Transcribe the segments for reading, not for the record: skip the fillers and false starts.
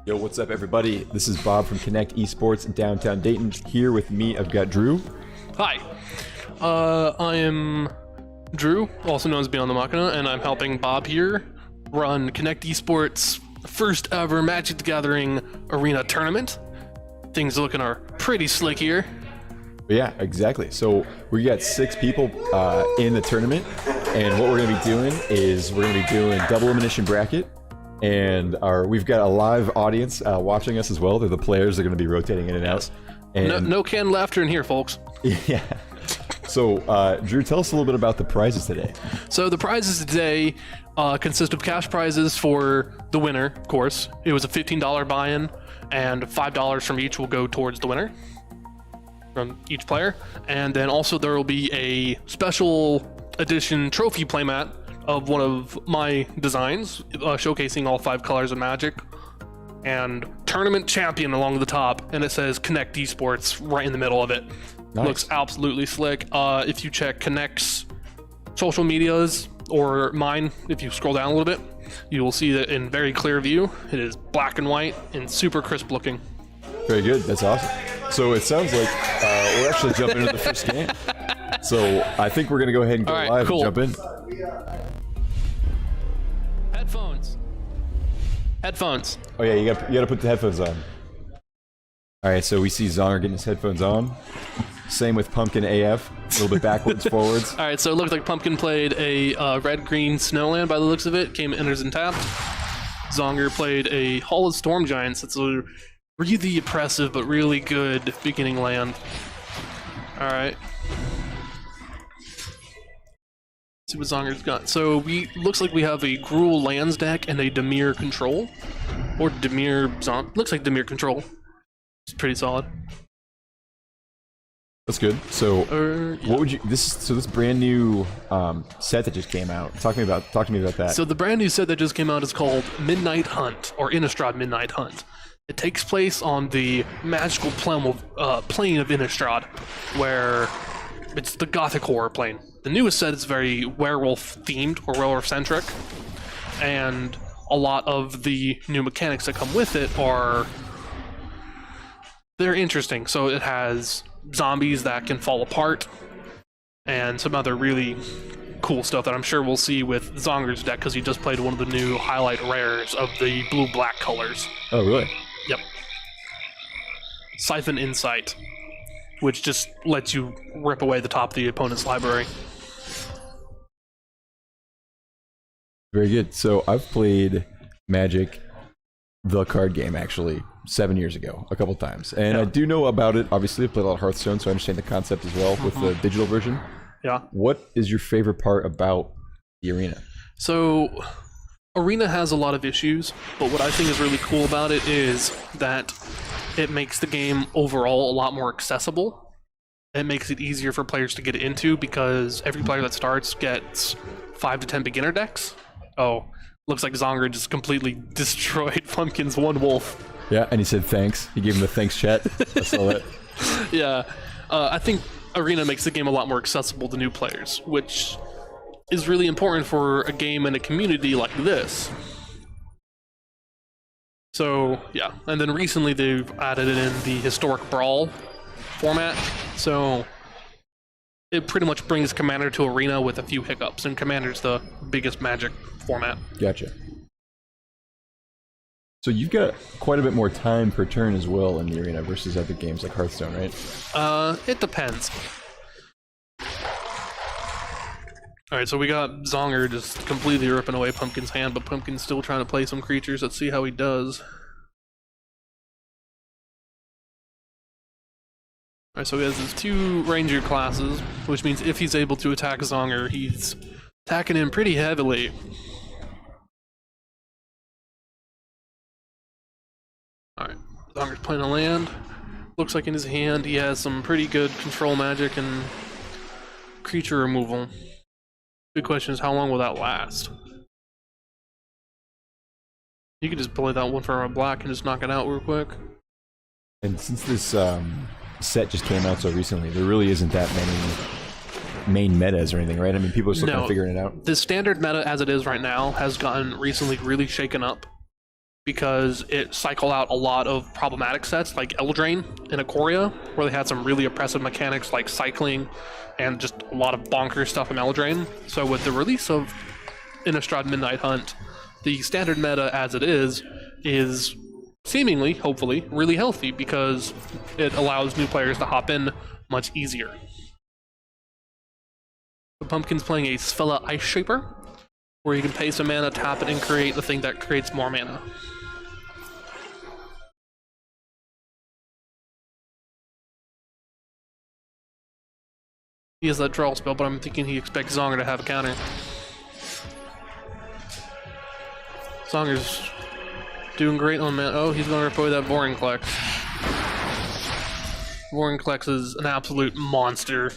Yo, what's up, everybody? This is Bob from Connect Esports in downtown Dayton. Here with me, I've got Drew. Hi. I am Drew, also known as Beyond the Machina, and I'm helping Bob here run Connect Esports' first ever Magic the Gathering arena tournament. Things looking are pretty slick here. Yeah, exactly. So we got 6 people in the tournament, and what we're going to be doing is we're going to be doing double elimination bracket. And we've got a live audience watching us as well. They're the players. They're going to be rotating in and out. And no canned laughter in here, folks. Yeah. So, Drew, tell us a little bit about the prizes today. So the prizes today consist of cash prizes for the winner, of course. It was a $15 buy-in, and $5 from each will go towards the winner from each player. And then also there will be a special edition trophy playmat of one of my designs, showcasing all 5 colors of Magic, and tournament champion along the top, and it says Connect Esports right in the middle of it. Nice. Looks absolutely slick. If you check Connect's social medias, or mine, if you scroll down a little bit, you will see that in very clear view. It is black and white and super crisp looking. Very good. That's awesome. So it sounds like we're actually jumping into the first game. So I think we're going to go ahead and go live and jump in. Headphones. Oh yeah, you got to put the headphones on. All right, so we see Zonger getting his headphones on. Same with Pumpkin AF, a little bit backwards, forwards. All right, so it looked like Pumpkin played a red-green Snowland by the looks of it. Enters and tapped. Zonger played a Hall of Storm Giants. It's a really oppressive but really good beginning land. All right. See what Zonger's got. So looks like we have a Gruul lands deck and a Dimir control, or Dimir looks like Dimir control. It's pretty solid. That's good. So Yeah. what would you this brand new set that just came out? Talk to me about that. So the brand new set that just came out is called Midnight Hunt, or Innistrad Midnight Hunt. It takes place on the magical plane of Innistrad, where it's the Gothic horror plane. The newest set is very werewolf-themed, or werewolf-centric, and a lot of the new mechanics that come with it they're interesting. So it has zombies that can fall apart, and some other really cool stuff that I'm sure we'll see with Zonger's deck, because he just played one of the new highlight rares of the blue-black colors. Oh, really? Yep. Siphon Insight, which just lets you rip away the top of the opponent's library. Very good. So I've played Magic, the card game, actually 7 years ago, a couple times, and I do know about it. Obviously, I've played a lot of Hearthstone, so I understand the concept as well with the digital version. Yeah. What is your favorite part about the arena? So, Arena has a lot of issues, but what I think is really cool about it is that it makes the game overall a lot more accessible. It makes it easier for players to get into, because every player that starts gets 5 to 10 beginner decks. Oh, looks like Zonger just completely destroyed Pumpkin's one wolf. Yeah, and he said thanks. He gave him the thanks chat. I saw that. Yeah, I think Arena makes the game a lot more accessible to new players, which is really important for a game and a community like this. So, yeah, and then recently they've added it in the Historic Brawl format, so it pretty much brings Commander to Arena with a few hiccups, and Commander's the biggest Magic format. Gotcha. So you've got quite a bit more time per turn as well in the arena versus other games like Hearthstone, right? It depends. Alright, so we got Zonger just completely ripping away Pumpkin's hand, but Pumpkin's still trying to play some creatures. Let's see how he does. Alright, so he has his 2 Ranger classes, which means if he's able to attack Zonger, he's attacking him pretty heavily. Alright, Zonger's playing a land. Looks like in his hand he has some pretty good control magic and creature removal. Big question is, how long will that last? You could just play that one for a black and just knock it out real quick. And since this set just came out so recently, there really isn't that many main metas or anything, right? I mean, people are still kind of figuring it out. The standard meta as it is right now has gotten recently really shaken up. because it cycled out a lot of problematic sets like Eldraine and Ikoria, where they had some really oppressive mechanics like cycling and just a lot of bonkers stuff in Eldraine. So with the release of Innistrad Midnight Hunt, the standard meta as it is seemingly, hopefully, really healthy because it allows new players to hop in much easier. The Pumpkin's playing a Sfella Ice Shaper, where you can pay some mana, tap it, and create the thing that creates more mana. He has that draw spell, but I'm thinking he expects Zonger to have a counter. Zonger's doing great on mana. Oh, he's going to rip away that Vorinclex. Vorinclex is an absolute monster.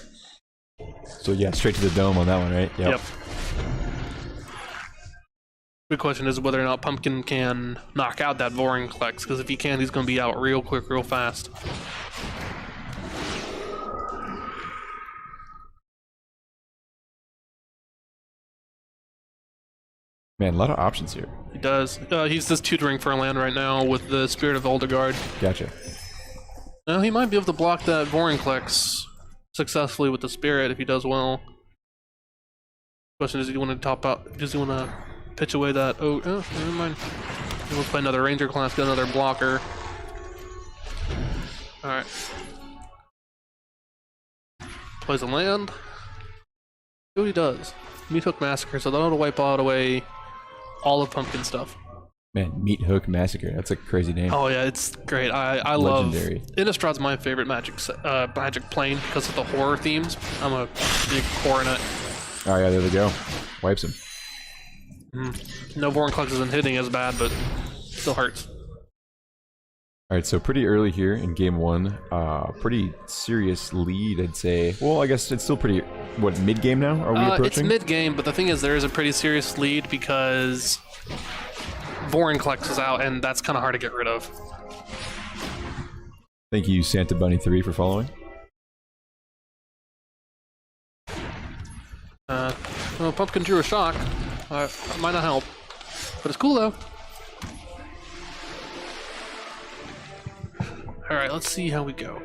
So yeah, straight to the dome on that one, right? Yep. The question is whether or not Pumpkin can knock out that Vorinclex, because if he can, he's going to be out real quick, real fast. Man, a lot of options here. He does. He's just tutoring for a land right now with the Spirit of Eldegard. Gotcha. Now he might be able to block that Vorinclex successfully with the Spirit if he does well. Question is, does he want to top out? Does he want to pitch away that? Oh, never mind. We'll play another Ranger class, get another blocker. All right. Plays a land. See what he does. Meat Hook Massacre, so that'll wipe out away all of Pumpkin stuff. Man, Meat Hook Massacre. That's a crazy name. Oh yeah, it's great. I love Legendary. Innistrad's my favorite magic plane because of the horror themes. I'm a big horror nut. Oh yeah, there they go. Wipes him. No, Vorinclex isn't hitting as bad, but still hurts. All right, so pretty early here in game one. Pretty serious lead, I'd say. Well, I guess it's still pretty. What, mid game now? Are we approaching? It's mid game, but the thing is, there is a pretty serious lead because Vorinclex is out, and that's kind of hard to get rid of. Thank you, Santa Bunny 3, for following. Well, Pumpkin drew a shock. That might not help, but it's cool though. All right, let's see how we go.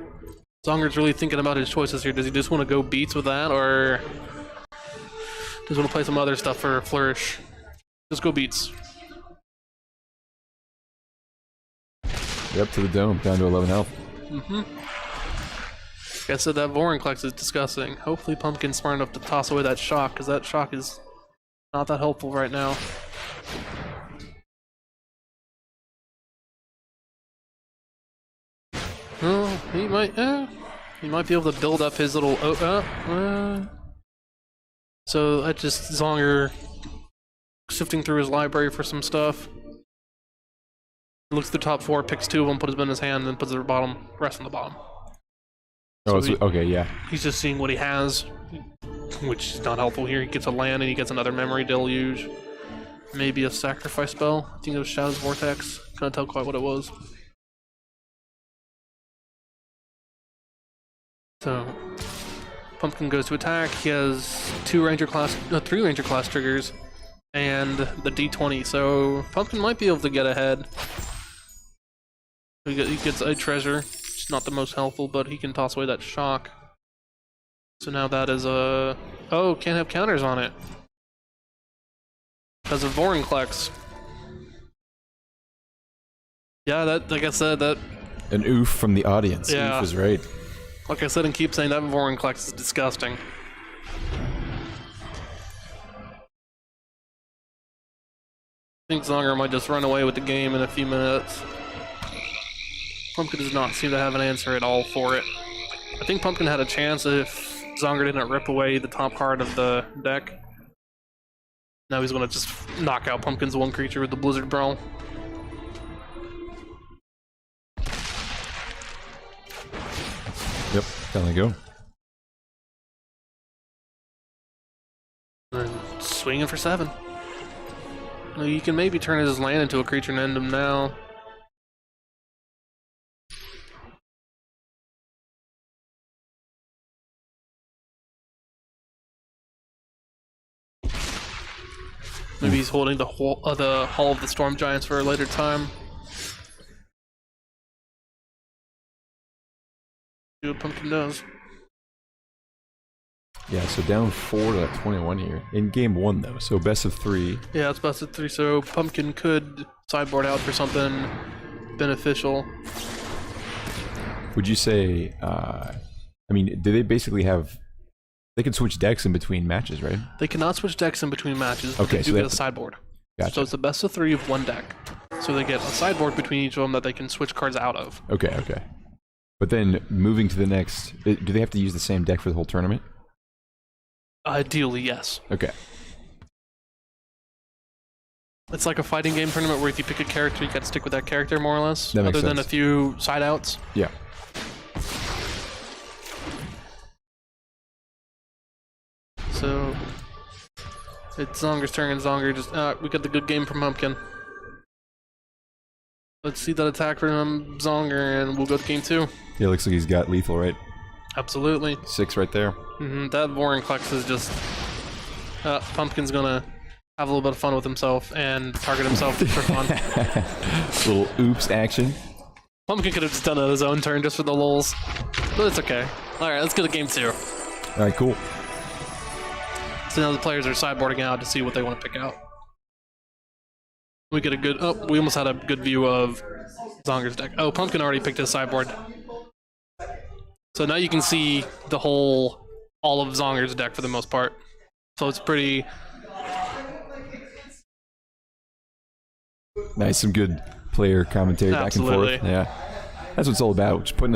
Zonger's really thinking about his choices here. Does he just want to go beats with that, or does he want to play some other stuff for Flourish? Just go beats. Yep, to the dome, down to 11 health. Like I said, that Vorinclex is disgusting. Hopefully Pumpkin's smart enough to toss away that shock, because that shock is not that helpful right now. Oh, he might be able to build up his little. So that just Zonger sifting through his library for some stuff. Looks at the top four, picks two of them, puts them in his hand, and puts the rest on the bottom. Oh, So okay, yeah. He's just seeing what he has, which is not helpful here. He gets a land and he gets another memory deluge. Maybe a sacrifice spell. I think it was Shadow's Vortex. Couldn't tell quite what it was. So, Pumpkin goes to attack. He has three Ranger class triggers, and the D20. So Pumpkin might be able to get ahead. He gets a treasure. It's not the most helpful, but he can toss away that shock. So now that is a can't have counters on it because of Vorinclex. Yeah, that, like I said, that. An oof from the audience. Yeah. Oof is right. Like I said and keep saying, that Vorinclex is disgusting. I think Zonger might just run away with the game in a few minutes. Pumpkin does not seem to have an answer at all for it. I think Pumpkin had a chance if Zonger didn't rip away the top card of the deck. Now he's going to just knock out Pumpkin's one creature with the Blizzard Brawl. Yep, down they go. And swinging for 7. You can maybe turn his land into a creature and end him now. Maybe he's holding the Hall of the Storm Giants for a later time. See what Pumpkin does. Yeah, so down 4 to 21 here. In game 1, though, so best of 3. Yeah, it's best of 3, so Pumpkin could sideboard out for something beneficial. Would you say, I mean, do they basically have... They can switch decks in between matches, right? They cannot switch decks in between matches, but Okay, they so do they get have a sideboard. Gotcha. So it's the best of 3 of one deck. So they get a sideboard between each of them that they can switch cards out of. Okay, okay. But then moving to the next, do they have to use the same deck for the whole tournament? Ideally, yes. Okay. It's like a fighting game tournament where if you pick a character, you got to stick with that character more or less, That makes other than a sense. few side outs. Yeah. So it's Zonger's turn, and Zonger just we got the good game from Pumpkin. Let's see that attack from Zonger, and we'll go to game 2. Yeah, looks like he's got lethal, right? Absolutely. 6 right there. That Vorinclex is just Pumpkin's gonna have a little bit of fun with himself and target himself for fun. Little oops action. Pumpkin could have just done it on his own turn just for the lulz, but it's okay. All right, let's go to game 2. All right, cool. So now the players are sideboarding out to see what they want to pick out. We get a good. Oh, we almost had a good view of Zonger's deck. Oh, Pumpkin already picked his sideboard. So now you can see all of Zonger's deck for the most part. So it's pretty. Nice, some good player commentary back Absolutely. and forth. Yeah, that's what it's all about. Just putting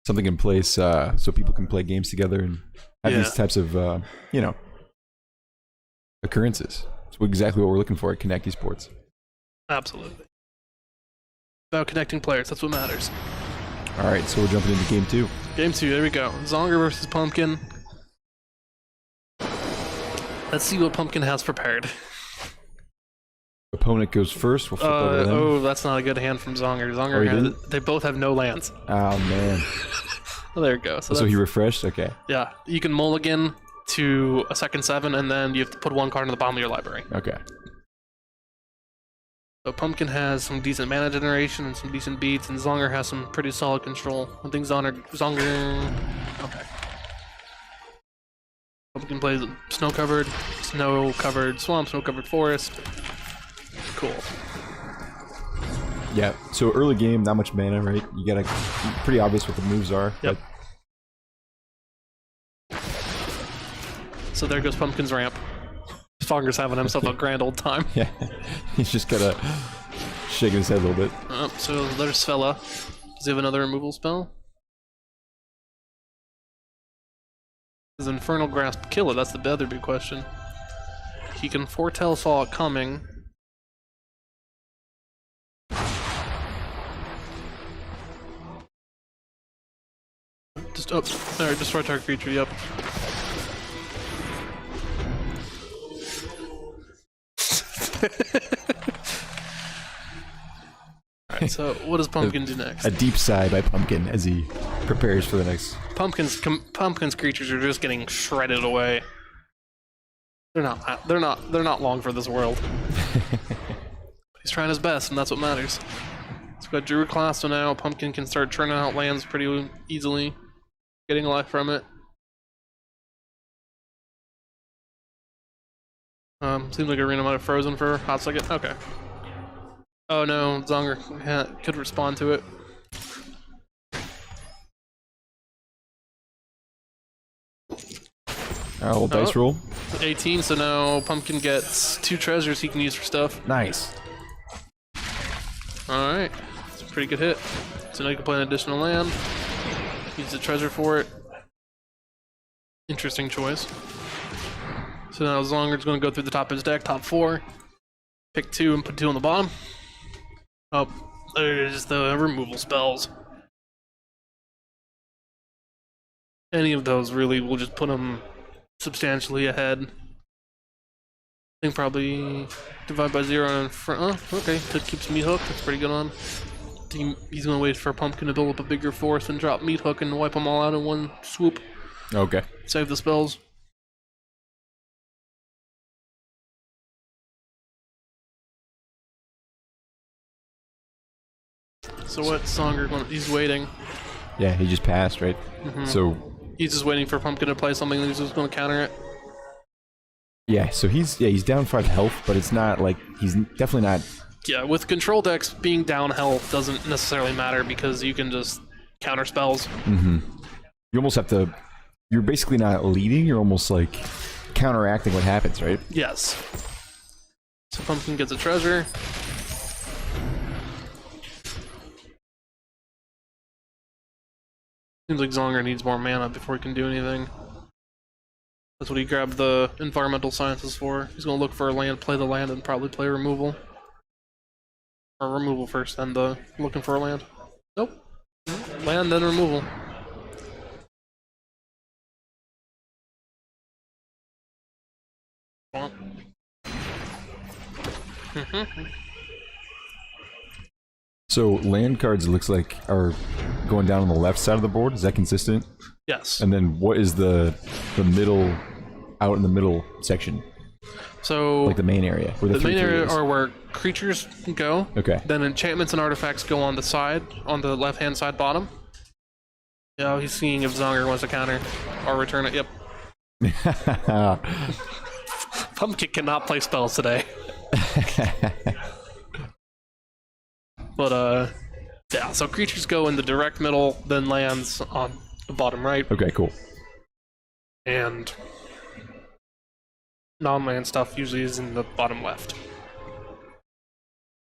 something in place so people can play games together and have these types of occurrences. It's exactly what we're looking for at Connect Esports. Absolutely. About connecting players, that's what matters. All right, so we're jumping into game 2. Game 2, there we go. Zonger versus Pumpkin. Let's see what Pumpkin has prepared. Opponent goes first. We'll flip over to them. Oh, that's not a good hand from Zonger. Zonger he didn't? they both have no lands. Oh man. Oh, there it goes. So he refreshed. Okay. Yeah, you can mulligan to a second 7, and then you have to put 1 card in the bottom of your library. Okay. So Pumpkin has some decent mana generation and some decent beats, and Zonger has some pretty solid control. I think Zonger. Okay. Pumpkin plays snow-covered swamp, snow-covered forest. Cool. Yeah. So early game, not much mana, right? You gotta pretty obvious what the moves are. Yep. So there goes Pumpkin's ramp. Zonger's having himself a grand old time. Yeah. He's just kind of shaking his head a little bit. So there's Svella. Does he have another removal spell? Does Infernal Grasp kill it? That's the other big question. He can foretell saw it coming. Alright, destroy target creature, yep. Alright, so what does Pumpkin do next? A deep sigh by Pumpkin as he prepares for the next. Pumpkin's creatures are just getting shredded away. They're not long for this world. He's trying his best, and that's what matters. So we got Druid class, so now Pumpkin can start churning out lands pretty easily, getting life from it. Seems like Arena might have frozen for a hot second. Okay. Oh no, Zonger could respond to it. Little dice roll. 18, so now Pumpkin gets 2 treasures he can use for stuff. Nice. Alright, it's a pretty good hit. So now you can play an additional land. Use the treasure for it. Interesting choice. So now Zonger's going to go through the top of his deck, top 4. Pick 2 and put 2 on the bottom. Oh, there's the removal spells. Any of those really will just put him substantially ahead. I think probably divide by 0 in front. Oh, okay. That keeps Meat Hook. That's pretty good on. He's going to wait for Pumpkin to build up a bigger force and drop Meat Hook and wipe them all out in one swoop. Okay. Save the spells. So what's Zonger going? He's waiting. Yeah, he just passed, right? So He's just waiting for Pumpkin to play something, and he's just going to counter it. yeah, so he's down 5 health, but it's not like he's definitely not. Yeah, with control decks, being down health doesn't necessarily matter because you can just counter spells. You almost have to. You're basically not leading. You're almost like counteracting what happens, right? Yes. So Pumpkin gets a treasure. Seems like Zonger needs more mana before he can do anything. That's what he grabbed the environmental sciences for. He's gonna look for a land, play the land, and probably play removal. Or removal first, then the looking for a land. Nope. Land, then removal. So land cards looks like are going down on the left side of the board. Is that consistent? Yes. And then what is the middle, out in the middle section? So Like the main area. Where the main area is. are where creatures go. Okay. Then enchantments and artifacts go on the side, on the left-hand side bottom. Yeah, he's seeing if Zonger wants to counter or return it. Yep. Pumpkin cannot play spells today. But yeah. So creatures go in the direct middle, then lands on the bottom right, Okay, cool. and non-land stuff usually is in the bottom left.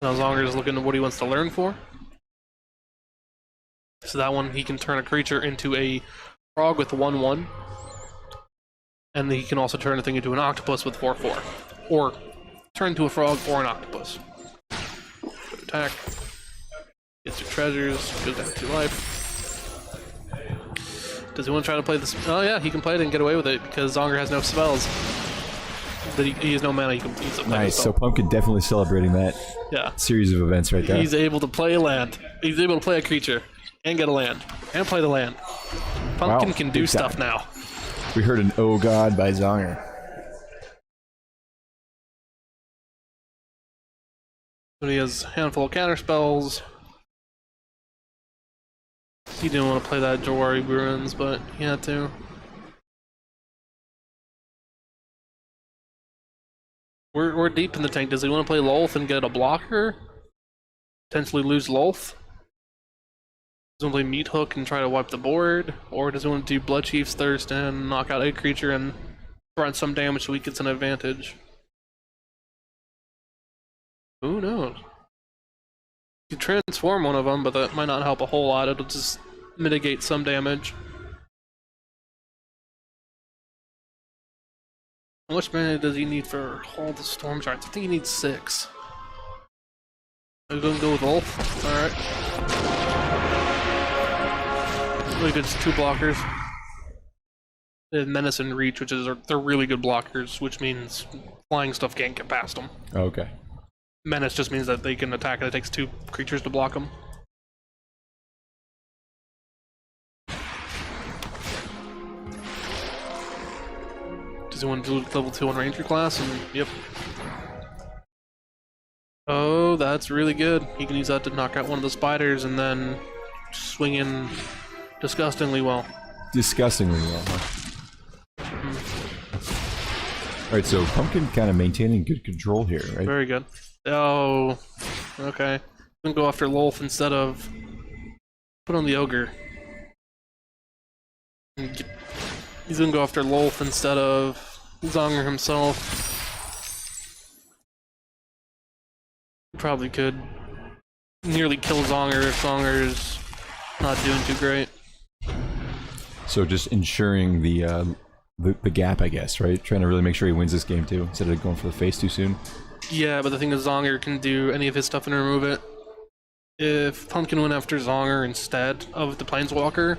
Now Zonger is looking at what he wants to learn for. So that one, he can turn a creature into a frog with 1/1. And he can also turn a thing into an octopus with 4/4. Or turn into a frog or an octopus. Good attack. Gets 2 treasures, goes down 2 life. Does he want to try to play this? Oh yeah, he can play it and get away with it because Zonger has no spells. He has no mana, he can use it. Nice. So Pumpkin definitely celebrating that yeah. series of events right there. He's able to play a land. He's able to play a creature and get a land and play the land. Pumpkin can do big stuff time. now. We heard an "Oh God" by Zonger. But he has a handful of counter spells. He didn't want to play that Jawari Ruins, but he had to. We're deep in the tank. Does he want to play Lolth and get a blocker? Potentially lose Lolth? Does he want to play Meat Hook and try to wipe the board? Or does he want to do Blood Chief's Thirst and knock out a creature and run some damage so he gets an advantage? Who knows? You can transform one of them, but that might not help a whole lot. It'll just mitigate some damage. How much mana does he need for all the storm shards? I think he needs 6. Are we gonna go with Wolf? Alright. Really good, just 2 blockers. They have Menace and Reach, which is they're really good blockers, which means flying stuff can't get past them. Oh, okay. Menace just means that they can attack and it takes 2 creatures to block them. Does he want to do level 2 on Ranger class? And yep. Oh, that's really good. He can use that to knock out one of the spiders and then swing in disgustingly well. Disgustingly well, huh? Alright, so Pumpkin kind of maintaining good control here, right? Very good. Oh, okay. I'm gonna go after Lolth instead of put on the Ogre. He's gonna go after Lolth instead of Zonger himself. Probably could nearly kill Zonger if Zonger's not doing too great. So just ensuring the gap, I guess, right? Trying to really make sure he wins this game too, instead of going for the face too soon. Yeah, but the thing is Zonger can do any of his stuff and remove it. If Pumpkin went after Zonger instead of the Planeswalker,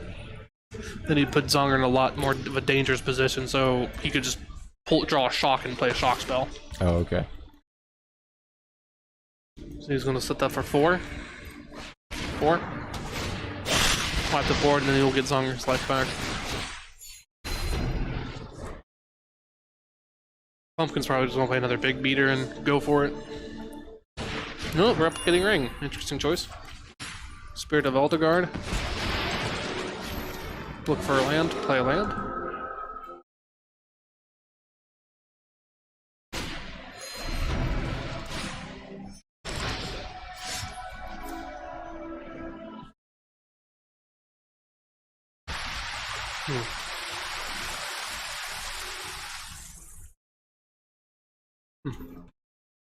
then he'd put Zonger in a lot more of a dangerous position, so he could just draw a shock and play a shock spell. Oh, okay. So he's gonna set that for 4. 4. Wipe the board, and then he'll get Zonger's life back. Pumpkin's probably just gonna play another big beater and go for it. No, replicating ring. Interesting choice. Spirit of Elderguard. Look for a land, play a land.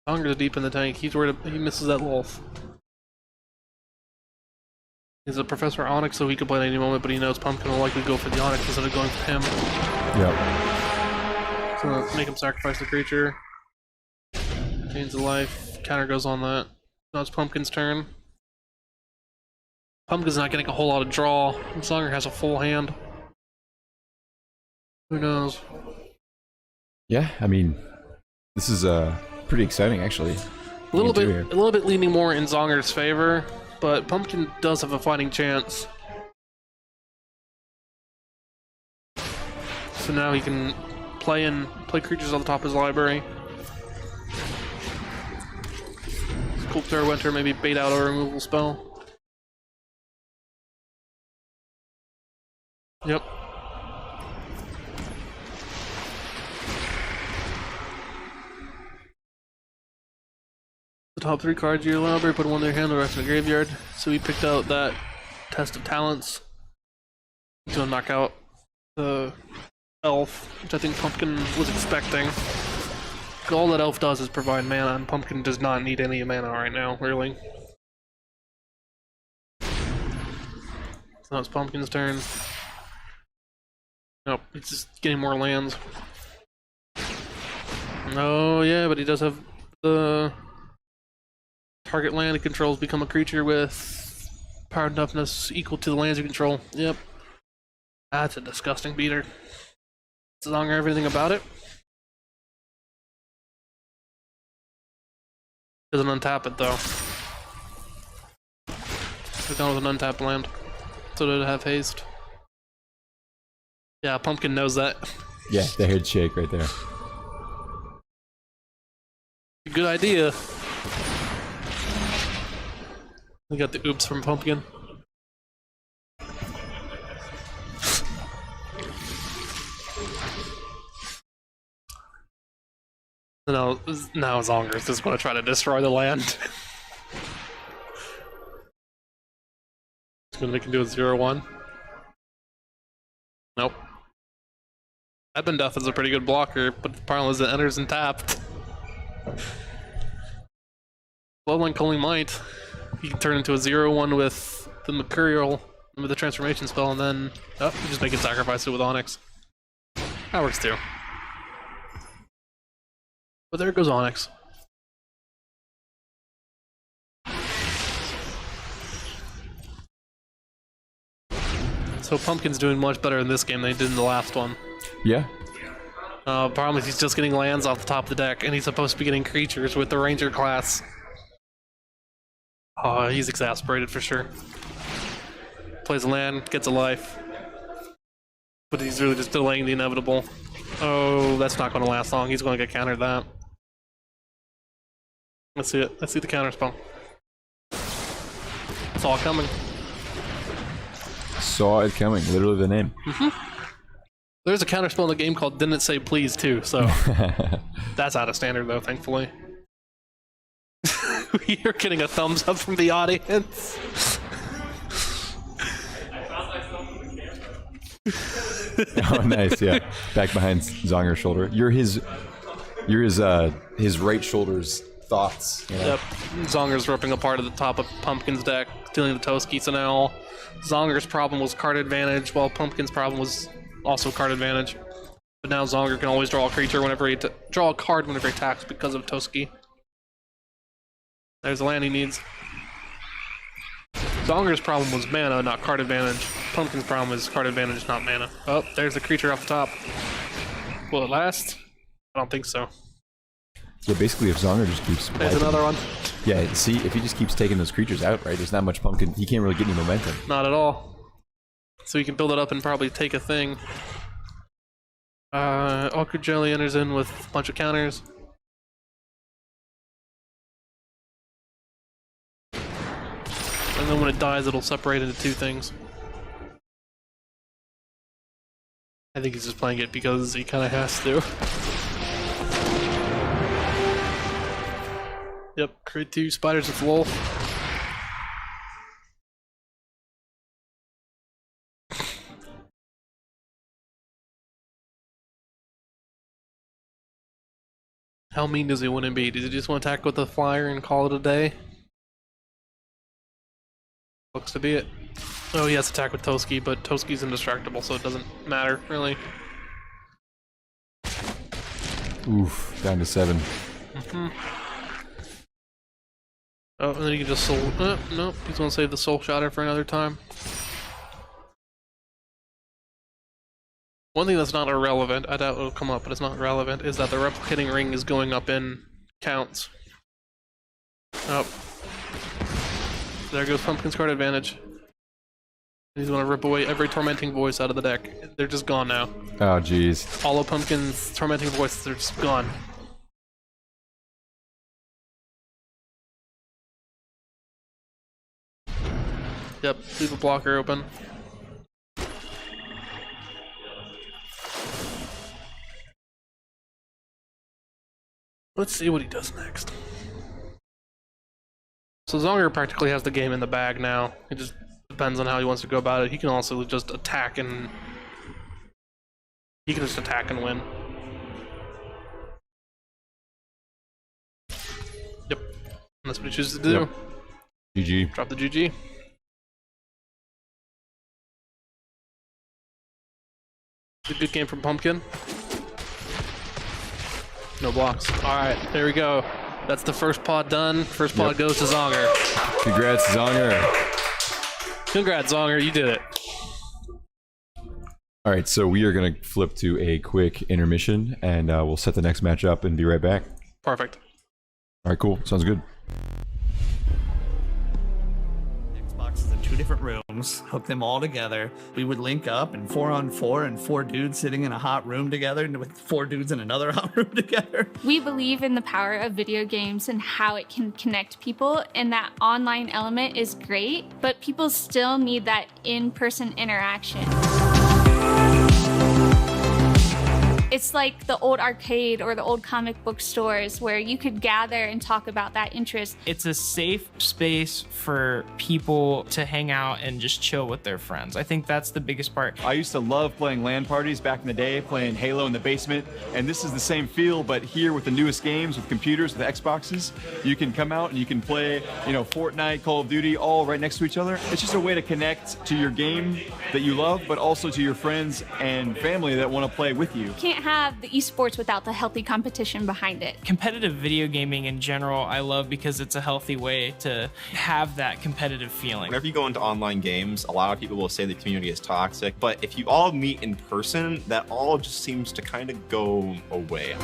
Zonger's deep in the tank. He's worried he misses that wolf. He's a Professor Onyx, so he could play at any moment, but he knows Pumpkin will likely go for the Onyx instead of going for him. Yep. So make him sacrifice the creature. Gains a life. Counter goes on that. Now it's Pumpkin's turn. Pumpkin's not getting a whole lot of draw. Zonger has a full hand. Who knows? Yeah, I mean, this is pretty exciting actually. A little bit leaning more in Zonger's favor, but Pumpkin does have a fighting chance. So now he can play creatures on the top of his library. Sculptor Winter, maybe bait out a removal spell. Yep. The top 3 cards of your library, put one in your hand, the rest in the graveyard. So he picked out that Test of Talents. He's gonna knock out the elf, which I think Pumpkin was expecting. All that elf does is provide mana, and Pumpkin does not need any mana right now, really. So now it's Pumpkin's turn. Nope, he's just getting more lands. Oh yeah, but he does have the target land he controls become a creature with power and toughness equal to the lands you control. Yep. That's a disgusting beater. Does Zonger have anything about it? Doesn't untap it though. We're gone with an untapped land. So did it have haste? Yeah, Pumpkin knows that. Yeah, the head shake right there. Good idea. We got the oops from Pumpkin. Now Zonger's just going to try to destroy the land. Then they can do a 0/1. Nope. Ebon Death is a pretty good blocker, but the problem is it enters and tapped. Bloodline Culling Might. You can turn into a 0/1 with the Mercurial, with the transformation spell, and then you just make it sacrifice it with Onyx. That works too. But there goes Onyx. So Pumpkin's doing much better in this game than he did in the last one. Yeah. Problem is he's just getting lands off the top of the deck, and he's supposed to be getting creatures with the Ranger class. Oh, he's exasperated for sure. Plays a land, gets a life. But he's really just delaying the inevitable. Oh, that's not going to last long. He's going to get countered that. Let's see it. Let's see the counter spell. It's all coming. Saw it coming, literally the name. There's a counter spell in the game called Didn't Say Please too, so that's out of standard though, thankfully. You're getting a thumbs up from the audience. Oh, nice, yeah. Back behind Zonger's shoulder. You're his right shoulder's thoughts. You know? Yep. Zonger's ripping apart at the top of Pumpkin's deck, stealing the Toski, so now Zonger's problem was card advantage, while Pumpkin's problem was also card advantage. But now Zonger can always draw a creature whenever he draw a card whenever he attacks because of Toski. There's the land he needs. Zonger's problem was mana, not card advantage. Pumpkin's problem is card advantage, not mana. Oh, there's the creature off the top. Will it last? I don't think so. Yeah, basically if Zonger just keeps... There's another one. Yeah, see, if he just keeps taking those creatures out, right, there's not much Pumpkin... He can't really get any momentum. Not at all. So you can build it up and probably take a thing. Awkward Jelly enters in with a bunch of counters. And And then when it dies, it'll separate into two things. I think he's just playing it because he kind of has to. Yep, create 2 spiders with wolf. How mean does he want to be? Does he just want to attack with the flyer and call it a day? Looks to be it. Oh, he has to attack with Toski, but Toski's indestructible, so it doesn't matter, really. Oof, down to 7. Oh, and then he can just soul... nope, he's gonna save the soul shatter for another time. One thing that's not irrelevant, I doubt it'll come up, but it's not relevant, is that the replicating ring is going up in counts. Oh. There goes Pumpkin's card advantage. He's gonna rip away every tormenting voice out of the deck. They're just gone now. Oh, jeez. All of Pumpkin's tormenting voices are just gone. Yep, leave a blocker open. Let's see what he does next. So Zonger practically has the game in the bag now. It just depends on how he wants to go about it. He can also just attack and... He can just attack and win. Yep. That's what he chooses to do. Yep. GG. Drop the GG. A good game from Pumpkin. No blocks. Alright, there we go. That's the first pod done. First pod goes to Zonger. Congrats, Zonger. Congrats, Zonger. You did it. All right, so we are going to flip to a quick intermission, and we'll set the next match up and be right back. Perfect. All right, cool. Sounds good. Xboxes in 2 different rooms, hook them all together. We would link up and 4-on-4 and 4 dudes sitting in a hot room together and with 4 dudes in another hot room together. We believe in the power of video games and how it can connect people, and that online element is great, but people still need that in-person interaction. It's like the old arcade or the old comic book stores where you could gather and talk about that interest. It's a safe space for people to hang out and just chill with their friends. I think that's the biggest part. I used to love playing LAN parties back in the day, playing Halo in the basement, and this is the same feel, but here with the newest games, with computers, with Xboxes, you can come out and you can play, you know, Fortnite, Call of Duty, all right next to each other. It's just a way to connect to your game that you love, but also to your friends and family that want to play with you. Can't have the esports without the healthy competition behind it. Competitive video gaming in general, I love because it's a healthy way to have that competitive feeling. Whenever you go into online games, a lot of people will say the community is toxic, but if you all meet in person, that all just seems to kind of go away.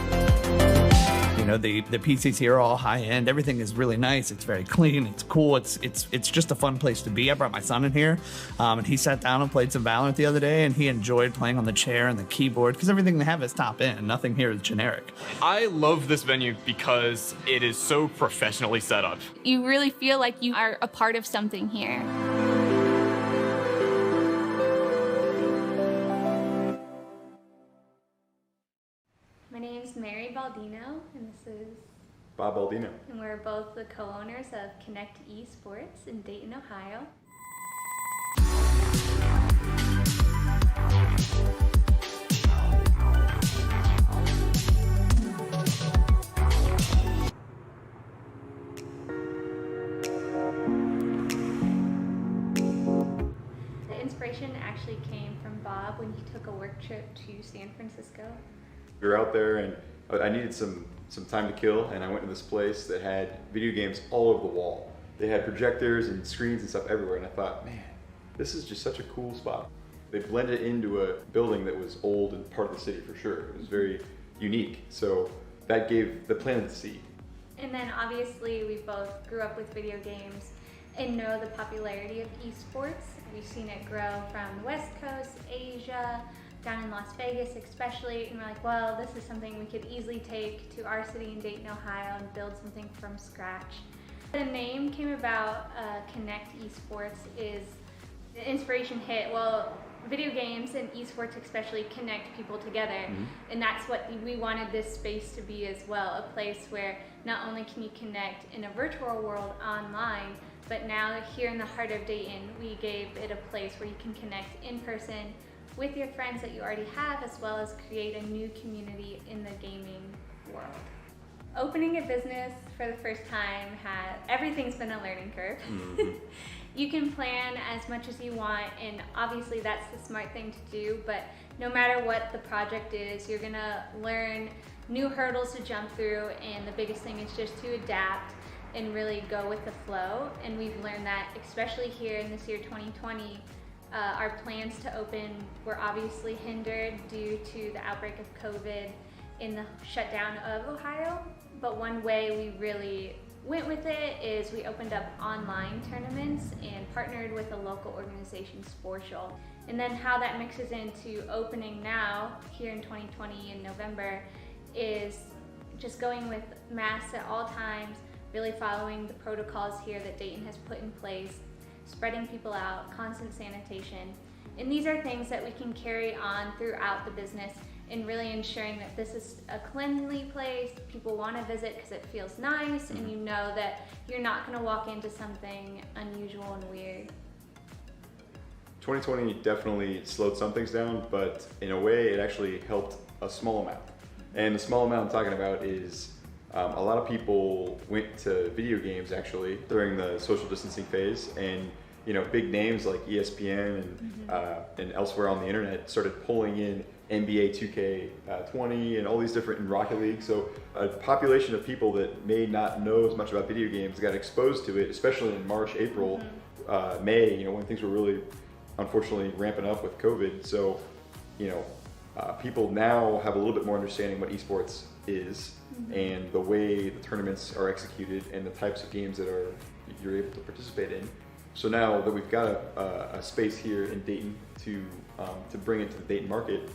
You know, the PCs here are all high end. Everything is really nice. It's very clean. It's cool. It's just a fun place to be. I brought my son in here, and he sat down and played some Valorant the other day, and he enjoyed playing on the chair and the keyboard because everything they have is top end. Nothing here is generic. I love this venue because it is so professionally set up. You really feel like you are a part of something here. My name is Mary Baldino, and this is Bob Baldino. and we're both the co-owners of Connect Esports in Dayton, Ohio. The inspiration actually came from Bob when he took a work trip to San Francisco. We were out there, and I needed some time to kill, and I went to this place that had video games all over the wall. They had projectors and screens and stuff everywhere, and I thought, man, this is just such a cool spot. They blended into a building that was old and part of the city for sure. It was very unique, so that gave the planet the seed. And then obviously we both grew up with video games and know the popularity of esports. We've seen it grow from the West Coast, Asia, down in Las Vegas especially, and we're like, well, this is something we could easily take to our city in Dayton, Ohio and build something from scratch. The name came about, Connect Esports is the inspiration hit. Well, video games and esports especially connect people together, and that's what we wanted this space to be as well, a place where not only can you connect in a virtual world online, but now here in the heart of Dayton, we gave it a place where you can connect in person with your friends that you already have, as well as create a new community in the gaming world. Opening a business for the first time, everything's been a learning curve. You can plan as much as you want, and obviously that's the smart thing to do, but no matter what the project is, you're gonna learn new hurdles to jump through, and the biggest thing is just to adapt and really go with the flow. And we've learned that, especially here in this year 2020, our plans to open were obviously hindered due to the outbreak of COVID in the shutdown of Ohio. But one way we really went with it is we opened up online tournaments and partnered with a local organization, Sportial. And then how that mixes into opening now, here in 2020 in November, is just going with masks at all times, really following the protocols here that Dayton has put in place, spreading people out, constant sanitation. And these are things that we can carry on throughout the business, and really ensuring that this is a cleanly place, people want to visit because it feels nice, and you know that you're not going to walk into something unusual and weird. 2020 definitely slowed some things down, but in a way it actually helped a small amount. And the small amount I'm talking about is a lot of people went to video games actually during the social distancing phase, and big names like ESPN and elsewhere on the internet started pulling in NBA 2K20 and all these different Rocket League. So a population of people that may not know as much about video games got exposed to it, especially in March, April, May, when things were really unfortunately ramping up with COVID. So, people now have a little bit more understanding what esports is and the way the tournaments are executed and the types of games that you're able to participate in. So now that we've got a space here in Dayton to bring it to the Dayton market,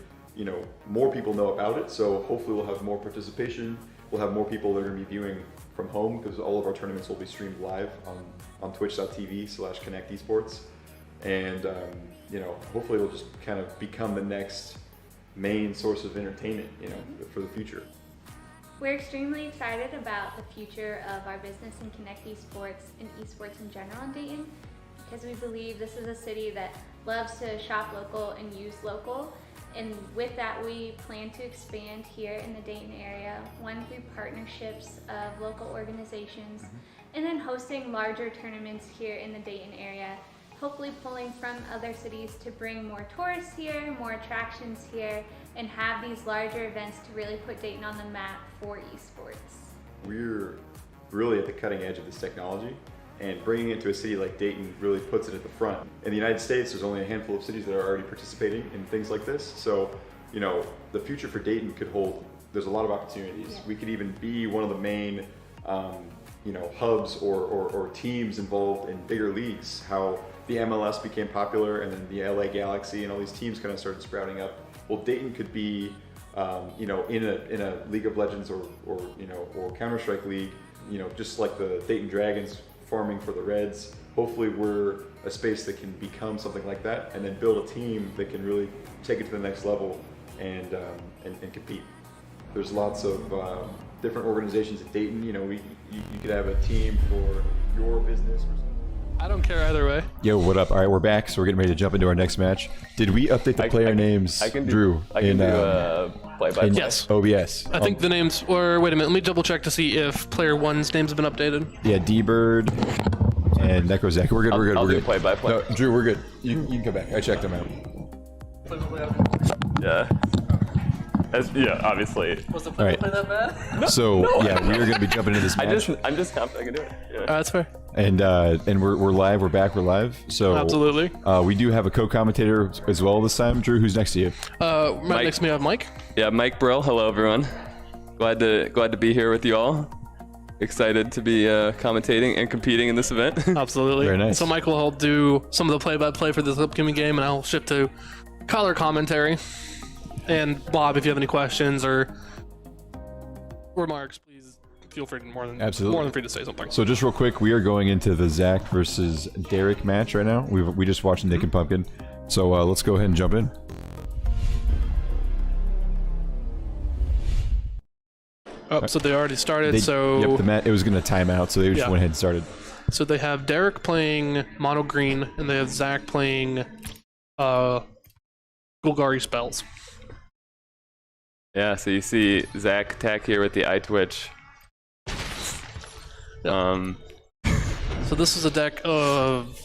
more people know about it. So hopefully we'll have more participation. We'll have more people that are going to be viewing from home, because all of our tournaments will be streamed live on twitch.tv/Connect Esports. And hopefully it'll just kind of become the next main source of entertainment, for the future. We're extremely excited about the future of our business in Connect Esports and esports in general in Dayton, because we believe this is a city that loves to shop local and use local. And with that, we plan to expand here in the Dayton area, one through partnerships of local organizations, and then hosting larger tournaments here in the Dayton area, hopefully pulling from other cities to bring more tourists here, more attractions here, and have these larger events to really put Dayton on the map for esports. We're really at the cutting edge of this technology, and bringing it to a city like Dayton really puts it at the front. In the United States, there's only a handful of cities that are already participating in things like this. So, the future for Dayton could hold, there's a lot of opportunities. Yeah. We could even be one of the main, hubs or teams involved in bigger leagues. How the MLS became popular, and then the LA Galaxy and all these teams kind of started sprouting up. Well, Dayton could be, in a League of Legends or Counter-Strike league, just like the Dayton Dragons farming for the Reds. Hopefully we're a space that can become something like that, and then build a team that can really take it to the next level and compete. There's lots of different organizations at Dayton. You could have a team for your business or something. I don't care either way. Yo, what up? All right, we're back, so we're getting ready to jump into our next match. Did we update the player names, Drew? I can do play-by-play. Yes. OBS. I think the names, or wait a minute, let me double check to see if player one's names have been updated. Yeah, D-Bird and Necrozak. We're good. We're good. I'll we're do good. play-by-play. No, Drew, we're good. You can come back. I checked them out. Yeah. Yeah, obviously. Was the All right. that bad? So yeah, we are going to be jumping into this match. I'm just confident I can do it. Yeah. That's fair. And we're live. We're back. We're live. So Absolutely. We do have a co-commentator as well this time. Drew, who's next to you? Right next to me, I have Mike. Yeah, Mike Brill. Hello, everyone. Glad to be here with you all. Excited to be commentating and competing in this event. Absolutely. Very nice. So Mike will do some of the play-by-play for this upcoming game, and I'll shift to color commentary. And Bob, if you have any questions or remarks, please feel free, more than free to say something. So just real quick, we are going into the Zach versus Derek match right now. We just watched Nick and Pumpkin, so let's go ahead and jump in. Oh, so they already started. Yep, it was going to time out, so they just went ahead and started. So they have Derek playing mono green, and they have Zach playing Golgari spells. Yeah, so you see Zach attack here with the eye twitch. So this is a deck of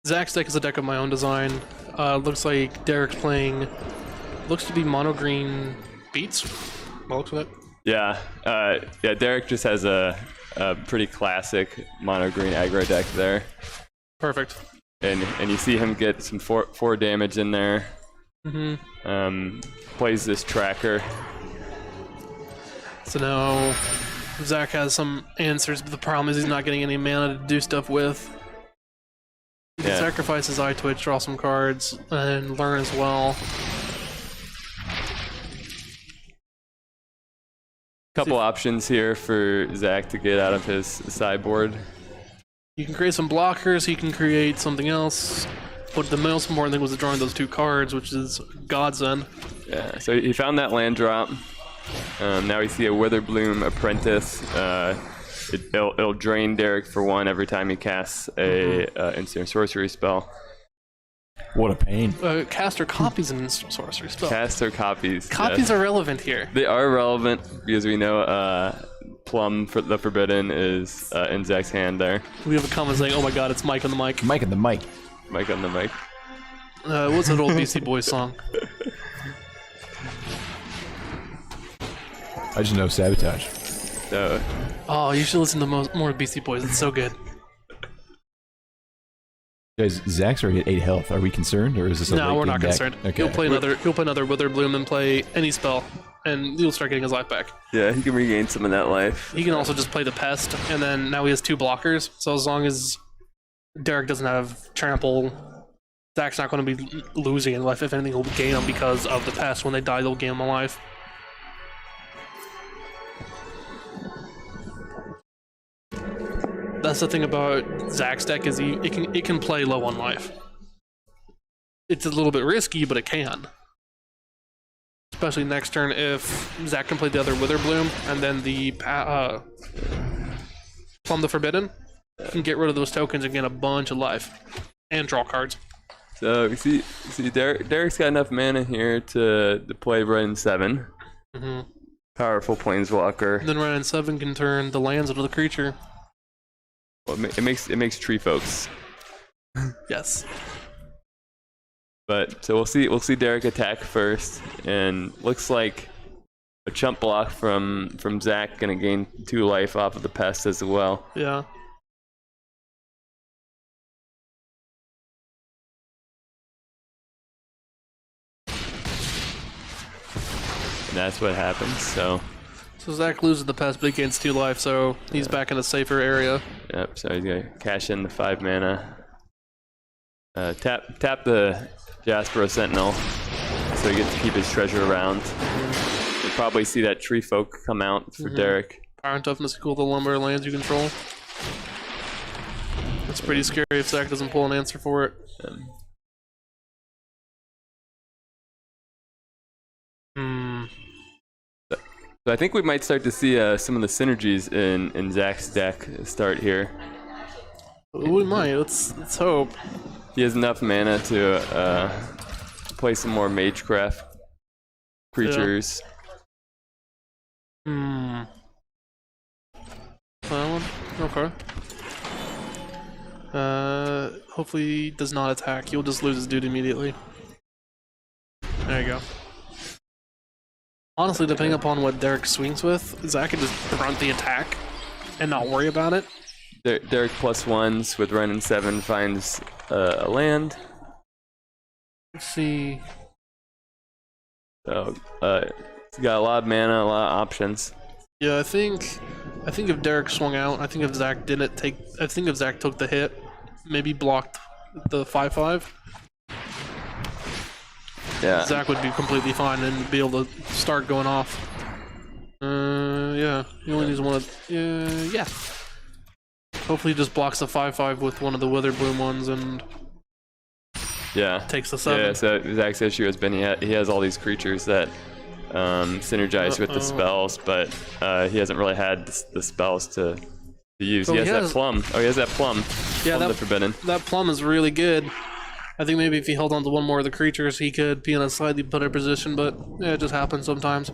Zach's deck is a deck of my own design. Looks like Derek's playing. Looks to be mono green beats. By the looks of it. Yeah, Derek just has a pretty classic mono green aggro deck there. Perfect. And you see him get some four damage in there. Plays this tracker. So now Zach has some answers, but the problem is he's not getting any mana to do stuff with. He can sacrifice his eye twitch, draw some cards, and learn as well. Couple options here for Zach to get out of his sideboard. You can create some blockers, he can create something else. But the most important thing was drawing those 2 cards, which is godsend. Yeah, so he found that land drop. Now we see a Witherbloom Apprentice. It'll drain Derek for 1 every time he casts a instant sorcery spell. What a pain. Cast or copies an instant sorcery spell. Cast or copies. Copies are relevant here. They are relevant because we know Plum for the Forbidden is in Zach's hand there. We have a comment saying, "Oh my God, it's Mike on the mic." Mike on the mic. Mike on the mic. What's that old BC Boys song? I just know Sabotage. So, oh, you should listen to more BC Boys. It's so good. Guys, Zach's already at 8 health. Are we concerned, or is this a No, late we're game not deck? concerned. Okay. He'll play another Witherbloom and play any spell, and he'll start getting his life back. yeah, he can regain some of that life. He can also just play the Pest, and then now he has 2 blockers. So as long as Derek doesn't have Trample, Zach's not going to be losing in life. If anything, he'll gain them because of the Pest. When they die, they'll gain them a life. That's the thing about Zach's deck is it can play low on life. It's a little bit risky, but it can. Especially next turn if Zach can play the other Witherbloom and then the Plum the Forbidden, he can get rid of those tokens and get a bunch of life and draw cards. So you see Derek's got enough mana here to play Red 7. Powerful Planeswalker. And then Red 7 can turn the lands into the creature. Well, it makes tree folks. Yes. But so we'll see Derek attack first, and looks like a chump block from Zach gonna gain 2 life off of the Pest as well. Yeah. And that's what happens. So Zach loses the Pest, but he gains 2 life, so he's back in a safer area. yep. So he's gonna cash in the 5 mana. Tap the Jasper Sentinel, so he gets to keep his treasure around. You'll probably see that Tree Folk come out for Derek. Power and toughness equal to the number of lands you control. It's pretty scary if Zach doesn't pull an answer for it. So I think we might start to see some of the synergies in Zach's deck start here. We might. Let's hope. He has enough mana to play some more Magecraft creatures. That one? Okay. Hopefully he does not attack. You'll just lose his dude immediately. There you go. Honestly, depending upon what Derek swings with, Zach can just front the attack and not worry about it. Derek +1s with Ren 7 finds a land. Let's see. So he's got a lot of mana, a lot of options. Yeah, I think if Derek swung out, I think if Zach took the hit, maybe blocked the 5/5. Yeah. Zach would be completely fine and be able to start going off. Yeah. He only needs one. Yeah. Hopefully, he just blocks the 5/5 with one of the Witherbloom ones and Yeah. takes the 7. Yeah. So Zach's issue has been he has all these creatures that synergize with the spells, but he hasn't really had the spells to use. So he has that plum. Oh, he has that plum. Yeah, Plum the Forbidden. That plum is really good. I think maybe if he held on to one more of the creatures, he could be in a slightly better position, but yeah, it just happens sometimes.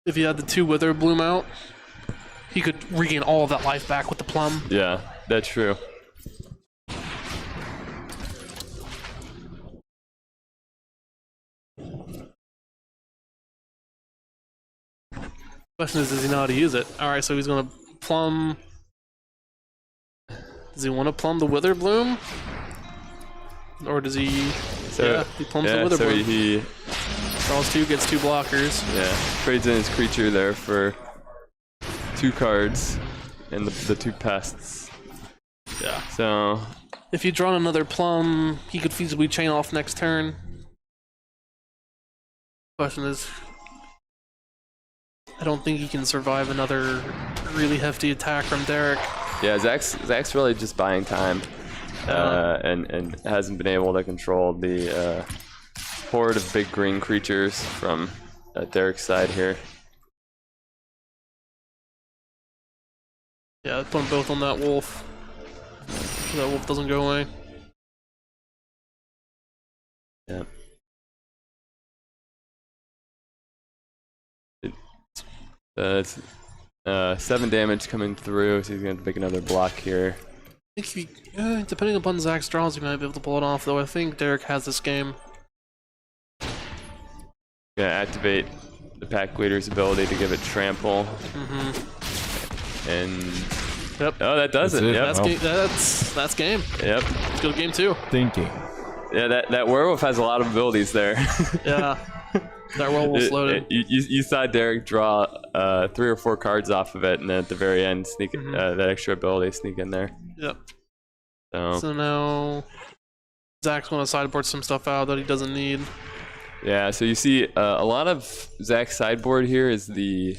If he had the 2 Witherbloom out, he could regain all of that life back with the plum. Yeah, that's true. Question is, does he know how to use it? Alright, so he's gonna plum. Does he want to plum the Witherbloom? Or does he. Yeah, he plums the Witherbloom. So he Draws 2, gets 2 blockers. Yeah, trades in his creature there for 2 cards and the 2 pests. Yeah. So if he'd drawn another plum, he could feasibly chain off next turn. Question is, I don't think he can survive another really hefty attack from Derek. yeah, Zach's really just buying time, and hasn't been able to control the horde of big green creatures from Derek's side here. Yeah, put them both on that wolf. So that wolf doesn't go away. Yeah. It's 7 damage coming through, so he's going to make another block here. I think depending upon Zach's draws, he might be able to pull it off, though. I think Derek has this game. Gonna activate the pack leader's ability to give it trample. And Yep. oh, that does That's it. it. Yep. That's game. That's game. Yep. Let's go to game 2. Thinking. Yeah, that werewolf has a lot of abilities there. Yeah. That werewolf's loaded. You saw Derek draw 3 or 4 cards off of it, and then at the very end, sneak that extra ability sneak in there. Yep. So So now Zach's going to sideboard some stuff out that he doesn't need. yeah, so you see a lot of Zach's sideboard here is the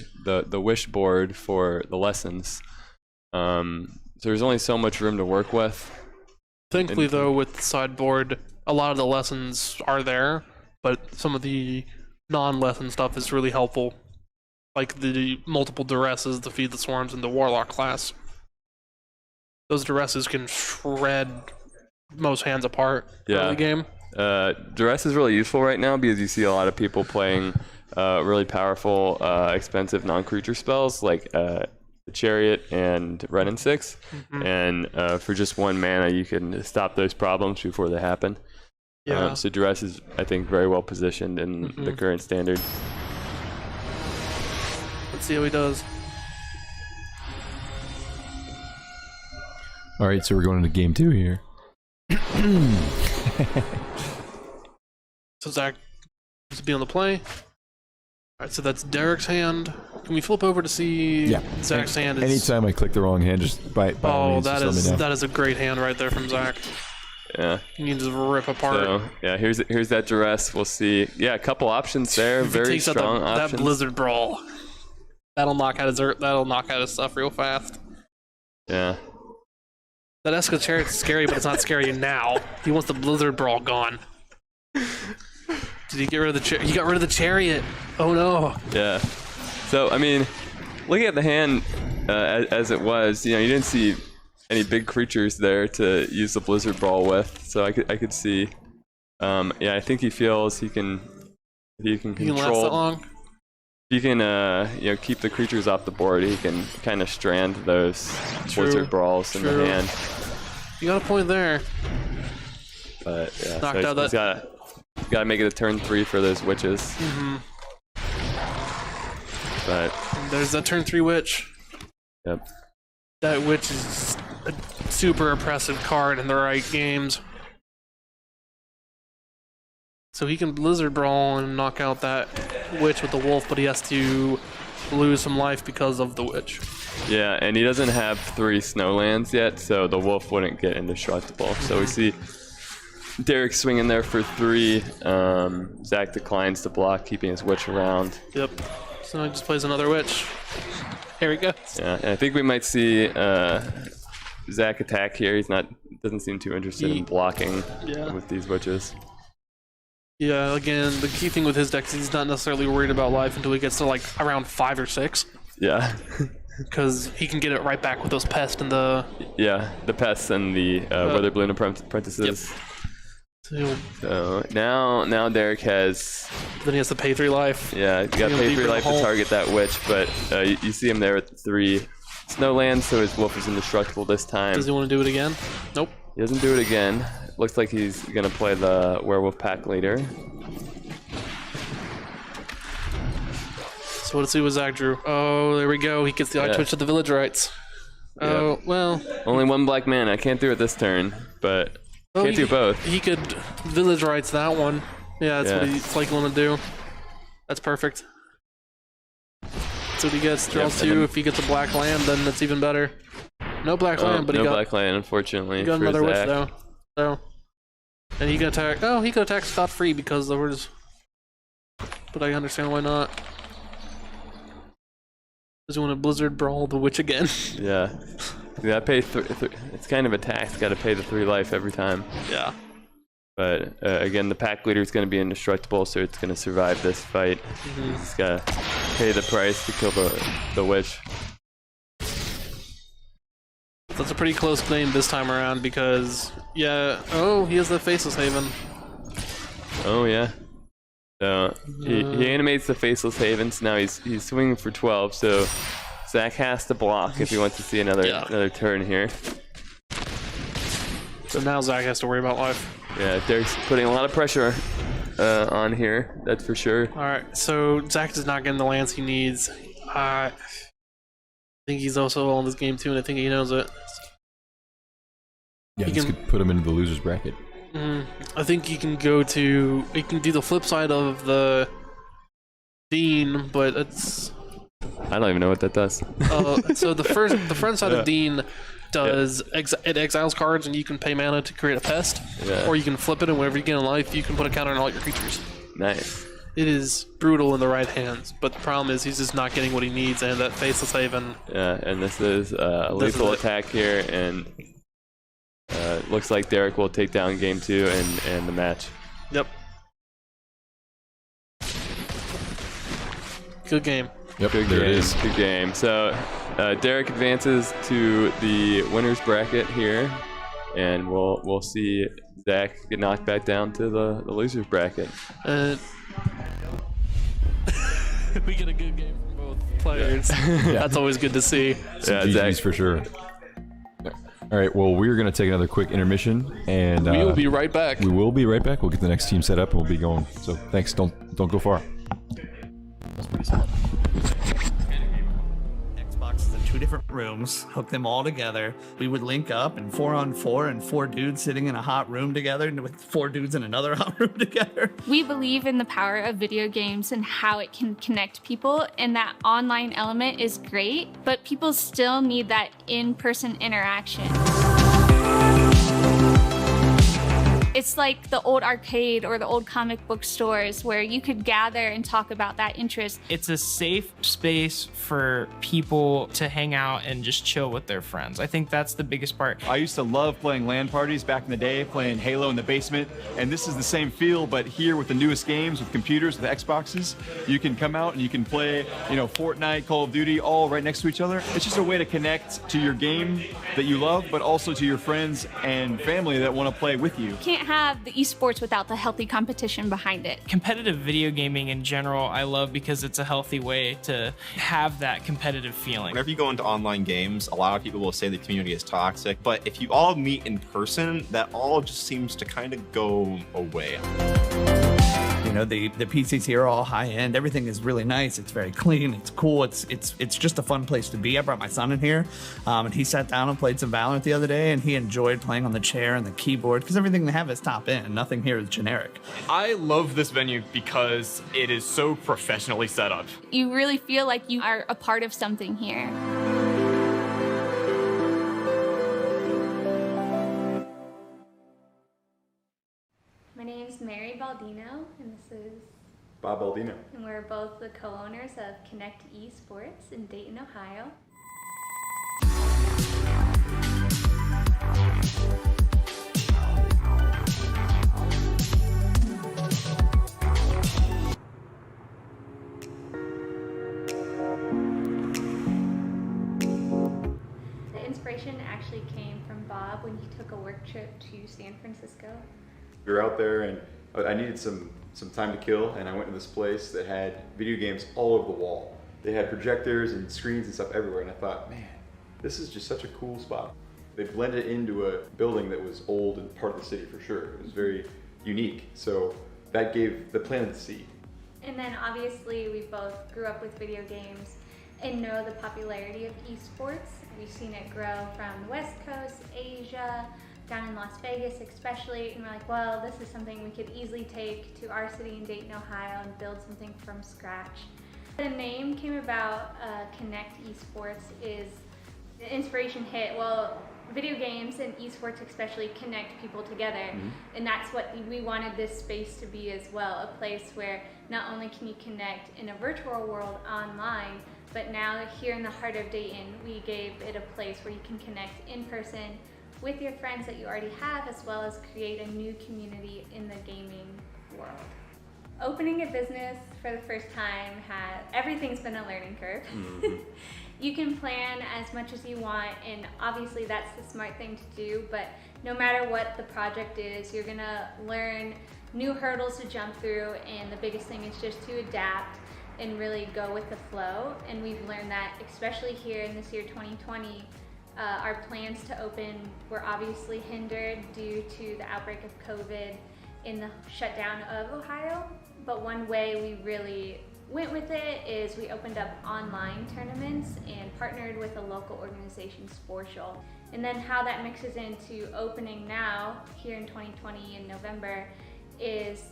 wish board for the lessons. So there's only so much room to work with. Thankfully, though, with the sideboard, a lot of the lessons are there, but some of the non-lesson stuff is really helpful. Like the multiple duresses, the Feed the Swarms, and the Warlock class. Those duresses can shred most hands apart early game. Duress is really useful right now because you see a lot of people playing really powerful, expensive non-creature spells like the Chariot and Ren and 6. And for just 1 mana, you can stop those problems before they happen. Yeah. So Duress is, I think, very well positioned in the current standard. Let's see how he does. All right, so we're going into game 2 here. So Zach needs to be on the play. Alright, so that's Derek's hand. Can we flip over to see Zach's hand? Is... Anytime I click the wrong hand, just by all means, just let me know. That is a great hand right there from Zach. Yeah. You can just rip apart. So yeah, here's that Duress. We'll see. Yeah, a couple options there. Very strong options. That Blizzard Brawl. That'll knock out his stuff real fast. Yeah. That Esca Chariot's scary, but it's not scary now. He wants the Blizzard Brawl gone. Did he get rid of the Chariot? He got rid of the Chariot. Oh no. Yeah. So I mean, looking at the hand as it was, you didn't see any big creatures there to use the Blizzard Brawl with. So I could see. Yeah, I think he feels he can control. He can last that long. He can keep the creatures off the board. He can kind of strand those Blizzard Brawls in the hand. You got a point there. But yeah, Knocked out he's got to make it a turn 3 for those witches. But there's that turn 3 witch. Yep. That witch is a super oppressive card in the right games. So he can Blizzard Brawl and knock out that witch with the wolf, but he has to lose some life because of the witch. Yeah, and he doesn't have 3 snowlands yet, so the wolf wouldn't get indestructible. So we see Derek swinging there for 3. Zach declines to block, keeping his witch around. Yep. So he just plays another witch. Here he goes. Yeah, and I think we might see Zach attack here. He's doesn't seem too interested in blocking with these witches. Yeah, again, the key thing with his deck is he's not necessarily worried about life until he gets to like around 5 or 6. Yeah. Because he can get it right back with those pests and the... Yeah, the pests and the weather balloon apprentices. Yep. So now Derek has... Then he has to pay 3 life. Yeah, you got to pay 3 life to target that witch, but you see him there with 3 snow lands, so his wolf is indestructible this time. Does he want to do it again? Nope. He doesn't do it again. Looks like he's going to play the werewolf pack leader. So let's see what Zach drew. Oh, there we go. He gets the eye twitch of the village rights. Oh, well. Only 1 black mana. I can't do it this turn, but can't do both. He could village rights that one. Yeah, that's what he's like want to do. That's perfect. That's what he gets. Draws 2. If he gets a black land, then that's even better. No black land, but he got black land, unfortunately. He got for another Zach. witch though. So, and he can attack. Oh, he could attack scot free because there was. But I understand why not. Does he want to Blizzard Brawl the witch again? Yeah. Yeah, pay it's kind of a tax. Got to pay the 3 life every time. Yeah. But again, the pack leader is going to be indestructible, so it's going to survive this fight. He's got to pay the price to kill the witch. That's a pretty close game this time around because, yeah. Oh, he has the Faceless Haven. Oh yeah. So he animates the Faceless Havens. Now he's swinging for 12. So Zach has to block if he wants to see another turn here. So now Zach has to worry about life. Yeah, Derek's putting a lot of pressure on here. That's for sure. All right. So Zach is not getting the lands he needs. I think he's also on this game too, and I think he knows it. Yeah, this could put him into the loser's bracket. I think he can do the flip side of the Dean, but it's. I don't even know what that does. So the front side of Dean does it exiles cards, and you can pay mana to create a pest, or you can flip it, and whenever you get in life, you can put a counter on all your creatures. Nice. It is brutal in the right hands, but the problem is he's just not getting what he needs, and that Faceless Haven. Yeah, and this is a lethal attack here, and looks like Derek will take down game 2 and the match. Yep. Good game. Yep, Good there game. it is. Good game. So Derek advances to the winner's bracket here, and we'll see Zach get knocked back down to the loser's bracket. We get a good game from both players. That's always good to see. Some Zach GGs for sure. All right, well, we're going to take another quick intermission, and we will be right back. We will be right back. We'll get the next team set up, and we'll be going. So thanks. Don't go far. Xboxes in 2 different rooms, hook them all together. We would link up and 4-on-4 and 4 dudes sitting in a hot room together and with 4 dudes in another hot room together. We believe in the power of video games and how it can connect people, and that online element is great, but people still need that in-person interaction. It's like the old arcade or the old comic book stores where you could gather and talk about that interest. It's a safe space for people to hang out and just chill with their friends. I think that's the biggest part. I used to love playing LAN parties back in the day, playing Halo in the basement, and this is the same feel, but here with the newest games, with computers, with Xboxes, you can come out and you can play, Fortnite, Call of Duty, all right next to each other. It's just a way to connect to your game that you love, but also to your friends and family that want to play with you. Can't have the esports without the healthy competition behind it. Competitive video gaming in general, I love because it's a healthy way to have that competitive feeling. Whenever you go into online games, a lot of people will say the community is toxic, but if you all meet in person, that all just seems to kind of go away. The PCs here are all high end. Everything is really nice. It's very clean. It's cool. It's just a fun place to be. I brought my son in here, and he sat down and played some Valorant the other day, and he enjoyed playing on the chair and the keyboard because everything they have is top end. Nothing here is generic. I love this venue because it is so professionally set up. You really feel like you are a part of something here. Mary Baldino, and this is Bob Baldino. and we're both the co-owners of Connect Esports in Dayton, Ohio. The inspiration actually came from Bob when he took a work trip to San Francisco. We were out there and I needed some time to kill, and I went to this place that had video games all over the wall. They had projectors and screens and stuff everywhere, and I thought, man, this is just such a cool spot. They blended into a building that was old and part of the city for sure. It was very unique, so that planted the seed. And then obviously we both grew up with video games and know the popularity of esports. We've seen it grow from the West Coast, Asia, down in Las Vegas especially, and we're like, well, this is something we could easily take to our city in Dayton, Ohio and build something from scratch. The name came about, Connect Esports is the inspiration hit, well, video games and esports especially connect people together, and that's what we wanted this space to be as well, a place where not only can you connect in a virtual world online, but now here in the heart of Dayton, we gave it a place where you can connect in person with your friends that you already have, as well as create a new community in the gaming world. Opening a business for the first time everything's been a learning curve. You can plan as much as you want, and obviously that's the smart thing to do, but no matter what the project is, you're gonna learn new hurdles to jump through, and the biggest thing is just to adapt and really go with the flow. And we've learned that, especially here in this year 2020, our plans to open were obviously hindered due to the outbreak of COVID in the shutdown of Ohio. But one way we really went with it is we opened up online tournaments and partnered with a local organization, Sportial. And then how that mixes into opening now, here in 2020 in November, is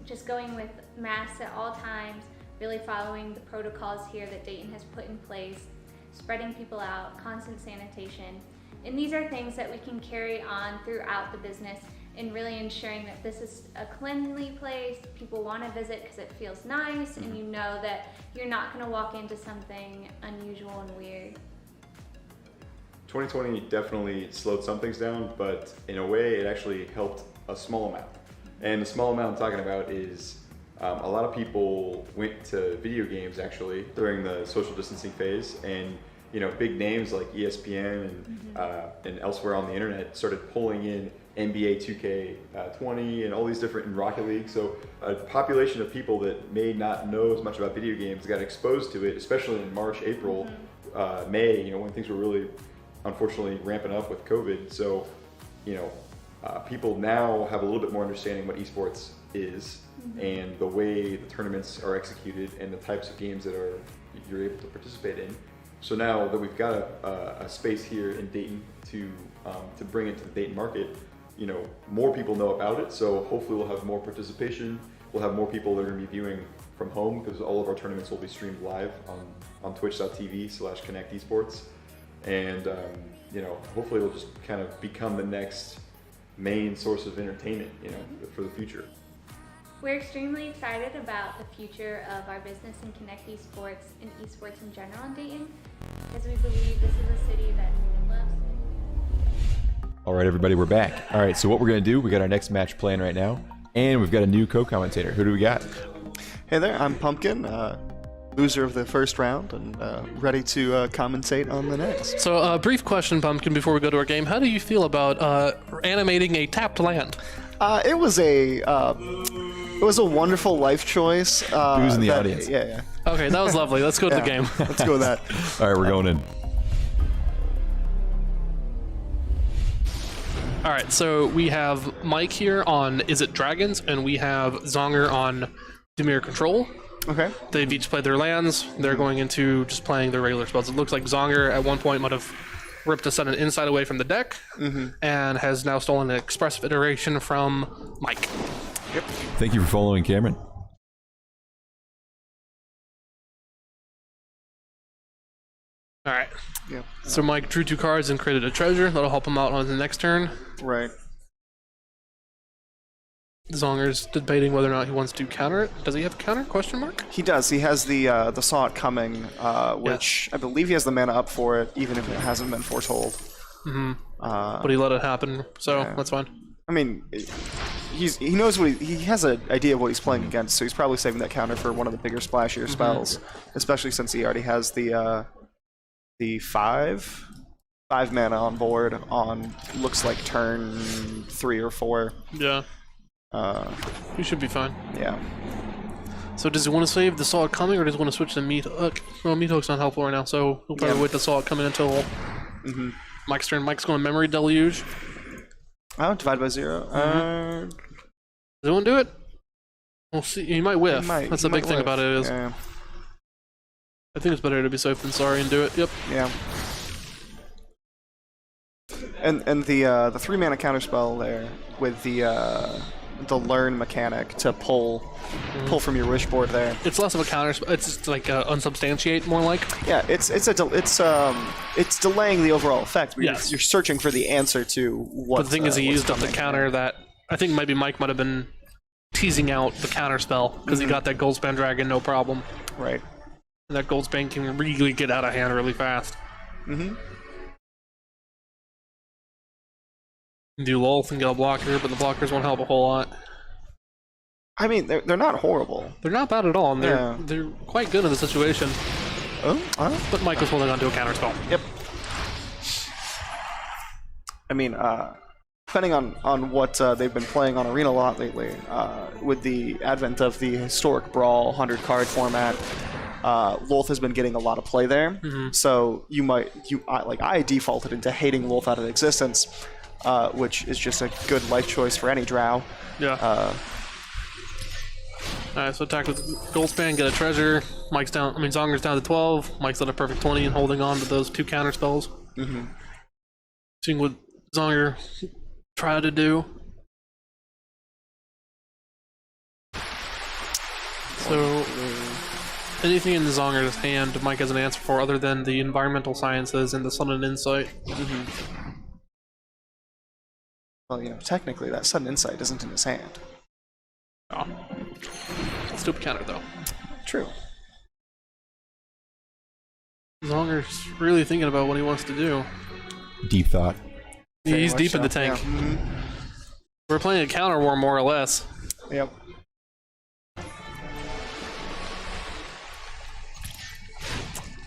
just going with masks at all times, really following the protocols here that Dayton has put in place, spreading people out, constant sanitation. And these are things that we can carry on throughout the business and really ensuring that this is a cleanly place, people want to visit because it feels nice, and you know that you're not going to walk into something unusual and weird. 2020 definitely slowed some things down, but in a way it actually helped a small amount. And the small amount I'm talking about is a lot of people went to video games actually during the social distancing phase, and big names like ESPN and elsewhere on the internet started pulling in NBA 2K20 and all these different Rocket League. So a population of people that may not know as much about video games got exposed to it, especially in March, April, May, when things were really unfortunately ramping up with COVID. So, people now have a little bit more understanding what esports is and the way the tournaments are executed and the types of games that you're able to participate in. So now that we've got a space here in Dayton to bring it to the Dayton market, more people know about it. So hopefully we'll have more participation. We'll have more people that are going to be viewing from home, because all of our tournaments will be streamed live on twitch.tv/Connect Esports. And hopefully it'll just kind of become the next main source of entertainment, for the future. We're extremely excited about the future of our business in Connect Esports and esports in general in Dayton, because we believe this is a city that loves it. All right, everybody, we're back. All right, so what we're going to do, we got our next match planned right now, and we've got a new co-commentator. Who do we got? Hey there, I'm Pumpkin, loser of the first round, and ready to commentate on the next. So, a brief question, Pumpkin, before we go to our game. How do you feel about animating a tapped land? It was a wonderful life choice. Who's in the audience? Yeah. Okay, that was lovely. Let's go to the game. Let's go with that. All right, we're going in. All right, so we have Mike here on Is It Dragons, and we have Zonger on Demir Control. Okay. They've each played their lands. They're going into just playing their regular spells. It looks like Zonger at one point might have ripped a sudden insight away from the deck, and has now stolen an expressive iteration from Mike. Yep. Thank you for following Cameron. All right. Yep. So Mike drew 2 cards and created a treasure. That'll help him out on the next turn. Right. Zonger's debating whether or not he wants to counter it. Does he have a counter? Question mark? He does. He has the Saw It Coming, which I believe he has the mana up for it, even if it hasn't been foretold. But he let it happen, so that's fine. I mean, he knows what he has an idea of what he's playing against, so he's probably saving that counter for one of the bigger, splashier spells, especially since he already has the five mana on board on looks like turn 3 or 4. Yeah. He should be fine. Yeah. So does he want to save the Saw It Coming, or does he want to switch to Meat Hook? Well, Meat Hook's not helpful right now, so he'll probably wait to Saw It Coming until Mike's turn. Mike's going to Memory Deluge. Oh, divide by 0. Does he want to do it? We'll see. He might whiff. That's the big thing about it is. Yeah. I think it's better to be safe than sorry and do it. Yep. Yeah. And the 3 mana counterspell there with the learn mechanic to pull from your wish board there. It's less of a counter. It's just like unsubstantiate, more like. Yeah, it's delaying the overall effect. But you're searching for the answer to what. But the thing is, he used up the counter that I think maybe Mike might have been teasing out the counter spell because he got that Goldspan Dragon no problem. Right. And that Goldspan can really get out of hand really fast. Do Lulth and get a blocker, but the blockers won't help a whole lot. I mean, they're not horrible. They're not bad at all, and they're quite good in the situation. But Mike was holding on to a counter spell. Yep. I mean, depending on what they've been playing on Arena a lot lately, with the advent of the historic Brawl 100-card format, Lulth has been getting a lot of play there. So I defaulted into hating Lulth out of existence. Which is just a good life choice for any drow. Yeah. Alright, so attack with Goldspan, get a treasure. Zonger's down to 12. Mike's at a perfect 20 and holding on to those 2 counter spells. Seeing what Zonger tried to do. So, anything in the Zonger's hand Mike has an answer for other than the environmental sciences and the Sun and Insight. Well, technically that sudden insight isn't in his hand. Oh. Stupid counter, though. True. Zonger's really thinking about what he wants to do. Deep thought. He's deep in the tank. Yeah. We're playing a counter war, more or less. Yep.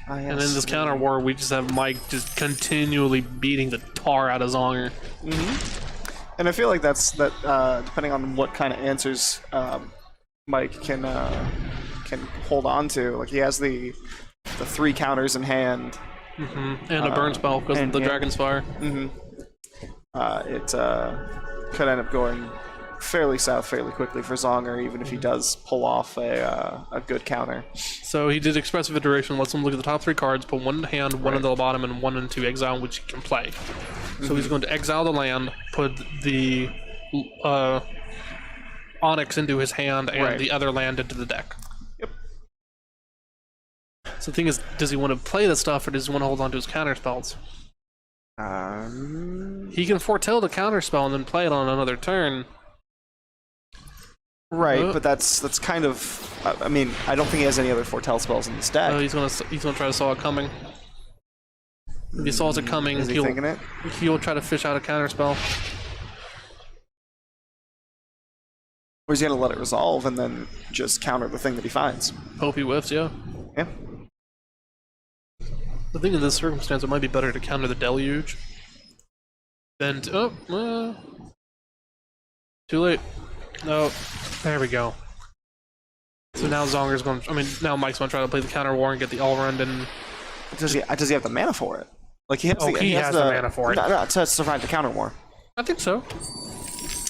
And in this counter war, we just have Mike just continually beating the tar out of Zonger. And I feel like that's depending on what kind of answers Mike can hold on to. Like he has the 3 counters in hand, and a burn spell because of the Dragon's Fire. It could end up going fairly south fairly quickly for Zonger, even if he does pull off a good counter. So he did expressive iteration, lets him look at the top 3 cards, put 1 in the hand, 1 into the bottom, and 1 into exile, which he can play. So he's going to exile the land, put the Onyx into his hand, and the other land into the deck. Yep. So the thing is, does he want to play the stuff, or does he want to hold on to his counter spells? He can foretell the counter spell and then play it on another turn. Right, but that's kind of. I mean, I don't think he has any other foretell spells in this deck. He's gonna try to saw it coming. If he saws it coming, Is he thinking it? He'll try to fish out a counter spell. Or is he gonna let it resolve and then just counter the thing that he finds? Hope he whiffs, yeah. Yeah. I think in this circumstance, it might be better to counter the Deluge than to, too late. No, there we go. So now Zonger's going. Now Mike's going to try to play the counter war and get the all-round. And does he have the mana for it? Like he has he has the mana for it. No, to survive the counter war. I think so.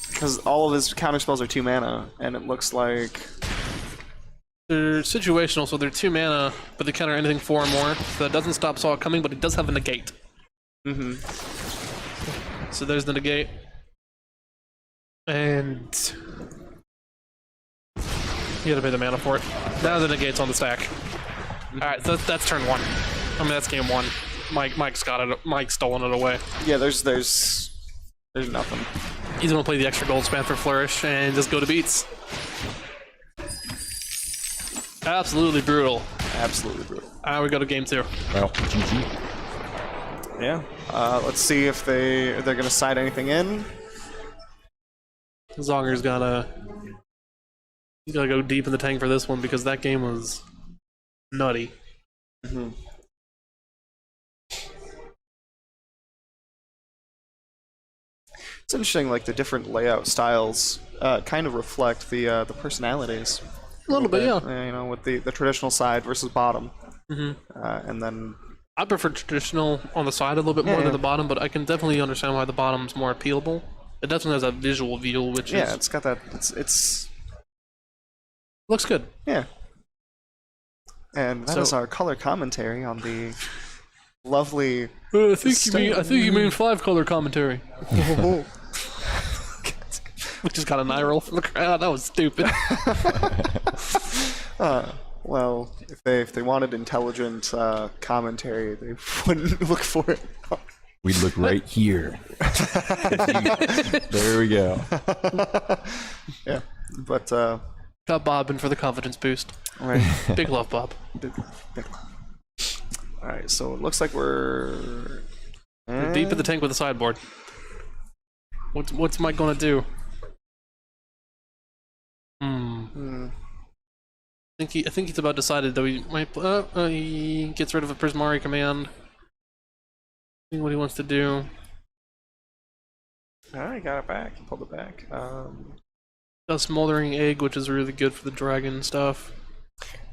Because all of his counter spells are 2 mana, and it looks like they're situational, so they're 2 mana, but they counter anything 4 or more. So that doesn't stop Saw It Coming, but it does have a negate. So there's the negate. And you gotta pay the mana for it. Now the negate's on the stack. Alright, so that's turn 1. That's game 1. Mike's got it. Mike's stolen it away. Yeah, there's nothing. He's going to play the extra gold spam for Flourish and just go to beats. Absolutely brutal. Absolutely brutal. We go to game 2. Well, GG. Yeah. Let's see if they're gonna side anything in. Zonger's gotta go deep in the tank for this one because that game was nutty. Mm-hmm. It's interesting, like the different layout styles kind of reflect the personalities. A little bit, yeah. You know, with the traditional side versus bottom. Mm-hmm. And then I prefer traditional on the side a little bit more than the bottom, but I can definitely understand why the bottom's more appealable. It definitely has a visual feel, which is... it's got that... It's... Looks good. Yeah. And that is our color commentary on the lovely... I think you mean 5-color commentary. We just got an eye roll from the crowd. That was stupid. Well, if they wanted intelligent commentary, they wouldn't look for it. We'd look right here. There we go. Yeah, but got Bob in for the confidence boost. Right. Big love, Bob. Big love. All right, so it looks like we're deep in the tank with the sideboard. What's Mike gonna do? I think he's about decided that we might. He gets rid of a Prismari command. See what he wants to do. He got it back. He pulled it back. A smoldering egg, which is really good for the dragon stuff.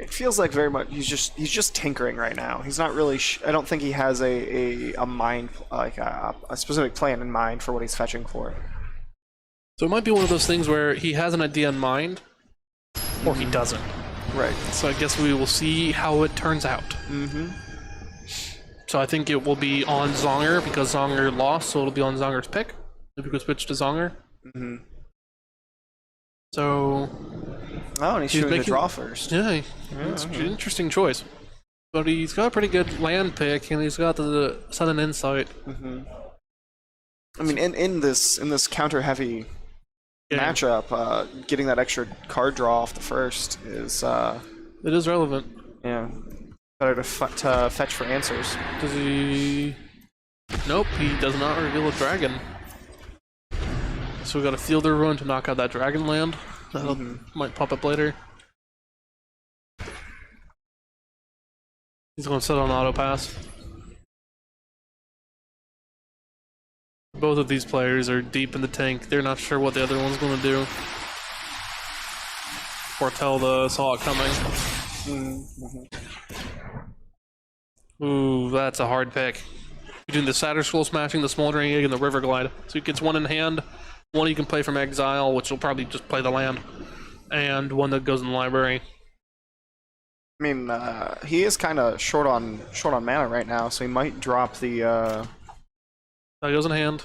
It feels like very much he's just tinkering right now. He's not really. I don't think he has a mind like a specific plan in mind for what he's fetching for. So it might be one of those things where he has an idea in mind, or he doesn't. Right. So I guess we will see how it turns out. Mm-hmm. So I think it will be on Zonger because Zonger lost, so it'll be on Zonger's pick. If we could switch to Zonger. Mm-hmm. So. Oh, and he's shooting the draw first. Yeah, it's an interesting choice. But he's got a pretty good land pick, and he's got the sudden insight. Mm-hmm. I mean, in this counter-heavy matchup, getting that extra card draw off the first is it is relevant. Yeah, better to fetch for answers. Does he? Nope, he does not reveal a dragon. So we got a fielder run to knock out that dragon land. That might pop up later. He's going to set on auto pass. Both of these players are deep in the tank. They're not sure what the other one's going to do. Foretell saw it coming. Ooh, that's a hard pick. Between the Satyr Scroll Smashing, the Smoldering Egg, and the River Glide. So he gets one in hand. One you can play from Exile, which will probably just play the land. And one that goes in the library. I mean, he is kind of short on mana right now, so he might drop the. That goes in hand.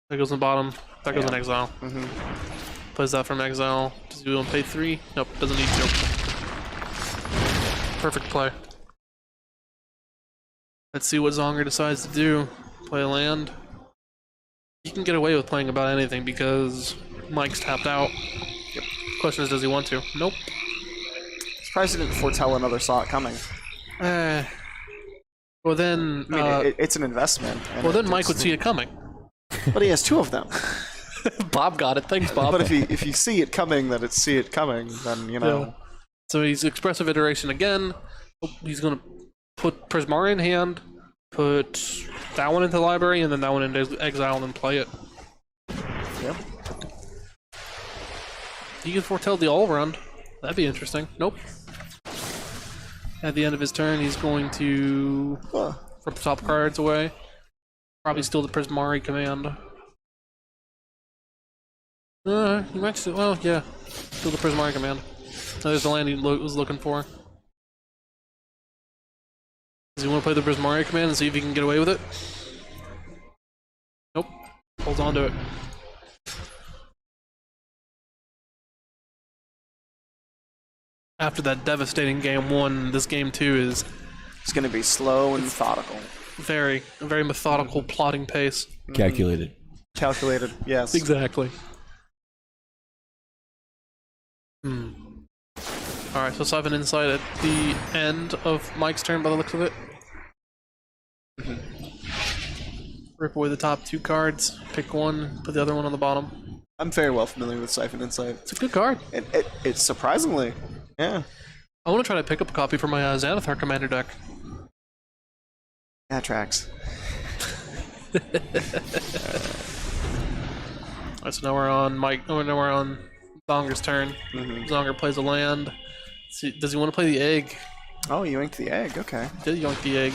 That goes in the bottom. That goes in Exile. Plays that from Exile. Does he want to pay 3? Nope, doesn't need to. Perfect play. Let's see what Zonger decides to do. Play a land. He can get away with playing about anything because Mike's tapped out. Question is, does he want to? Nope. Surprised he didn't foretell another saw it coming. Well then... I mean, it's an investment. Well then Mike would see it coming. But he has 2 of them. Bob got it. Thanks, Bob. But if you see it coming, that it's see it coming, then you know. Yeah. So he's expressive iteration again. He's going to put Prismari in hand, put that one into the library, and then that one into Exile, and then play it. Yep. He can foretell the all-round. That'd be interesting. Nope. At the end of his turn, he's going to flip the top cards away. Probably steal the Prismari command. He might still, well, yeah. Steal the Prismari command. There's the land he was looking for. Does he want to play the Prismari command and see if he can get away with it? Nope. Holds on to it. After that devastating game 1, this game 2 is... It's going to be slow and methodical. A very methodical plotting pace. Calculated. Calculated, yes. Exactly. Alright, so let's have an insight at the end of Mike's turn by the looks of it. Rip away the top 2 cards, pick one, put the other one on the bottom. I'm very well familiar with Siphon Insight. It's a good card. It's surprisingly, yeah. I want to try to pick up a copy for my Xanathar Commander deck. That tracks. Alright, so now we're on Mike. Oh, now we're on Zonger's turn. Zonger plays a land. Does he want to play the egg? Oh, you yoinked the egg. Okay. Did yoink the egg?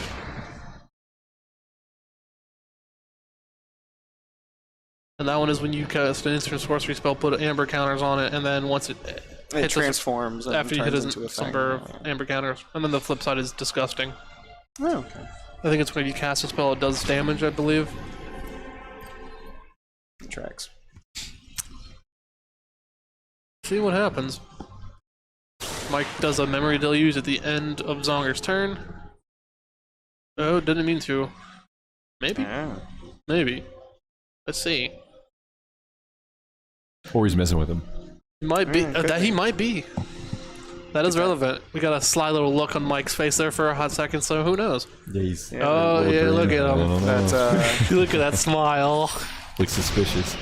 And that one is when you cast an instant sorcery spell, put amber counters on it, and then once it transforms after you hit into a number of amber counters. And then the flip side is disgusting. Oh, okay. I think it's when you cast a spell, it does damage, I believe. It tracks. See what happens. Mike does a memory deluge at the end of Zonger's turn. Oh, didn't mean to. Maybe? Yeah. Maybe. Let's see. Or he's messing with him. He might be. could That be. he might be. That is relevant. We got a sly little look on Mike's face there for a hot second, so who knows? Yeah, he's. Oh, yeah, look at him. That's Look at that smile. Looks suspicious.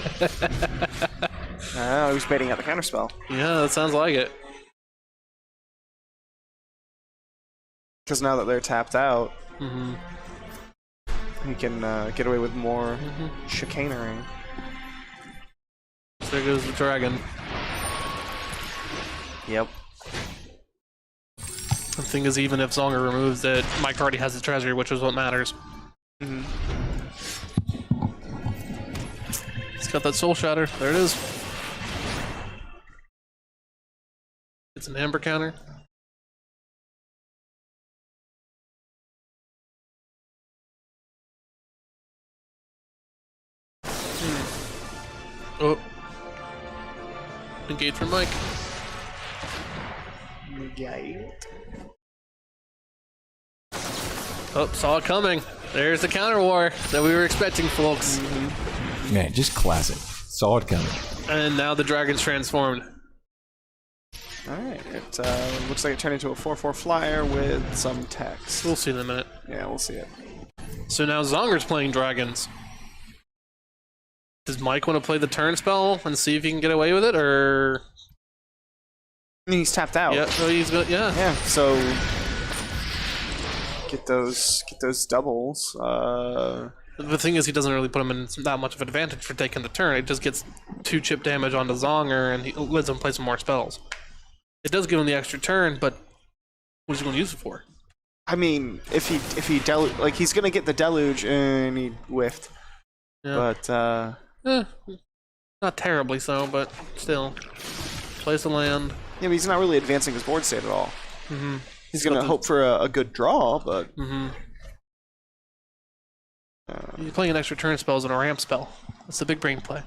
he was baiting out the counterspell. Yeah, that sounds like it. Because now that they're tapped out, he can get away with more chicanery. So there goes the dragon. Yep. The thing is, even if Zonger removes it, Mike already has the treasury, which is what matters. It's got that soul shatter. There it is. It's an amber counter. Oh. Engage from Mike. Oh, saw it coming. There's the counter war that we were expecting, folks. Man, just classic. Saw it coming. And now the dragon's transformed. Alright, it looks like it turned into a 4/4 flyer with some text. We'll see in a minute. Yeah, we'll see it. So now Zonger's playing dragons. Does Mike want to play the turn spell and see if he can get away with it, or? I mean, he's tapped out. Yeah, so he's got, yeah. Yeah, so get those doubles. The thing is, he doesn't really put him in that much of an advantage for taking the turn. It just gets 2 chip damage onto Zonger, and he lets him play some more spells. It does give him the extra turn, but what is he going to use it for? I mean, if he like he's gonna get the deluge and he whiffed. Yeah. But Not terribly so, but still. Place a land. yeah, but he's not really advancing his board state at all. He's gonna hope for a good draw, but He's playing an extra turn spells and a ramp spell. That's the big brain play.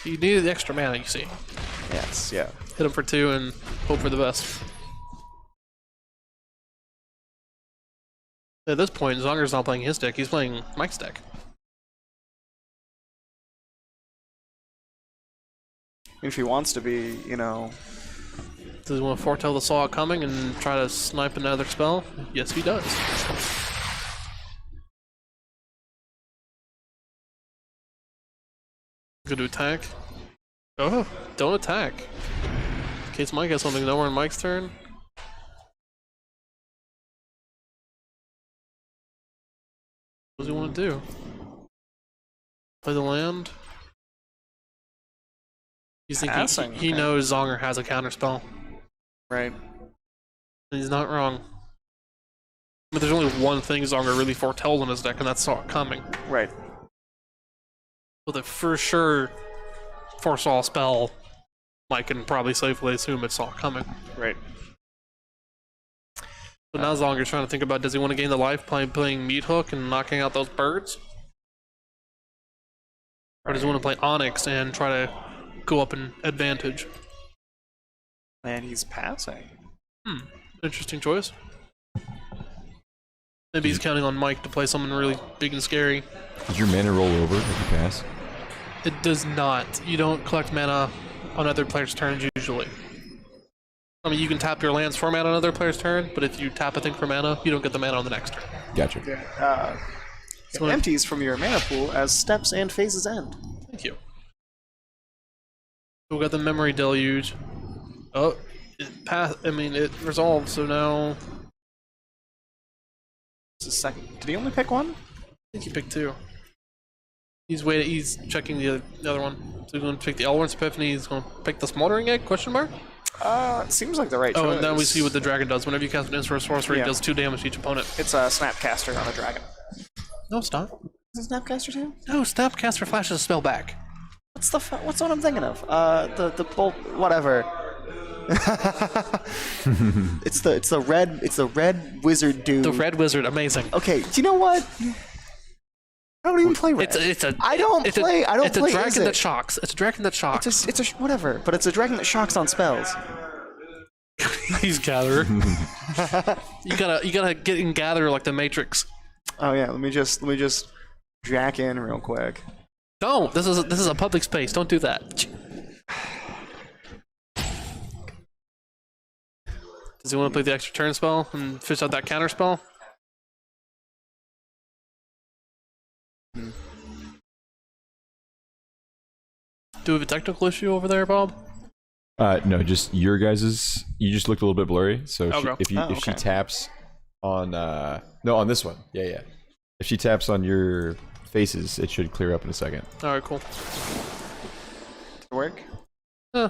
You need the extra mana, you see. yes, yeah. Hit him for 2 and hope for the best. At this point, Zonger's not playing his deck, he's playing Mike's deck. If he wants to be, you know, Does he want to foretell the Saw coming and try to snipe another spell? Yes, he does. Good to attack. Oh, don't attack. In case Mike has something nowhere in Mike's turn. What does he want to do? Play the land? You think Passing, he okay. knows Zonger has a counterspell? right? And he's not wrong. But there's only one thing Zonger really foretells in his deck, and that's Saw it coming. Right. So the for sure foresaw spell, Mike can probably safely assume it's Saw it coming. Right. So now Zonger's trying to think about, does he want to gain the life by playing Meat Hook and knocking out those birds? Or does he want to play Onyx and try to go up in advantage? And he's passing. Interesting choice. Maybe he's counting on Mike to play someone really big and scary. Does your mana roll over if you pass? It does not. You don't collect mana on other players' turns usually. I mean, you can tap your lands for mana on another player's turn, but if you tap a thing for mana, you don't get the mana on the next turn. Gotcha. It empties from your mana pool as steps and phases end. Thank you. We got the Memory Deluge. Oh, it resolved, so now... It's a second. Did he only pick one? I think he picked 2. He's checking the other one. So he's going to pick the Elrond's Epiphany, he's going to pick the Smoldering Egg, question mark? It seems like the right choice. Oh, and now we see what the dragon does. Whenever you cast an instant sorcery, it does 2 damage to each opponent. It's a Snapcaster on a dragon. No, it's not. Is it Snapcaster too? No, Snapcaster flashes a spell back. What's what I'm thinking of? The bolt, whatever. it's the red wizard dude. The red wizard, amazing. Okay, do you know what? I don't even play red. I don't play It's a dragon that shocks. It's a dragon that shocks. It's a whatever, but it's a dragon that shocks on spells. He's Gatherer. you gotta get in Gather like the Matrix. Oh yeah, let me just jack in real quick. No, this is a public space. Don't do that. Does he want to play the extra turn spell and fish out that counter spell? Do we have a technical issue over there, Bob? No, just your guys's. You just looked a little bit blurry. So if she taps on on this one, yeah. If she taps on your faces, it should clear up in a second. All right, cool. Work? Yeah,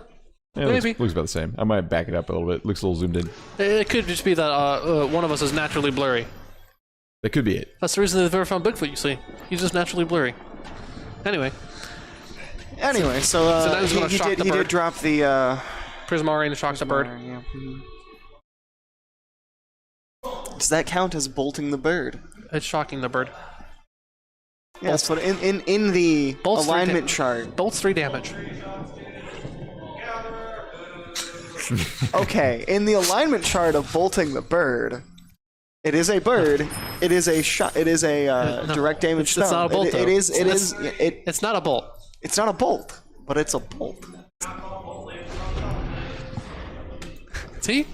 maybe. Looks about the same. I might back it up a little bit. Looks a little zoomed in. It could just be that one of us is naturally blurry. That could be it. That's the reason they've never found Bigfoot. You see, he's just naturally blurry. Anyway, so now he's gonna shock the he bird. did drop the Prismari and shocks the bird. Yeah. Does that count as bolting the bird? It's shocking the bird. Yes, but in the alignment chart. Bolts 3 damage. Okay, in the alignment chart of bolting the bird, it is a bird. It is a shot. It is a direct damage stone. It's not a bolt. It's not a bolt. It's not a bolt, but it's a bolt. See?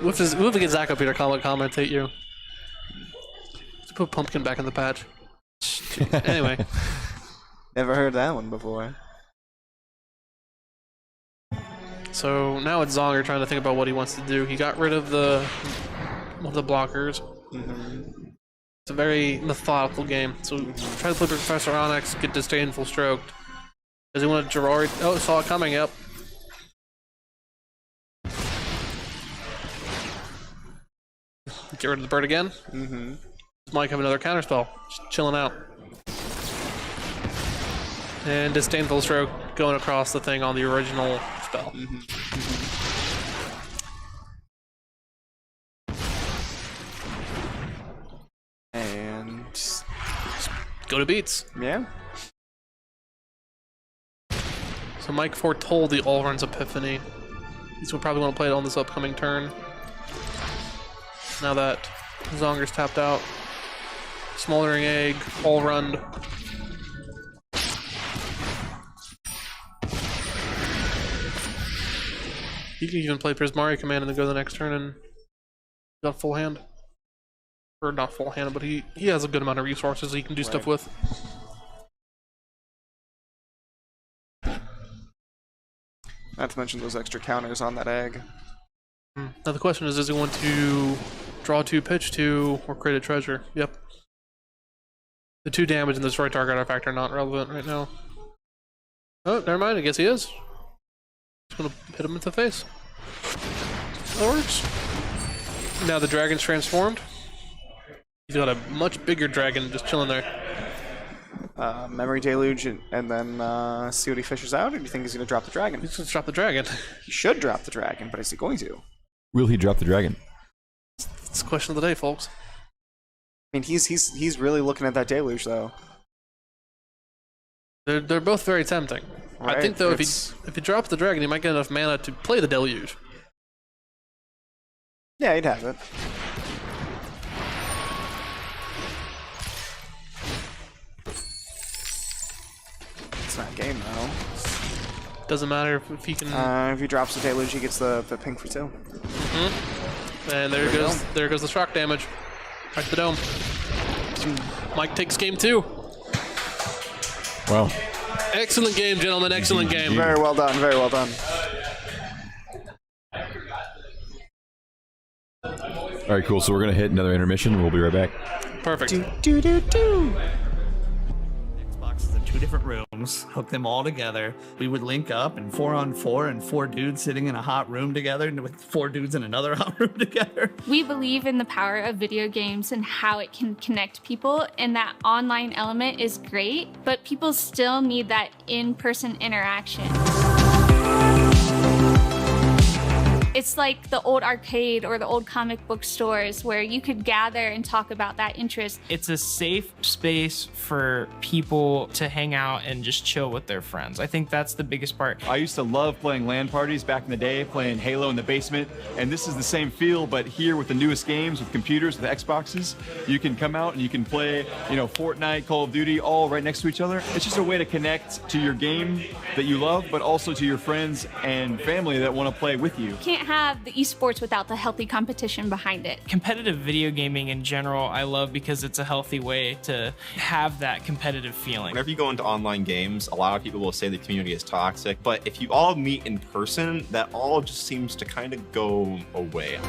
We'll have to get Zach up here to commentate you. Let's put Pumpkin back in the patch. Anyway. Never heard that one before. So now it's Zonger trying to think about what he wants to do. He got rid of the blockers. It's a very methodical game. So try to play Professor Onyx, get Disdainful stroked. Does he want to Gerard? Oh, saw it coming, yep. Get rid of the bird again. Does Mike have another counterspell? Just chilling out. And Disdainful Stroke going across the thing on the original spell. And go to beats. Yeah. So Mike foretold the Allrun's Epiphany. He's probably want to play it on this upcoming turn. Now that Zonger's tapped out. Smoldering Egg, Allrun. You can even play Prismari Command and then go the next turn and got full hand. Or not full hand, but he has a good amount of resources he can do stuff with. Not to mention those extra counters on that egg. Now the question is he want to draw 2, pitch 2, or create a treasure? Yep. The 2 damage and the destroy target artifact are not relevant right now. Oh, never mind, I guess he is. Just gonna hit him in the face. That works. Now the dragon's transformed. He's got a much bigger dragon just chilling there. Memory Deluge and then see what he fishes out, or do you think he's going to drop the dragon? He's going to drop the dragon. He should drop the dragon, but is he going to? Will he drop the dragon? It's the question of the day, folks. I mean, he's really looking at that Deluge, though. They're both very tempting. Right, I think, though, if he drops the dragon, he might get enough mana to play the Deluge. Yeah, he'd have it. points in that game, though. Doesn't matter if he can. If he drops the deluge, he gets the ping for 2. And there goes the shock damage. Right to the dome. Mike takes game 2. Wow. Excellent game, gentlemen. Excellent game. Very well done. Very well done. All right, cool. So we're gonna hit another intermission. We'll be right back. Perfect. Xboxes in 2 different rooms, hook them all together. We would link up and 4-on-4 and 4 dudes sitting in a hot room together and with 4 dudes in another hot room together. We believe in the power of video games and how it can connect people, and that online element is great, but people still need that in-person interaction. It's like the old arcade or the old comic book stores where you could gather and talk about that interest. It's a safe space for people to hang out and just chill with their friends. I think that's the biggest part. I used to love playing LAN parties back in the day, playing Halo in the basement, and this is the same feel, but here with the newest games, with computers, with Xboxes, you can come out and you can play, Fortnite, Call of Duty, all right next to each other. It's just a way to connect to your game that you love, but also to your friends and family that want to play with you. Can't have the esports without the healthy competition behind it. Competitive video gaming in general, I love because it's a healthy way to have that competitive feeling. Whenever you go into online games, a lot of people will say the community is toxic, but if you all meet in person, that all just seems to kind of go away.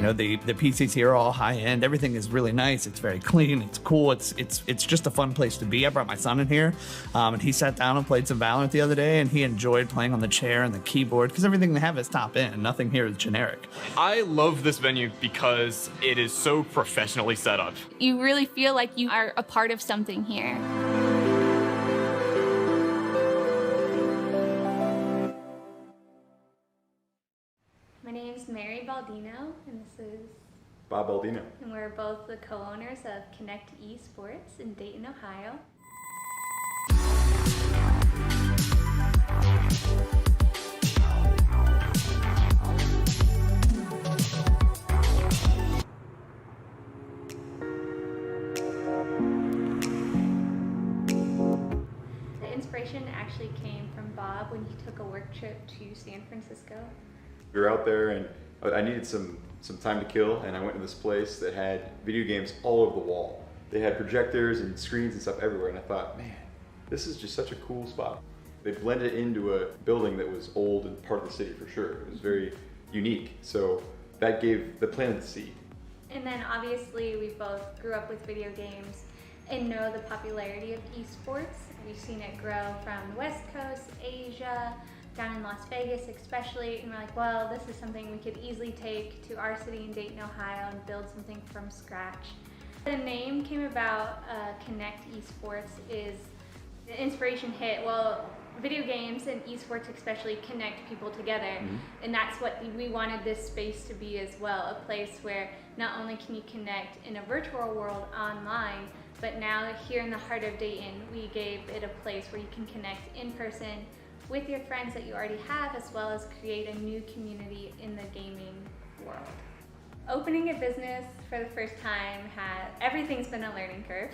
The PCs here are all high end. Everything is really nice. It's very clean. It's cool. It's just a fun place to be. I brought my son in here, and he sat down and played some Valorant the other day, and he enjoyed playing on the chair and the keyboard because everything they have is top end. Nothing here is generic. I love this venue because it is so professionally set up. You really feel like you are a part of something here. My name's Mary Baldino, and this is Bob Baldino. and we're both the co-owners of Connect Esports in Dayton, Ohio. The inspiration actually came from Bob when he took a work trip to San Francisco. We were out there and I needed some time to kill, and I went to this place that had video games all over the wall. They had projectors and screens and stuff everywhere, and I thought, man, this is just such a cool spot. They blended into a building that was old and part of the city for sure. It was very unique, so that planted the seed. And then obviously we both grew up with video games and know the popularity of esports. We've seen it grow from the West Coast, Asia, down in Las Vegas especially, and we're like, well, this is something we could easily take to our city in Dayton, Ohio and build something from scratch. The name came about, Connect Esports, is the inspiration hit, well, video games and esports especially connect people together, and that's what we wanted this space to be as well, a place where not only can you connect in a virtual world online, but now here in the heart of Dayton, we gave it a place where you can connect in person with your friends that you already have, as well as create a new community in the gaming world. Opening a business for the first time everything's been a learning curve.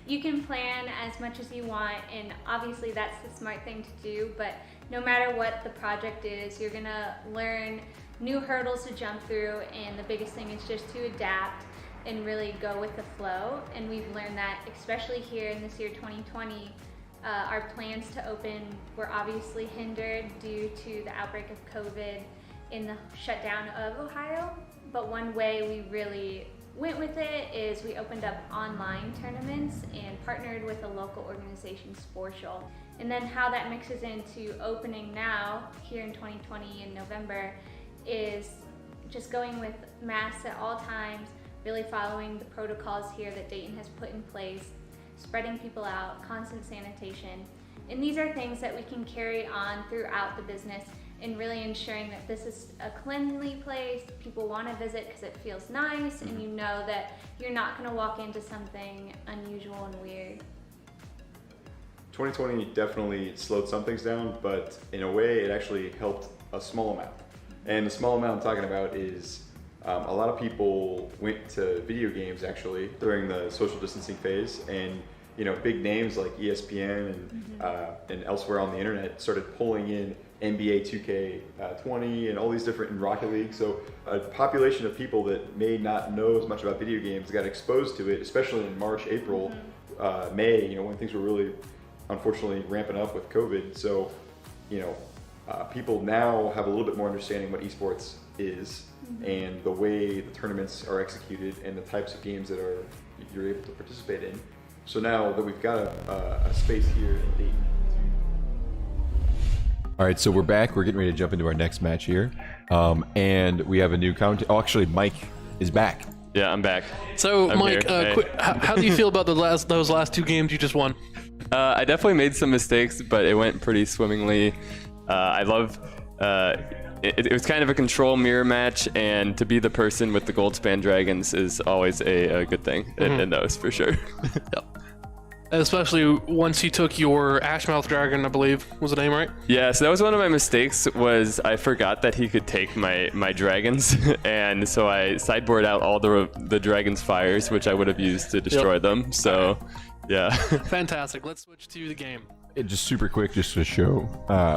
You can plan as much as you want, and obviously that's the smart thing to do, but no matter what the project is, you're gonna learn new hurdles to jump through, and the biggest thing is just to adapt and really go with the flow. And we've learned that, especially here in this year 2020, our plans to open were obviously hindered due to the outbreak of COVID in the shutdown of Ohio. But one way we really went with it is we opened up online tournaments and partnered with a local organization, Sportial. And then how that mixes into opening now, here in 2020 in November, is just going with masks at all times, really following the protocols here that Dayton has put in place, spreading people out, constant sanitation. And these are things that we can carry on throughout the business and really ensuring that this is a cleanly place, people want to visit because it feels nice, and you know that you're not going to walk into something unusual and weird. 2020 definitely slowed some things down, but in a way it actually helped a small amount. And the small amount I'm talking about is a lot of people went to video games actually during the social distancing phase, and big names like ESPN and elsewhere on the internet started pulling in NBA 2K20 and all these different in Rocket League. So a population of people that may not know as much about video games got exposed to it, especially in March, April, May, when things were really, unfortunately, ramping up with COVID. So, people now have a little bit more understanding what esports is and the way the tournaments are executed and the types of games that you're able to participate in. So now that we've got a space here in Dayton. All right, so we're back. We're getting ready to jump into our next match here, and we have a new comment. Oh, actually, Mike is back. Yeah, I'm back. So, I'm Mike, here. how do you feel about those last 2 games you just won? I definitely made some mistakes, but it went pretty swimmingly. I love. It was kind of a control mirror match, and to be the person with the gold span dragons is always a good thing in those, for sure. Yep. Especially once you took your Ashmouth dragon, I believe was the name, right? Yeah, so that was one of my mistakes. Was I forgot that he could take my dragons, and so I sideboarded out all the dragon's fires, which I would have used to destroy them. So, yeah. Fantastic. Let's switch to the game. Just super quick, just to show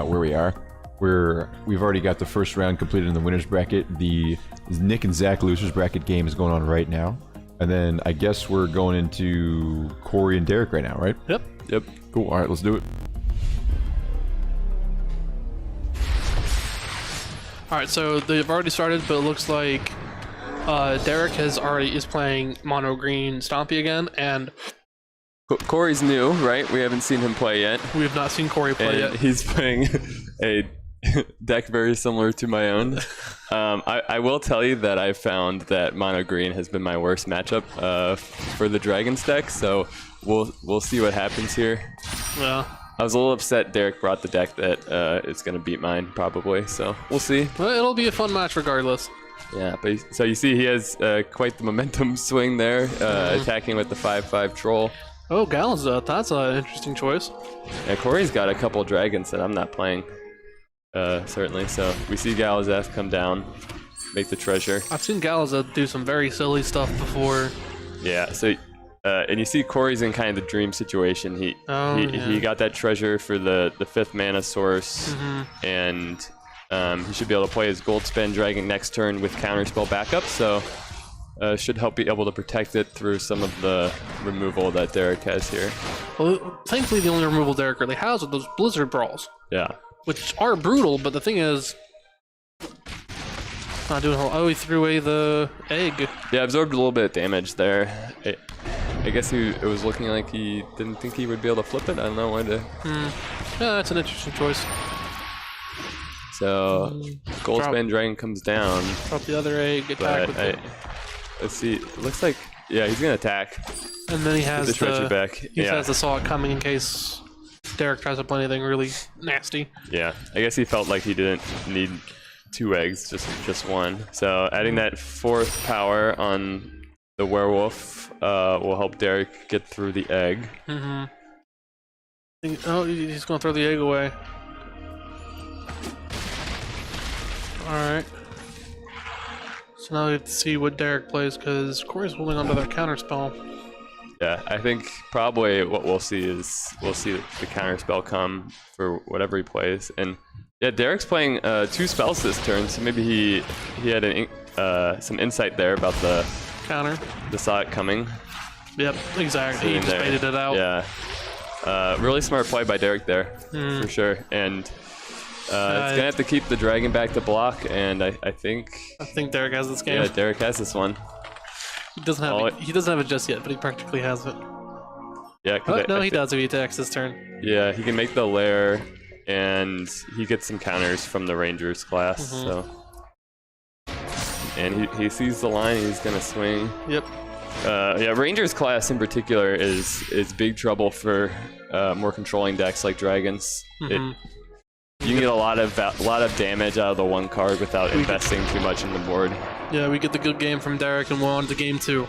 where we are. We've already got the first round completed in the winners bracket. The Nick and Zach losers bracket game is going on right now. And then I guess we're going into Corey and Derek right now, right? Yep. Cool. All right, let's do it. All right, so they've already started, but it looks like Derek is playing mono green Stompy again, and Corey's new, right? We haven't seen him play yet. we have not seen Corey play And yet. he's playing a deck very similar to my own. I will tell you that I found that mono green has been my worst matchup for the Dragons deck, so we'll see what happens here. Yeah. I was a little upset Derek brought the deck that is going to beat mine, probably, so we'll see. Well, it'll be a fun match regardless. Yeah, but so you see he has quite the momentum swing there, attacking with the 5/5 troll. Oh, Galazeth, that's an interesting choice. Yeah, Corey's got a couple dragons that I'm not playing. Certainly. So we see Galazeth come down, make the treasure. I've seen Galazeth do some very silly stuff before. Yeah. So, and you see Corey's in kind of the dream situation. He got that treasure for the 5th mana source, and he should be able to play his gold spend dragon next turn with counterspell backup. So should help be able to protect it through some of the removal that Derek has here. Well, thankfully, the only removal Derek really has are those Blizzard Brawls. Yeah. Which are brutal, but the thing is, not doing a whole. Oh, he threw away the egg. Yeah, absorbed a little bit of damage there. I guess it was looking like he didn't think he would be able to flip it. I don't know when to. Yeah, that's an interesting choice. So, gold spend dragon comes down. Drop the other egg, attack with it. Let's see. It looks like, yeah, he's gonna attack. And then he has the treasure back. He has the saw coming in case Derek tries to play anything really nasty. Yeah, I guess he felt like he didn't need 2 eggs, just 1. So adding that 4th power on the werewolf will help Derek get through the egg. Oh, he's gonna throw the egg away. All right. So now we have to see what Derek plays because Corey's holding onto their counter spell. Yeah, I think probably what we'll see is the counter spell come for whatever he plays. And yeah, Derek's playing 2 spells this turn, so maybe he had some insight there about the counter. The saw it coming. Yep, exactly. He just baited it out. Yeah, really smart play by Derek there for sure. And it's gonna have to keep the dragon back to block, and I think Derek has this game. Yeah, Derek has this one. He doesn't have it. He doesn't have it just yet, but he practically has it. Yeah. No, he does if he attacks this turn. Yeah, he can make the lair, and he gets some counters from the Rangers class. So, and he sees the line. He's gonna swing. Yep. Yeah, Rangers class in particular is big trouble for more controlling decks like dragons. You can get a lot of damage out of the 1 card without investing too much in the board. Yeah, we get the good game from Derek, and we're on to game 2.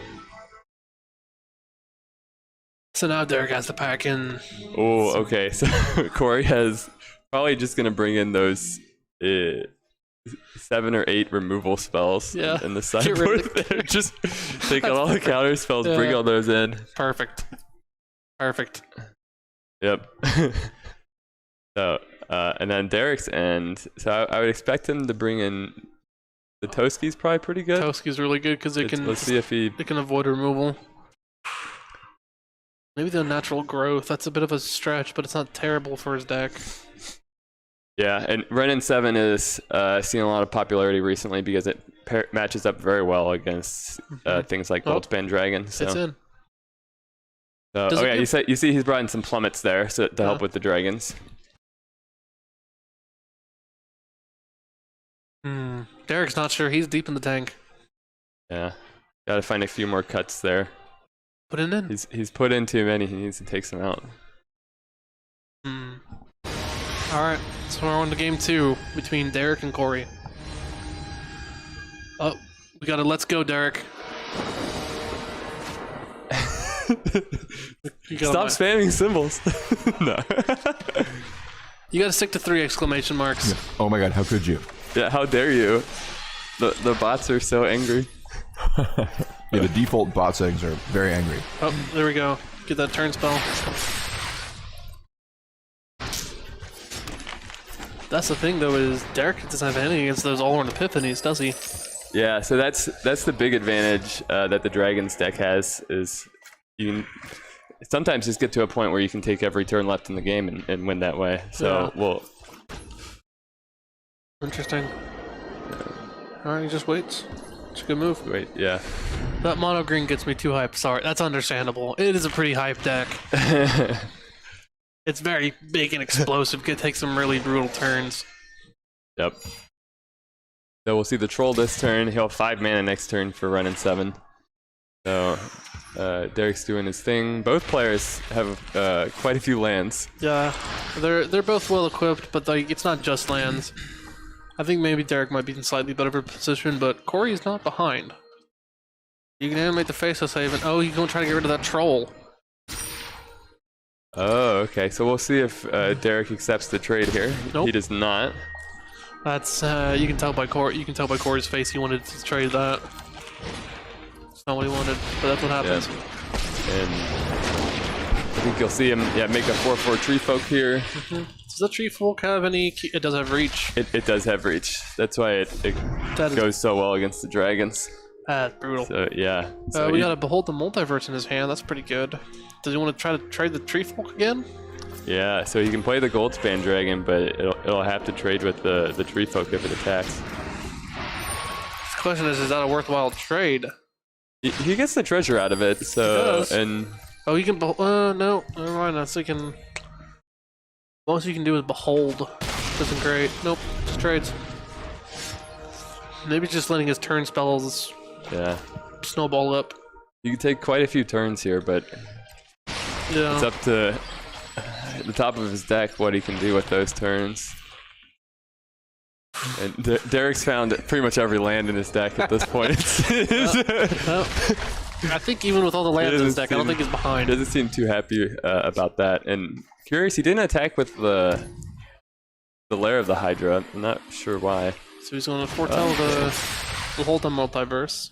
So now Derek has to pack in. Oh, okay. So Corey has probably just gonna bring in those 7 or 8 removal spells in the sideboard there. Just take out all the counter spells, bring all those in. Perfect. Perfect. Yep. So, and then Derek's end. So I would expect him to bring in the Toski's probably pretty good. Toski's really good because it can. Let's see if he. It can avoid removal. Maybe the natural growth. That's a bit of a stretch, but it's not terrible for his deck. Yeah, and Renin 7 is seeing a lot of popularity recently because it matches up very well against things like Goldspan Dragon. So. It's in. So, oh yeah, you see he's brought in some plummets there to help with the dragons. Derek's not sure. He's deep in the tank. Yeah, gotta find a few more cuts there. Put it in. He's put in too many. He needs to take some out. All right, so we're on to game 2 between Derek and Corey. Oh, we got to let's go, Derek. Stop spamming symbols. No. You got to stick to 3 exclamation marks. Yeah. Oh my god, how could you? Yeah, how dare you? The bots are so angry. Yeah, the default bot settings are very angry. Oh, there we go. Get that turn spell. That's the thing, though, is Derek doesn't have anything against those All-in Epiphanies, does he? Yeah, so that's the big advantage that the Dragons deck has, is you can sometimes just get to a point where you can take every turn left in the game and win that way. So, well... Interesting. Alright, he just waits. It's a good move. Wait, yeah. That mono green gets me too hyped. Sorry, that's understandable. It is a pretty hyped deck. It's very big and explosive. Could take some really brutal turns. Yep. So we'll see the troll this turn. He'll have 5 mana next turn for Renin 7. So Derek's doing his thing. Both players have quite a few lands. Yeah, they're both well equipped, but like it's not just lands. I think maybe Derek might be in slightly better position, but Corey's not behind. You can animate the face of save, and oh, he's gonna try to get rid of that troll. Oh, okay. So we'll see if Derek accepts the trade here. Nope. He does not. That's you can tell by Corey. You can tell by Corey's face he wanted to trade that. It's not what he wanted, but that's what happens. Yeah. And I think you'll see him, make a 4/4 tree folk here. Does the tree folk have any? It does have reach. It does have reach. That's why it goes so well against the dragons. That's brutal. So yeah. So we got to behold the multiverse in his hand. That's pretty good. Does he want to try to trade the tree folk again? Yeah. So he can play the Goldspan Dragon, but it'll have to trade with the tree folk if it attacks. The question is that a worthwhile trade? He gets the treasure out of it. So and he can. No, never mind. That's he can. Most you can do is behold. Isn't great. Nope. Just trades. Maybe just letting his turn spells. Snowball up. You can take quite a few turns here, but it's up to the top of his deck what he can do with those turns. And Derek's found pretty much every land in his deck at this point. I think even with all the lands in his deck, I don't think he's behind. Doesn't seem too happy about that. And curious, he didn't attack with the lair of the Hydra. I'm not sure why. So he's going to foretell the whole multiverse.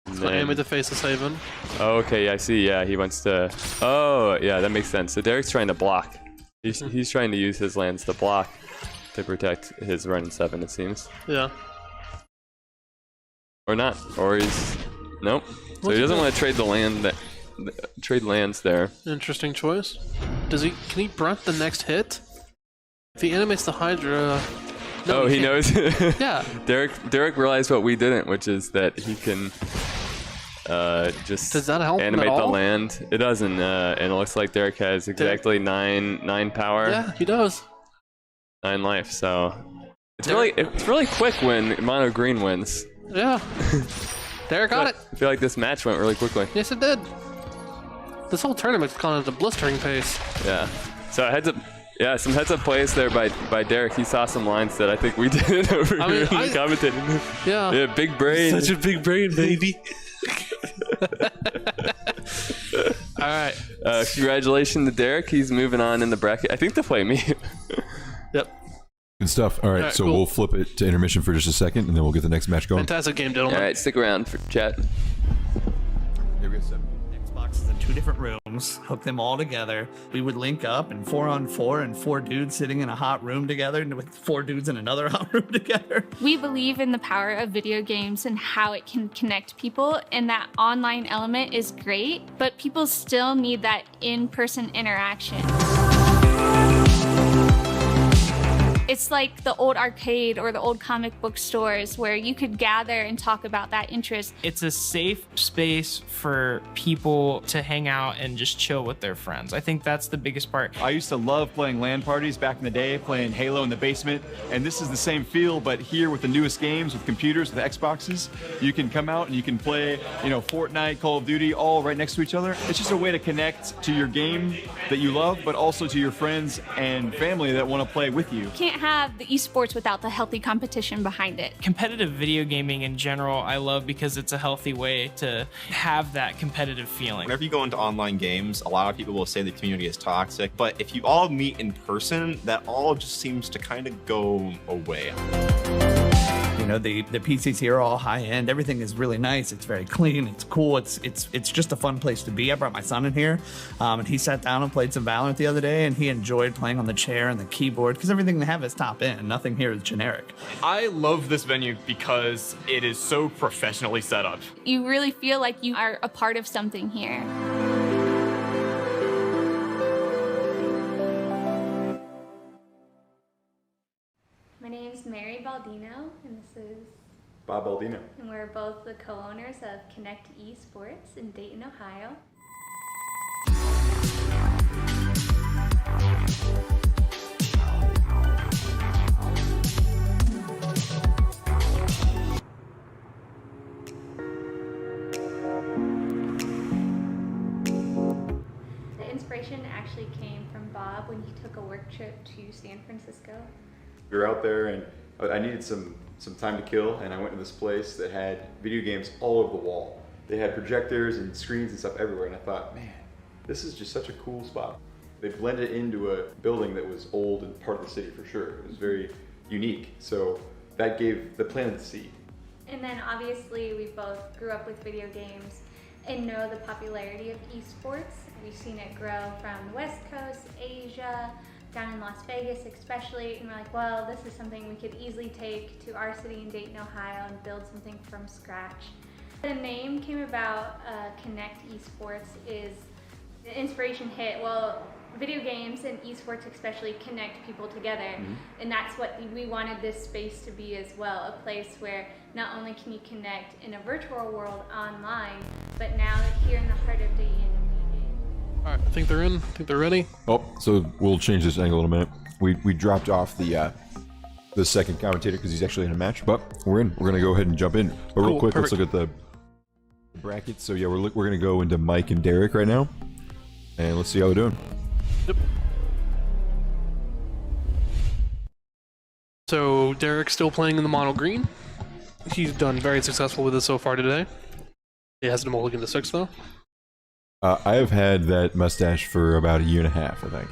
He's going to animate the face of Haven. Oh, okay, I see. Yeah, he wants to. Oh, yeah, that makes sense. So Derek's trying to block. He's trying to use his lands to block to protect his Renin 7, it seems. Yeah. Or not. Or he's nope. So he doesn't want to trade the land trade lands there. Interesting choice. Can he brunt the next hit? If he animates the Hydra. No, he knows. Yeah. Derek realized what we didn't, which is that he can just Does that help animate him at the all? land. It doesn't, and it looks like Derek has exactly nine power. Yeah, he does. 9 life. So it's really quick when mono green wins. Yeah. Derek got it. I feel like this match went really quickly. Yes, it did. This whole tournament's gone at a blistering pace. Yeah. So heads up. Yeah, some heads up plays there by Derek. He saw some lines that I think we did over here commentating. Yeah. Yeah, big brain. Such a big brain, baby. All right. Congratulations to Derek. He's moving on in the bracket. I think to play me. Yep. Good stuff. All right, so we'll flip it to intermission for just a second, and then we'll get the next match going. Fantastic game, gentlemen. All right, stick around for chat. Here we go. Xboxes in 2 different rooms, hook them all together. We would link up and 4-on-4 and 4 dudes sitting in a hot room together and with 4 dudes in another hot room together. We believe in the power of video games and how it can connect people, and that online element is great, but people still need that in-person interaction. It's like the old arcade or the old comic book stores where you could gather and talk about that interest. It's a safe space for people to hang out and just chill with their friends. I think that's the biggest part. I used to love playing LAN parties back in the day, playing Halo in the basement, and this is the same feel, but here with the newest games, with computers, with Xboxes, you can come out and you can play, Fortnite, Call of Duty, all right next to each other. It's just a way to connect to your game that you love, but also to your friends and family that want to play with you. Can't have the esports without the healthy competition behind it. Competitive video gaming in general, I love because it's a healthy way to have that competitive feeling. Whenever you go into online games, a lot of people will say the community is toxic, but if you all meet in person, that all just seems to kind of go away. The PCs here are all high end. Everything is really nice. It's very clean. It's cool. It's just a fun place to be. I brought my son in here, and he sat down and played some Valorant the other day, and he enjoyed playing on the chair and the keyboard because everything they have is top end. Nothing here is generic. I love this venue because it is so professionally set up. You really feel like you are a part of something here. My name is Mary Baldino, and this is Bob Baldino. and we're both the co-owners of Connect Esports in Dayton, Ohio. The inspiration actually came from Bob when he took a work trip to San Francisco. We were out there and I needed some time to kill, and I went to this place that had video games all over the wall. They had projectors and screens and stuff everywhere, and I thought, man, this is just such a cool spot. They blended into a building that was old and part of the city for sure. It was very unique, so that gave the planted the seed. And then obviously we both grew up with video games and know the popularity of esports. We've seen it grow from the West Coast, Asia, down in Las Vegas especially, and we're like, well, this is something we could easily take to our city in Dayton, Ohio and build something from scratch. The name came about, Connect Esports, is the inspiration hit, well, video games and esports especially connect people together, and that's what we wanted this space to be as well, a place where not only can you connect in a virtual world online, but now here in the heart of Dayton. All right, I think they're in. I think they're ready. Oh, so we'll change this angle in a minute. We dropped off the second commentator because he's actually in a match, but we're in. We're gonna go ahead and jump in. But real Cool, quick, perfect. let's look at the brackets. So yeah, we're gonna go into Mike and Derek right now, and let's see how they're doing. Yep. So Derek's still playing in the mono green. He's done very successful with it so far today. He hasn't mulliganed to 6 though. I have had that mustache for about a year and a half, I think.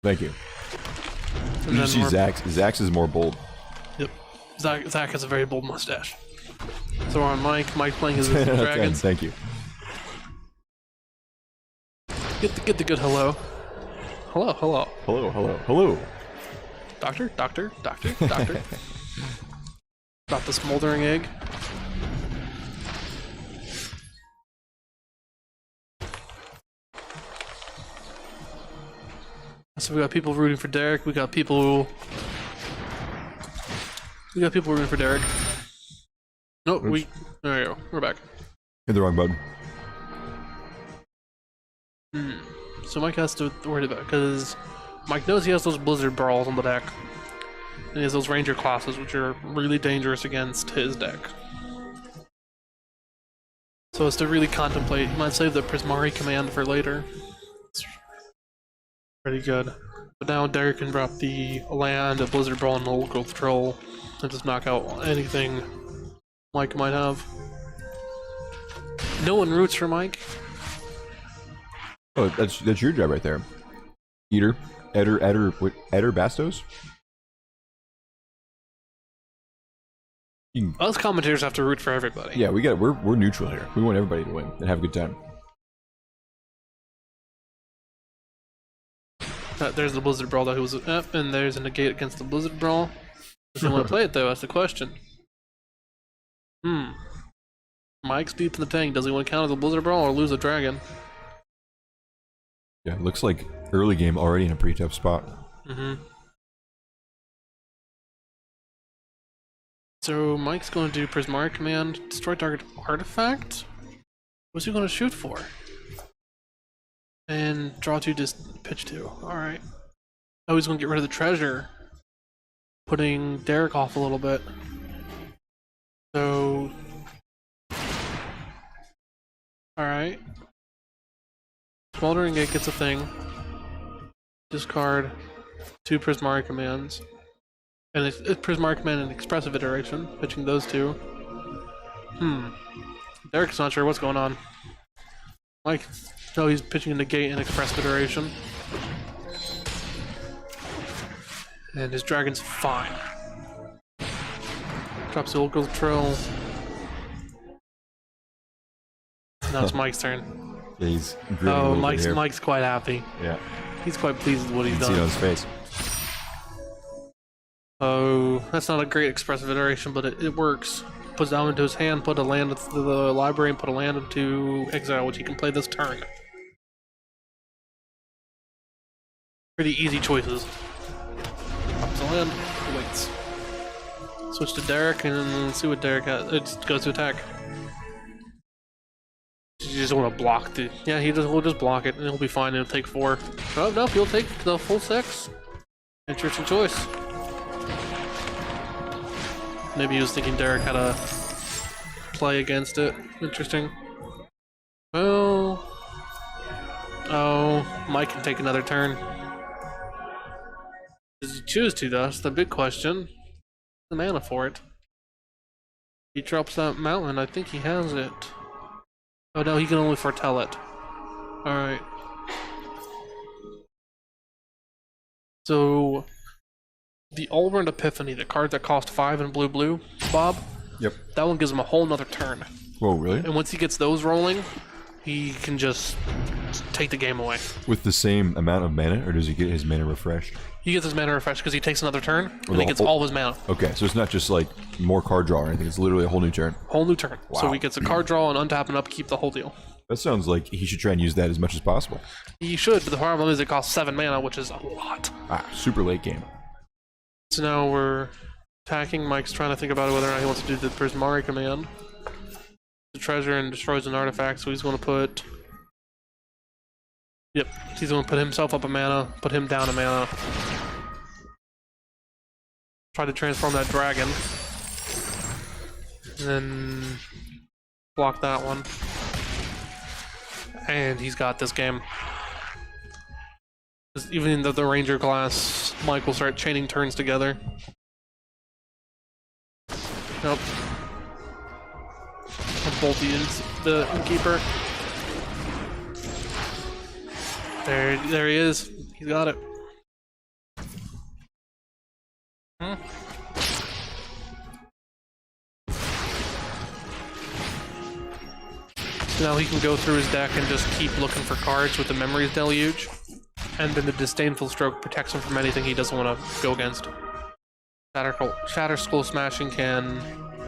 Thank you. And You then see we're- Zach's is more bold. Yep. Zach has a very bold mustache. So we're on Mike. Mike playing his dragons. Thank you. Get the good hello. Hello. Hello. Doctor. Got the smoldering egg. So we got people rooting for Derek. We got people rooting for Derek. Nope. Oops. There you go. We're back. Hit the wrong button. So Mike has to worry about because Mike knows he has those Blizzard Brawls on the deck. And he has those Ranger classes, which are really dangerous against his deck. So as to really contemplate, he might save the Prismari command for later. It's pretty good. But now Derek can drop the land, a Blizzard Brawl, and a local troll, and just knock out anything Mike might have. No one roots for Mike. Oh, that's your job right there. Eder Bastos? Us commentators have to root for everybody. Yeah, we're neutral here. We want everybody to win and have a good time. There's the Blizzard Brawl that was up, and there's a negate against the Blizzard Brawl. Does he want to play it though? That's the question. Mike's deep in the tank. Does he want to counter the Blizzard Brawl or lose a dragon? Yeah, it looks like early game already in a pretty tough spot. So Mike's going to do Prismari Command, destroy target artifact. What's he going to shoot for? And draw 2, pitch 2. Alright. Oh, he's going to get rid of the treasure, putting Derek off a little bit. So... Alright. Smoldering Gate gets a thing. Discard 2 Prismari Commands. And it's Prismari Command and Expressive Iteration, pitching those 2. Derek's not sure what's going on. Mike, no, he's pitching a Negate and Expressive Iteration. And his dragon's fine. Drops the Locals Trill. Now it's Mike's turn. Yeah, he's grinning a little bit here. Mike's quite happy. Yeah. He's quite pleased with what he's You can see it done. on his face. Oh, that's not a great expressive iteration, but it works. Puts down into his hand, put a land into the library, and put a land into exile, which he can play this turn. Pretty easy choices. Drops a land, waits. Switch to Derek, and see what Derek has. It goes to attack. You just want to block the... Yeah, he'll just block it, and he'll be fine, and he'll take 4. Oh, no, he'll take the full 6. Interesting choice. Maybe he was thinking Derek had a play against it. Interesting. Well... Oh, Mike can take another turn. Does he choose to, though? That's the big question. The mana for it. He drops that mountain. I think he has it. Oh no, he can only foretell it. Alright. So... The Allround Epiphany, the card that cost 5 in blue, Bob? Yep. That one gives him a whole nother turn. Whoa, really? And once he gets those rolling, he can just take the game away. With the same amount of mana, or does he get his mana refreshed? He gets his mana refreshed because he takes another turn, and he gets all of his mana. Okay, so it's not just like more card draw or anything, it's literally a whole new turn. Whole new turn. Wow. So he gets a card draw and untap and upkeep the whole deal. That sounds like he should try and use that as much as possible. He should, but the problem is it costs 7 mana, which is a lot. Super late game. So now we're attacking. Mike's trying to think about whether or not he wants to do the Prismari command. The treasure and destroys an artifact, so he's going to put... Yep, he's going to put himself up a mana, put him down a mana. Try to transform that dragon. And then block that one. And he's got this game. Even in the Ranger class, Mike will start chaining turns together. Nope. I'll bolt the Innkeeper. There he is. He's got it. So now he can go through his deck and just keep looking for cards with the Memories Deluge. And then the Disdainful Stroke protects him from anything he doesn't want to go against. Shatter Skull Smashing can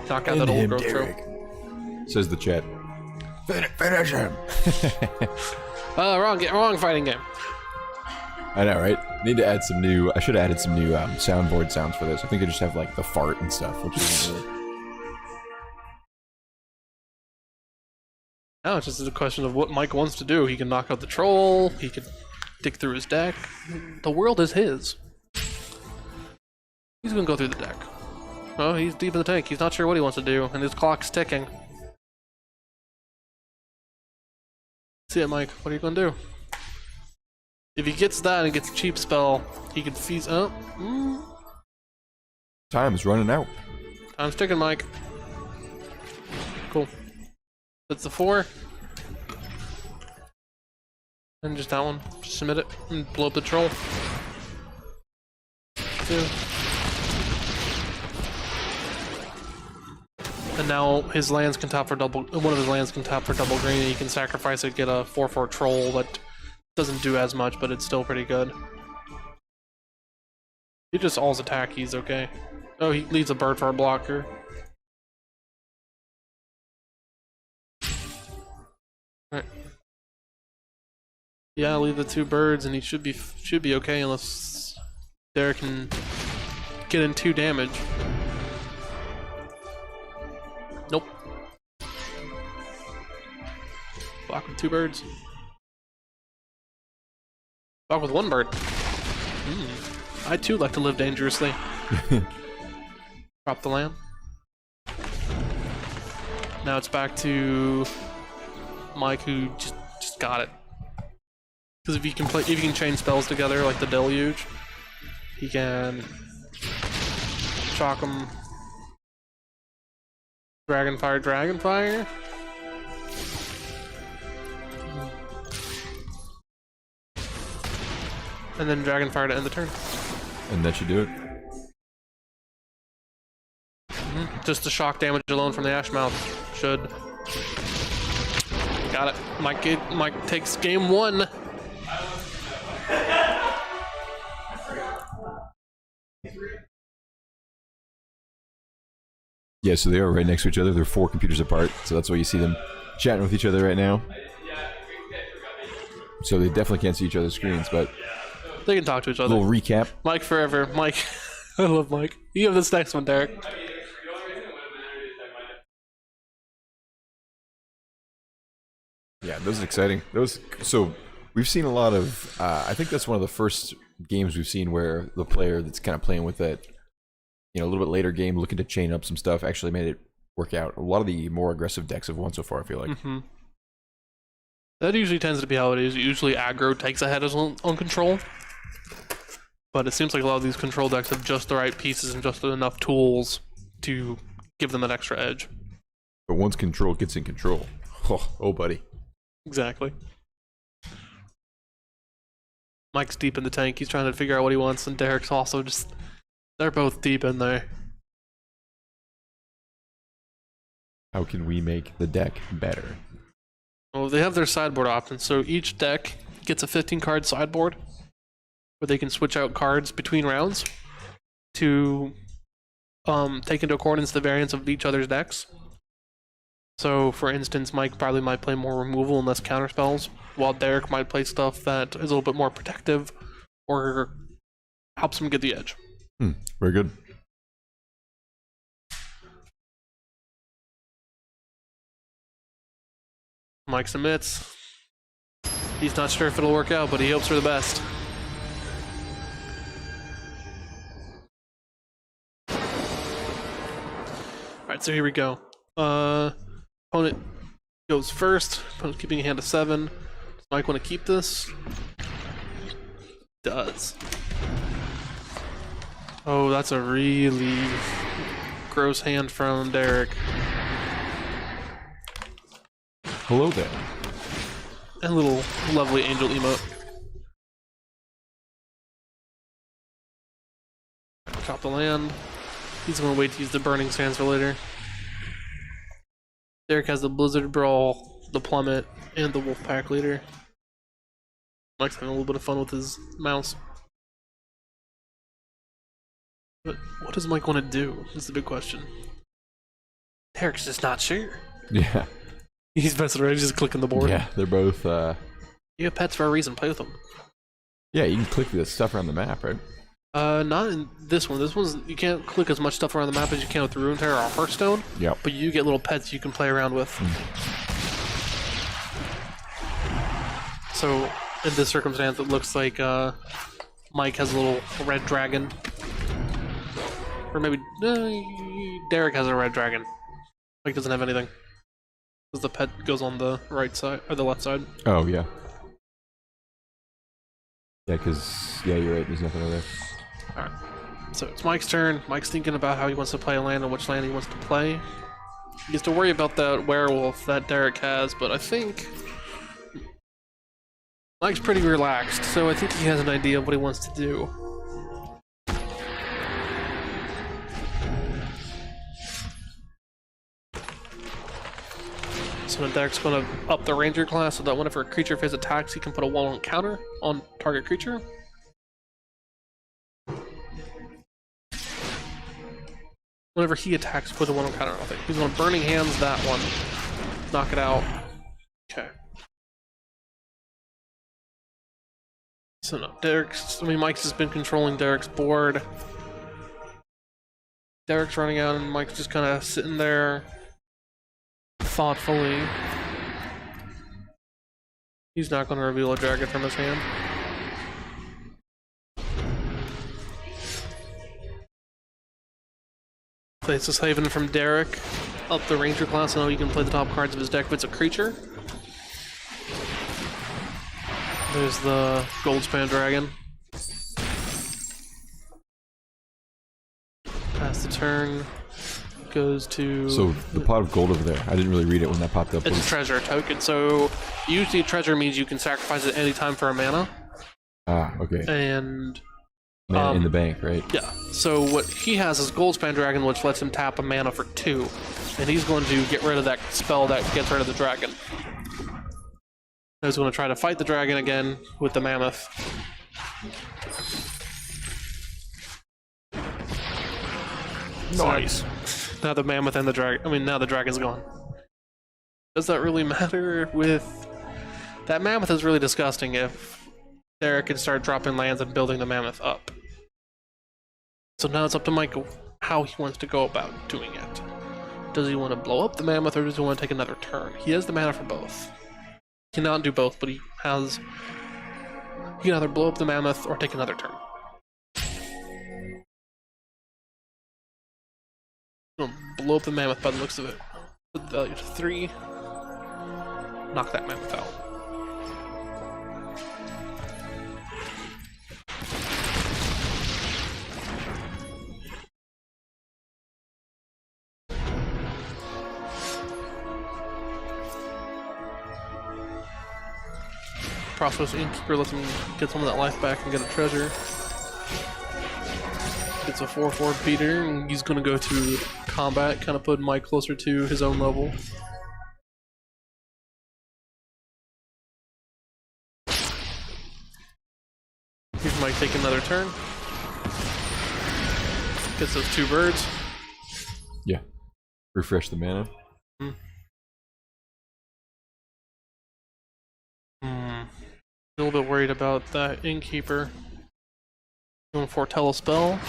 knock out that old growth trope. Says the chat. Finish him! Wrong fighting game. I know, right? Need to add some new... I should have added some new soundboard sounds for this. I think I just have like the fart and stuff, which isn't really... Now it's just a question of what Mike wants to do. He can knock out the troll, he could dig through his deck. The world is his. He's gonna go through the deck. Oh, he's deep in the tank. He's not sure what he wants to do, and his clock's ticking. See it, Mike. What are you gonna do? If he gets that and gets a cheap spell, he could feast. Oh, Time's running out. Time's ticking, Mike. Cool. That's the 4. And just that one. Just submit it and blow up the troll. 2. And now his lands can tap for double. One of his lands can tap for double green, and he can sacrifice it, get a 4/4 troll that doesn't do as much, but it's still pretty good. He just alls attack. He's okay. Oh, he leaves a bird for a blocker. Right. Yeah, leave the 2 birds, and he should be okay unless Derek can get in 2 damage. Nope. Block with 2 birds. Block with 1 bird. I too like to live dangerously. Drop the land. Now it's back to Mike, who just got it. Because if you can chain spells together like the Deluge, he can shock him. Dragonfire. And then Dragonfire to end the turn. And that should do it. Just the shock damage alone from the Ashmouth should. Got it. Mike takes game 1. Yeah, so they are right next to each other. They're 4 computers apart, so that's why you see them chatting with each other right now. So they definitely can't see each other's screens, but they can talk to each other. Little recap. Mike forever. Mike. I love Mike. You have this next one, Derek. Yeah, those are exciting. So we've seen a lot of. I think that's one of the first games we've seen where the player that's kind of playing with it, a little bit later game, looking to chain up some stuff, actually made it work out. A lot of the more aggressive decks have won so far, I feel like. Mm-hmm. That usually tends to be how it is. Usually aggro takes ahead on control. But it seems like a lot of these control decks have just the right pieces and just enough tools to give them that extra edge. But once control gets in control, oh buddy. Exactly. Mike's deep in the tank. He's trying to figure out what he wants, and Derek's also just... They're both deep in there. How can we make the deck better? Well, they have their sideboard options, so each deck gets a 15-card sideboard where they can switch out cards between rounds to take into accordance the variance of each other's decks. So, for instance, Mike probably might play more removal and less counterspells, while Derek might play stuff that is a little bit more protective or helps him get the edge. Very good. Mike submits. He's not sure if it'll work out, but he hopes for the best. Alright, so here we go. Opponent goes first. Opponent's keeping a hand of 7. Does Mike want to keep this? Does. Oh, that's a really gross hand from Derek. Hello there. And a little lovely angel emote. Chop the land. He's going to wait to use the burning sands for later. Derek has the Blizzard Brawl, the Plummet, and the Wolfpack leader. Mike's having a little bit of fun with his mouse. But what does Mike want to do? Is the big question. Derek's just not sure. Yeah. He's messing around, he's just clicking the board. Yeah, they're both... You have pets for a reason, play with them. Yeah, you can click the stuff around the map, right? Not in this one. This one's, you can't click as much stuff around the map as you can with the Ruin Terror or Hearthstone. Yep. But you get little pets you can play around with. So, in this circumstance, it looks like Mike has a little red dragon. Or maybe Derek has a red dragon. Mike doesn't have anything. Because the pet goes on the right side, or the left side. Oh, yeah. Yeah, because, yeah, you're right, there's nothing over there. Alright, so it's Mike's turn. Mike's thinking about how he wants to play a land and which land he wants to play. He has to worry about that werewolf that Derek has, but I think Mike's pretty relaxed, so I think he has an idea of what he wants to do. So the deck's going to up the Ranger class so that whenever a creature phase attacks, he can put a 1/1 counter on target creature. Whenever he attacks, put a 1/1 counter on it. He's going to Burning Hands that one. Knock it out. Okay. So no, Mike's has been controlling Derek's board. Derek's running out and Mike's just kind of sitting there thoughtfully. He's not going to reveal a dragon from his hand. Plays this Haven from Derek. Up the Ranger class, so now he can play the top cards of his deck if it's a creature. There's the Goldspan Dragon. Pass the turn. Goes to... So, the pot of gold over there, I didn't really read it when that popped up. It's a treasure token, so usually treasure means you can sacrifice it any time for a mana. Ah, okay. And... Mana in the bank, right? Yeah. So what he has is Goldspan Dragon, which lets him tap a mana for 2. And he's going to get rid of that spell that gets rid of the dragon. He's going to try to fight the dragon again with the mammoth. Nice. Now the mammoth and the dragon. I mean, now the dragon's gone. Does that really matter with... That mammoth is really disgusting if Derek can start dropping lands and building the mammoth up. So now it's up to Mike how he wants to go about doing it. Does he want to blow up the mammoth or does he want to take another turn? He has the mana for both. He cannot do both, but he has... He can either blow up the mammoth or take another turn. He'll blow up the mammoth by the looks of it. Put the value to 3. Knock that mammoth out. Prosperous Innkeeper lets him get some of that life back and get a treasure. Gets a 4/4 beater, and he's gonna go to combat, kind of put Mike closer to his own level. Here's Mike taking another turn. Gets those 2 birds. Yeah. Refresh the mana. A little bit worried about that Innkeeper. Going to foretell a spell.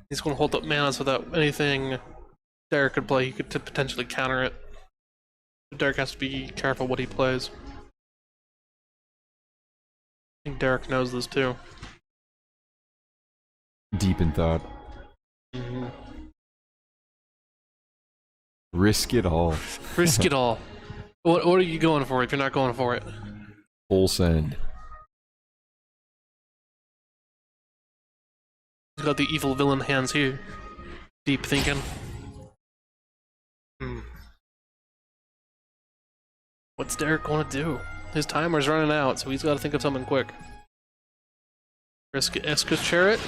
He's going to hold up mana so that anything Derek could play, he could potentially counter it. Derek has to be careful what he plays. I think Derek knows this too. Deep in thought. Risk it all. Risk it all. What are you going for if you're not going for it? Full send. He's got the evil villain hands here. Deep thinking. What's Derek going to do? His timer's running out, so he's got to think of something quick. Risk Eska's Chariot?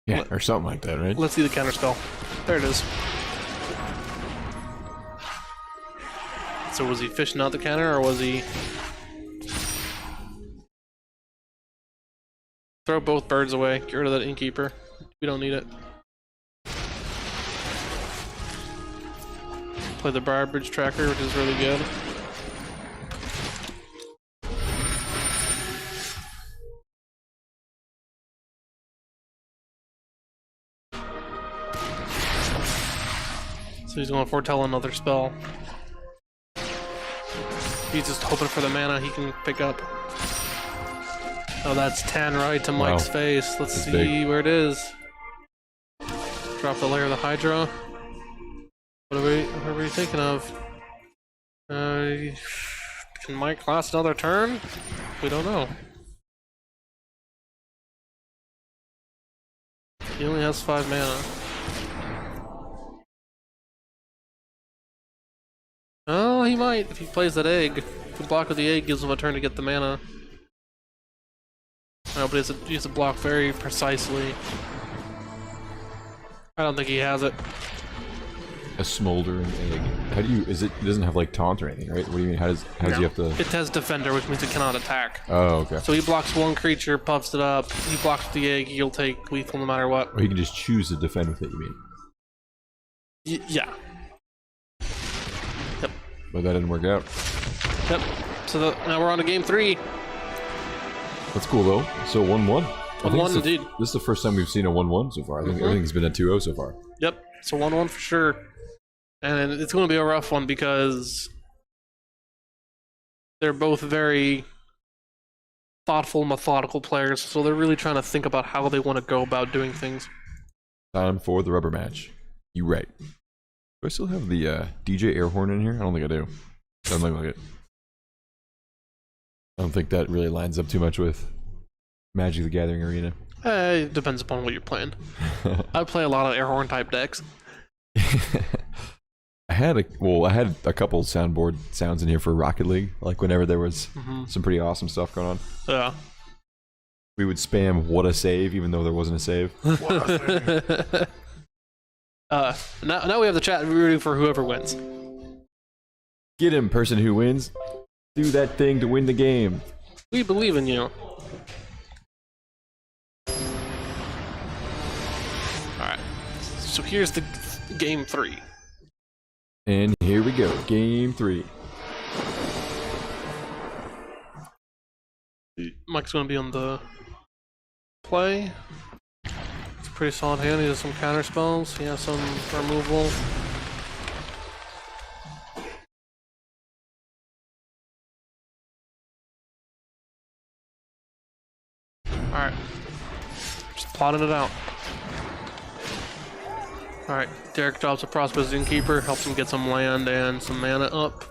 Yeah, or something like that, right? Let's see the counter spell. There it is. So was he fishing out the counter, or was he... Throw both birds away. Get rid of that Innkeeper. We don't need it. Play the Briar Bridge Tracker, which is really good. So he's going to foretell another spell. He's just hoping for the mana he can pick up. Oh, that's 10 right to Mike's face. Let's see where it is. Drop the layer of the Hydra. What are we thinking of? Can Mike last another turn? We don't know. He only has 5 mana. Oh, he might if he plays that egg. The block with the egg gives him a turn to get the mana. No, but he has to block very precisely. I don't think he has it. A smoldering egg. How do you? Is it? It doesn't have like taunt or anything, right? What do you mean? How does he have to? It has defender, which means it cannot attack. Oh, okay. So he blocks one creature, puffs it up. He blocks the egg. He'll take lethal no matter what. Or he can just choose to defend with it. You mean? Yeah. Yep. But that didn't work out. Yep. So now we're on to game 3. That's cool though. So 1-1. 1-1 indeed. This is the first time we've seen a 1-1 so far. I think everything's been a 2-0 so far. Yep. So 1-1 for sure. And it's going to be a rough one because they're both very thoughtful, methodical players. So they're really trying to think about how they want to go about doing things. Time for the rubber match. You right. Do I still have the DJ air horn in here? I don't think I do. Doesn't look like it. I don't think that really lines up too much with Magic the Gathering Arena. It depends upon what you're playing. I play a lot of air horn type decks. I had a couple soundboard sounds in here for Rocket League, like whenever there was some pretty awesome stuff going on. Yeah. We would spam "what a save" even though there wasn't a save. Now we have the chat rooting for whoever wins. Get him, person who wins. Do that thing to win the game. We believe in you. Alright. So here's the game 3. And here we go. Game 3. Mike's going to be on the play. It's a pretty solid hand. He has some counter spells. He has some removal. Alright. Just plotting it out. Alright, Derek drops a Prosperous Innkeeper, helps him get some land and some mana up.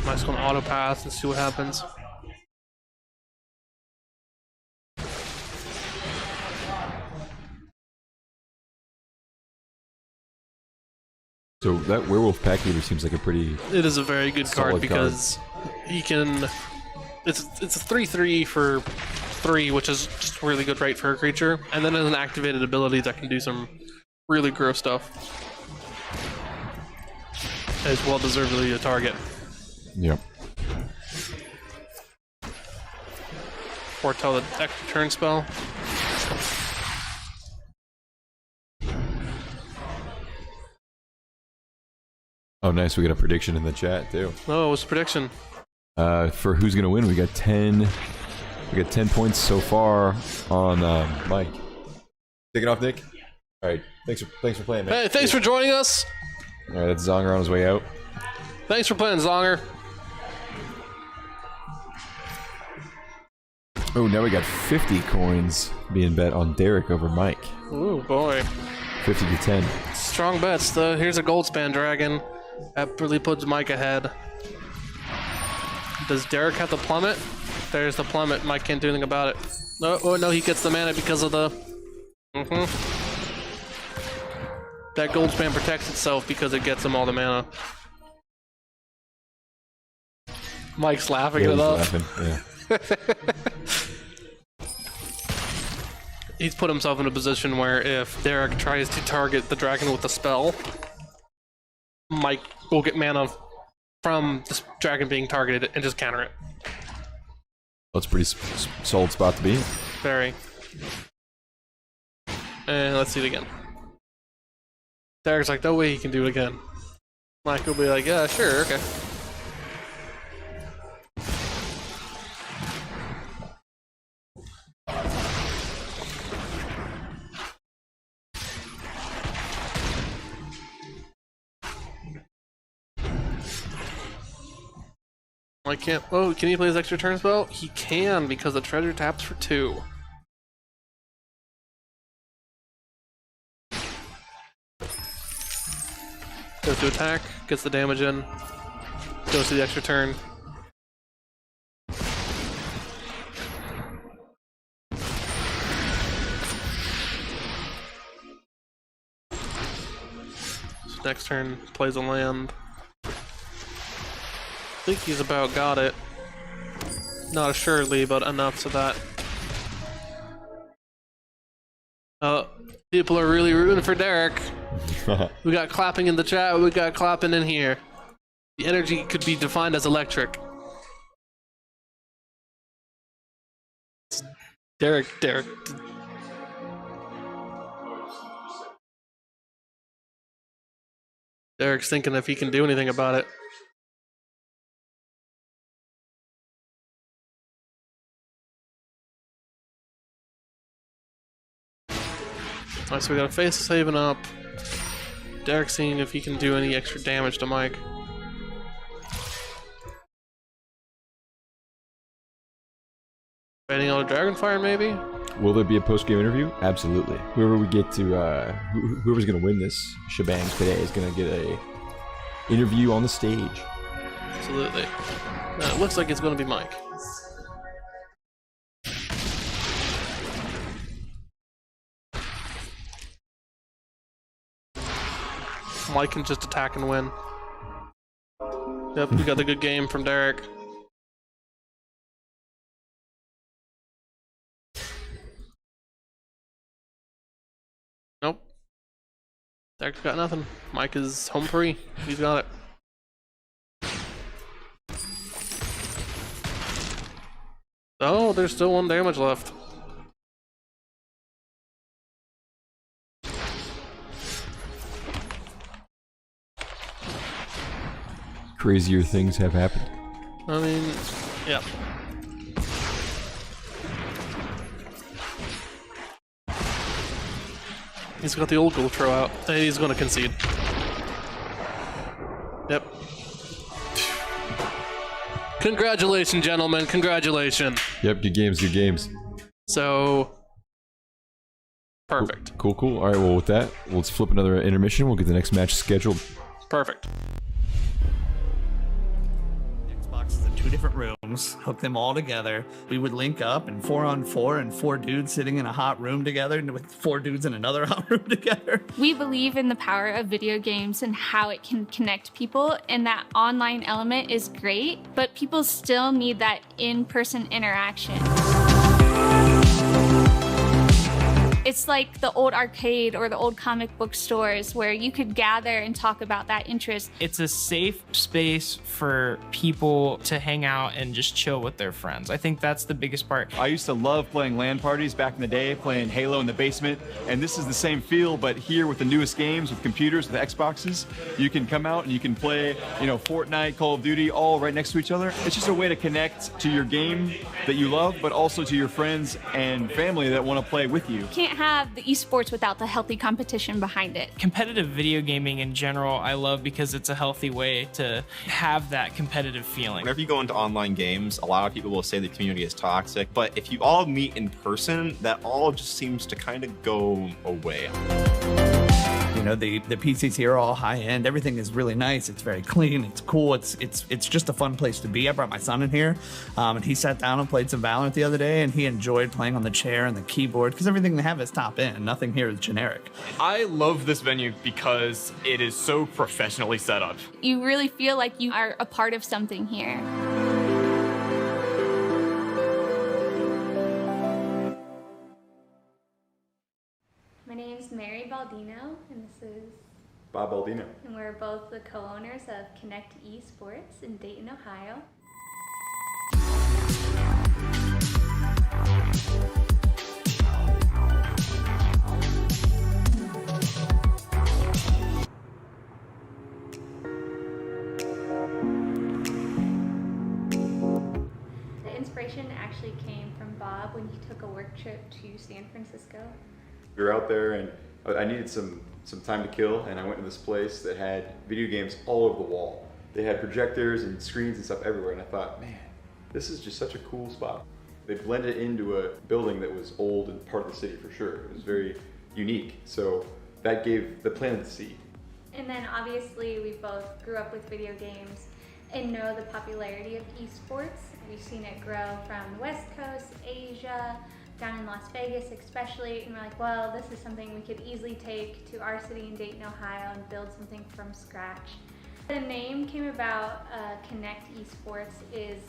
Mike's gonna auto pass and see what happens. So that Werewolf Pack Leader seems like a pretty... It is a very good card because he can... It's a 3/3 for 3, which is just really good rate for a creature, and then has an activated ability that can do some really gross stuff. As well deservedly a target. Yep. Foretell the extra turn spell. Oh, nice. We got a prediction in the chat too. Oh, it was a prediction. For who's gonna win, we got 10. We got 10 points so far on Mike. Take it off, Nick. All right. Thanks for playing, man. Hey, thanks for joining us. All right, that's Zonger on his way out. Thanks for playing, Zonger. Oh, now we got 50 coins being bet on Derek over Mike. Ooh, boy. 50 to 10. Strong bets. Here's a Goldspan Dragon. That really puts Mike ahead. Does Derek have the plummet? There's the plummet. Mike can't do anything about it. No, oh no, he gets the mana because of the... That Goldspan protects itself because it gets him all the mana. Mike's laughing it up. He's put himself in a position where if Derek tries to target the dragon with a spell, Mike will get mana from this dragon being targeted and just counter it. That's a pretty solid spot to be. Very. And let's see it again. Derek's like, no way he can do it again. Mike will be like, yeah, sure, okay. I can't. Oh, can he play his extra turn spell? He can because the treasure taps for 2. Goes to attack, gets the damage in, goes to the extra turn. So next turn, plays a land. I think he's about got it. Not assuredly, but enough so that... People are really rooting for Derek. We got clapping in the chat, we got clapping in here. The energy could be defined as electric. Derek. Derek's thinking if he can do anything about it. Alright, so we got a face saving up. Derek seeing if he can do any extra damage to Mike. Waiting on a Dragonfire, maybe? Will there be a post-game interview? Absolutely. Whoever we get to, whoever's going to win this shebang today is going to get a interview on the stage. Absolutely. It looks like it's going to be Mike. Mike can just attack and win. Yep, we got the good game from Derek. Nope. Derek's got nothing. Mike is home free. He's got it. Oh, there's still 1 damage left. Crazier things have happened. I mean, yeah. He's got the old goal throw out. He's going to concede. Yep. Congratulations, gentlemen. Congratulations. Yep, good games, good games. So, perfect. Cool. All right, well, with that, let's flip another intermission. We'll get the next match scheduled. Perfect. Xboxes in 2 different rooms, hook them all together. We would link up and 4-on-4 and 4 dudes sitting in a hot room together and with 4 dudes in another hot room together. We believe in the power of video games and how it can connect people, and that online element is great, but people still need that in-person interaction. It's like the old arcade or the old comic book stores where you could gather and talk about that interest. It's a safe space for people to hang out and just chill with their friends. I think that's the biggest part. I used to love playing LAN parties back in the day, playing Halo in the basement, and this is the same feel, but here with the newest games, with computers, with Xboxes, you can come out and you can play, Fortnite, Call of Duty, all right next to each other. It's just a way to connect to your game that you love, but also to your friends and family that want to play with you. Can't have the esports without the healthy competition behind it. Competitive video gaming in general, I love because it's a healthy way to have that competitive feeling. Whenever you go into online games, a lot of people will say the community is toxic, but if you all meet in person, that all just seems to kind of go away. The PCs here are all high end. Everything is really nice. It's very clean. It's cool. It's just a fun place to be. I brought my son in here, and he sat down and played some Valorant the other day, and he enjoyed playing on the chair and the keyboard because everything they have is top end. Nothing here is generic. I love this venue because it is so professionally set up. You really feel like you are a part of something here. My name's Mary Baldino, and this is Bob Baldino. and we're both the co-owners of Connect Esports in Dayton, Ohio. The inspiration actually came from Bob when he took a work trip to San Francisco. We were out there and I needed some time to kill, and I went to this place that had video games all over the wall. They had projectors and screens and stuff everywhere, and I thought, man, this is just such a cool spot. They blended into a building that was old and part of the city for sure. It was very unique, so that gave the planet the seed. And then obviously we both grew up with video games and know the popularity of esports. We've seen it grow from the West Coast, Asia, down in Las Vegas especially, and we're like, well, this is something we could easily take to our city in Dayton, Ohio and build something from scratch. The name came about, Connect Esports, is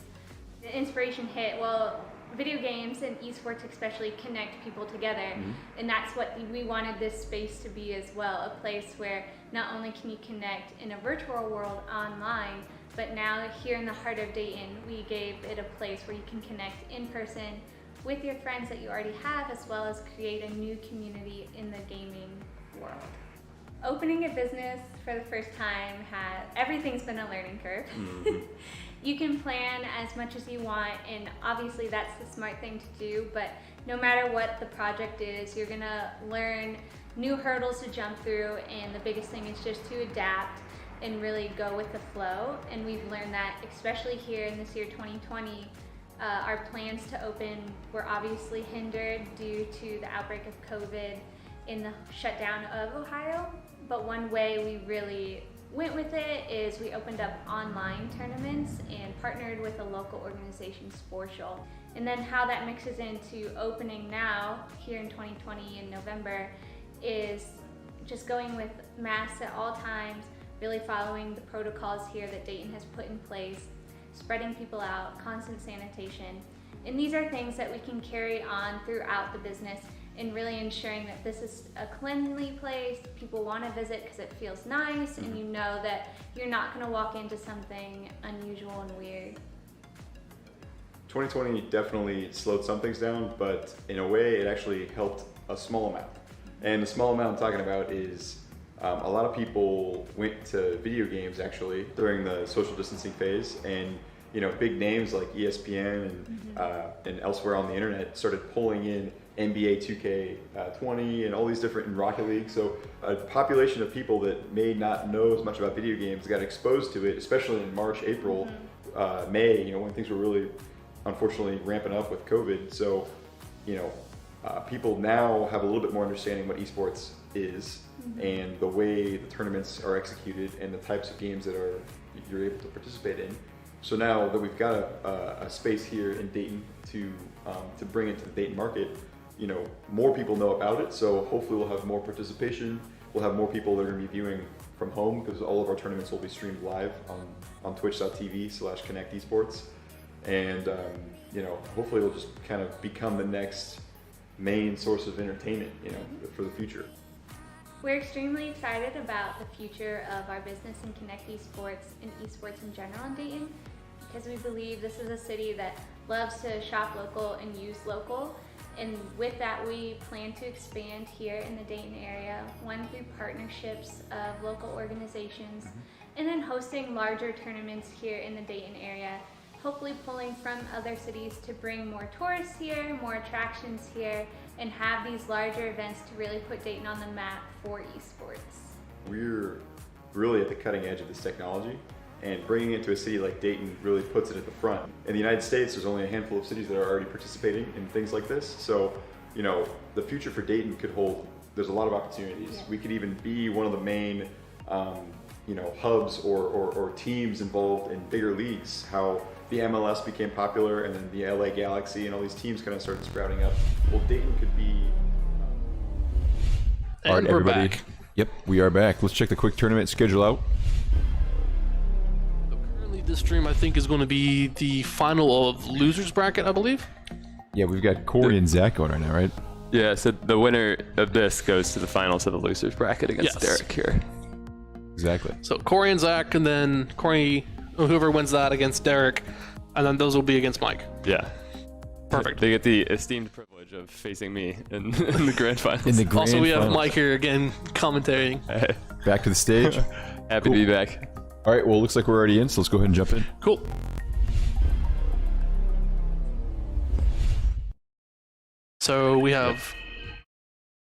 the inspiration hit, well, video games and esports especially connect people together, and that's what we wanted this space to be as well, a place where not only can you connect in a virtual world online, but now here in the heart of Dayton, we gave it a place where you can connect in person with your friends that you already have, as well as create a new community in the gaming world. Opening a business for the first time everything's been a learning curve. You can plan as much as you want, and obviously that's the smart thing to do, but no matter what the project is, you're gonna learn new hurdles to jump through, and the biggest thing is just to adapt and really go with the flow. And we've learned that, especially here in this year 2020, our plans to open were obviously hindered due to the outbreak of COVID in the shutdown of Ohio. But one way we really went with it is we opened up online tournaments and partnered with a local organization, Sportial. And then how that mixes into opening now here in 2020 in November is just going with masks at all times, really following the protocols here that Dayton has put in place, spreading people out, constant sanitation. And these are things that we can carry on throughout the business, and really ensuring that this is a cleanly place, people want to visit because it feels nice, and you know that you're not going to walk into something unusual and weird. 2020 definitely slowed some things down, but in a way it actually helped a small amount. And the small amount I'm talking about is a lot of people went to video games actually during the social distancing phase, and big names like ESPN and elsewhere on the internet started pulling in NBA 2K20 and all these different Rocket League. So a population of people that may not know as much about video games got exposed to it, especially in March, April, May, when things were really unfortunately ramping up with COVID. So, people now have a little bit more understanding what esports is and the way the tournaments are executed and the types of games that you're able to participate in. So now that we've got a space here in Dayton to bring it to the Dayton market, more people know about it. So hopefully we'll have more participation. We'll have more people that are going to be viewing from home, because all of our tournaments will be streamed live on twitch.tv/Connect Esports. And hopefully it'll just kind of become the next main source of entertainment, for the future. We're extremely excited about the future of our business in Connect Esports and esports in general in Dayton, because we believe this is a city that loves to shop local and use local. And with that, we plan to expand here in the Dayton area, one through partnerships of local organizations, and then hosting larger tournaments here in the Dayton area, hopefully pulling from other cities to bring more tourists here, more attractions here, and have these larger events to really put Dayton on the map for esports. We're really at the cutting edge of this technology, and bringing it to a city like Dayton really puts it at the front. In the United States, there's only a handful of cities that are already participating in things like this. So, the future for Dayton could hold, there's a lot of opportunities. Yeah. We could even be one of the main, hubs or teams involved in bigger leagues. How the MLS became popular, and then the LA Galaxy and all these teams kind of started sprouting up. Well, Dayton could be... All right, everybody. Back. Yep, we are back. Let's check the quick tournament schedule out. So currently this stream, I think, is going to be the final of losers bracket, I believe. Yeah, we've got Corey and Zach going right now, right? Yeah, so the winner of this goes to the finals of the losers bracket against Derek here. Exactly. So Corey and Zach, and then Corey, whoever wins that against Derek, and then those will be against Mike. Yeah. Perfect. They get the esteemed privilege of facing me in the grand finals. In the grand also, we have finals. Mike here again commentating. Back to the stage. Happy to be back. All right, well, looks like we're already in, so let's go ahead and jump in. Cool. So we have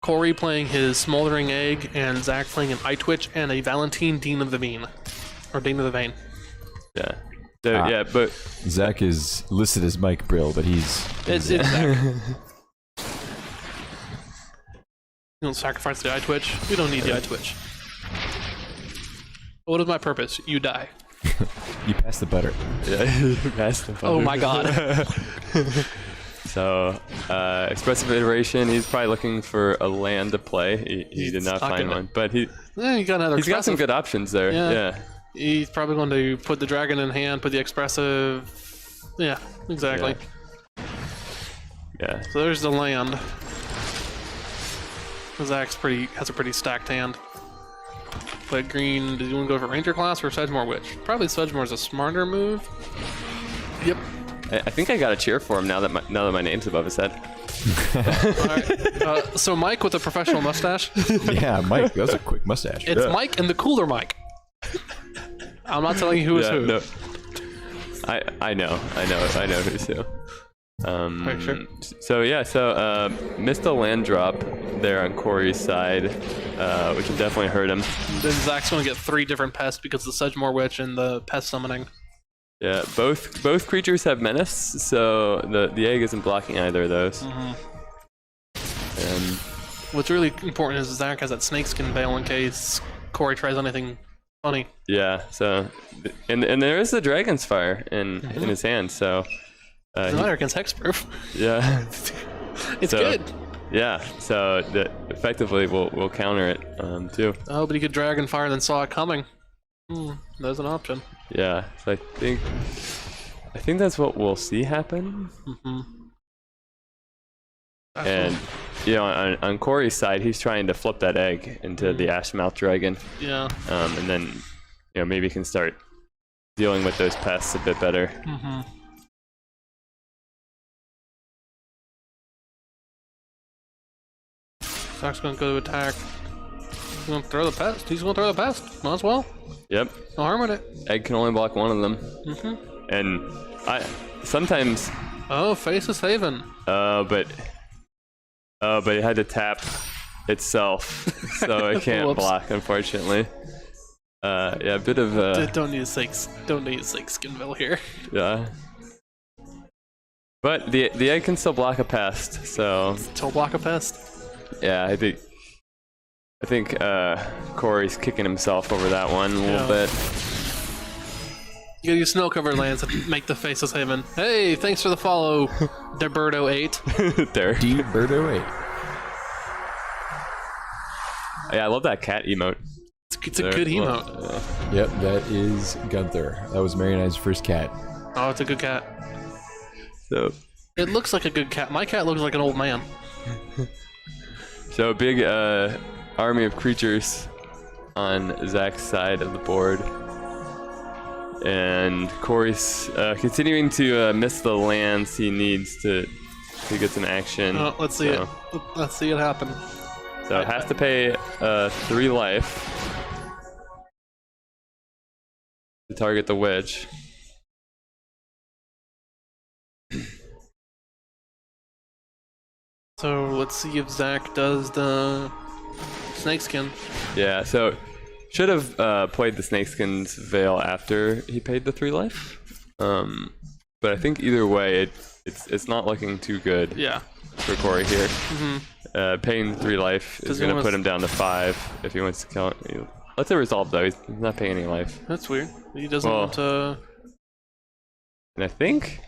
Corey playing his Smoldering Egg, and Zach playing an iTwitch and a Valentine Dean of the Vein. Or Dean of the Vein. Yeah. So, yeah, but Zach is listed as Mike Brill, but he's Zach. You don't sacrifice the iTwitch. We don't need the iTwitch. What is my purpose? You die. You pass the butter. Yeah, you pass the butter. Oh my god. So, Expressive Iteration, he's probably looking for a land to play. He did not find one, but he's got some good options there. Yeah. He's probably going to put the dragon in hand, put the expressive. Yeah, exactly. Yeah. Yeah. So there's the land. Zach's has a pretty stacked hand. But green, did you want to go for Ranger class or Sedgemoor Witch? Probably Sedgemoor's a smarter move. Yep. I think I got to cheer for him now that my name's above his head. All right. So Mike with a professional mustache. Yeah, Mike. That was a quick mustache. It's Mike and the cooler Mike. I'm not telling you who is who. No. I know who's who. Right, sure. So missed a land drop there on Corey's side, which would definitely hurt him. Then Zach's gonna get 3 different pests because of the Sedgemoor Witch and the pest summoning. Yeah, both creatures have menace, so the egg isn't blocking either of those. And what's really important is Zach has that snakeskin veil in case Corey tries anything funny. yeah, so and there is the Dragon's Fire in his hand, so Doesn't matter against hexproof. yeah, It's so, good. Yeah, so that effectively we'll counter it too. Oh, but he could Dragon Fire and then saw it coming. There's an option. Yeah, so I think that's what we'll see happen. And you know, on Corey's side, he's trying to flip that egg into the Ashmouth Dragon. Yeah. And then you know, maybe he can start dealing with those pests a bit better. Zach's gonna go to attack. He's gonna throw the pest. He's gonna throw the pest. Might as well. Yep. No harm in it. Egg can only block one of them. And I sometimes. Oh, Faceless Haven. But it had to tap itself, so it can't block, unfortunately. Yeah, a bit of Don't need Snakeskinville here. yeah. But the egg can still block a pest, so Still block a pest. yeah, I think Corey's kicking himself over that one a little bit. You gotta use snow-covered lands to make the Faceless Haven. Hey, thanks for the follow, Deberto8. There. Birdo 8. Yeah, I love that cat emote. It's a good emote. Yep, that is Gunther. That was Mary and I's first cat. Oh, it's a good cat. So It looks like a good cat. My cat looks like an old man. So a big army of creatures on Zach's side of the board. And Corey's continuing to miss the lands he needs to get some action. Oh, let's see it. Let's see it happen. So it has to pay 3 life to target the witch. So let's see if Zach does the snakeskin. Yeah, so should have played the Snakeskin's Veil after he paid the 3 life. But I think either way, it's not looking too good. Yeah. For Corey here. Paying 3 life is going to put him down to 5 if he wants to kill it. Let's say resolve though. He's not paying any life. That's weird. He doesn't want to. And I think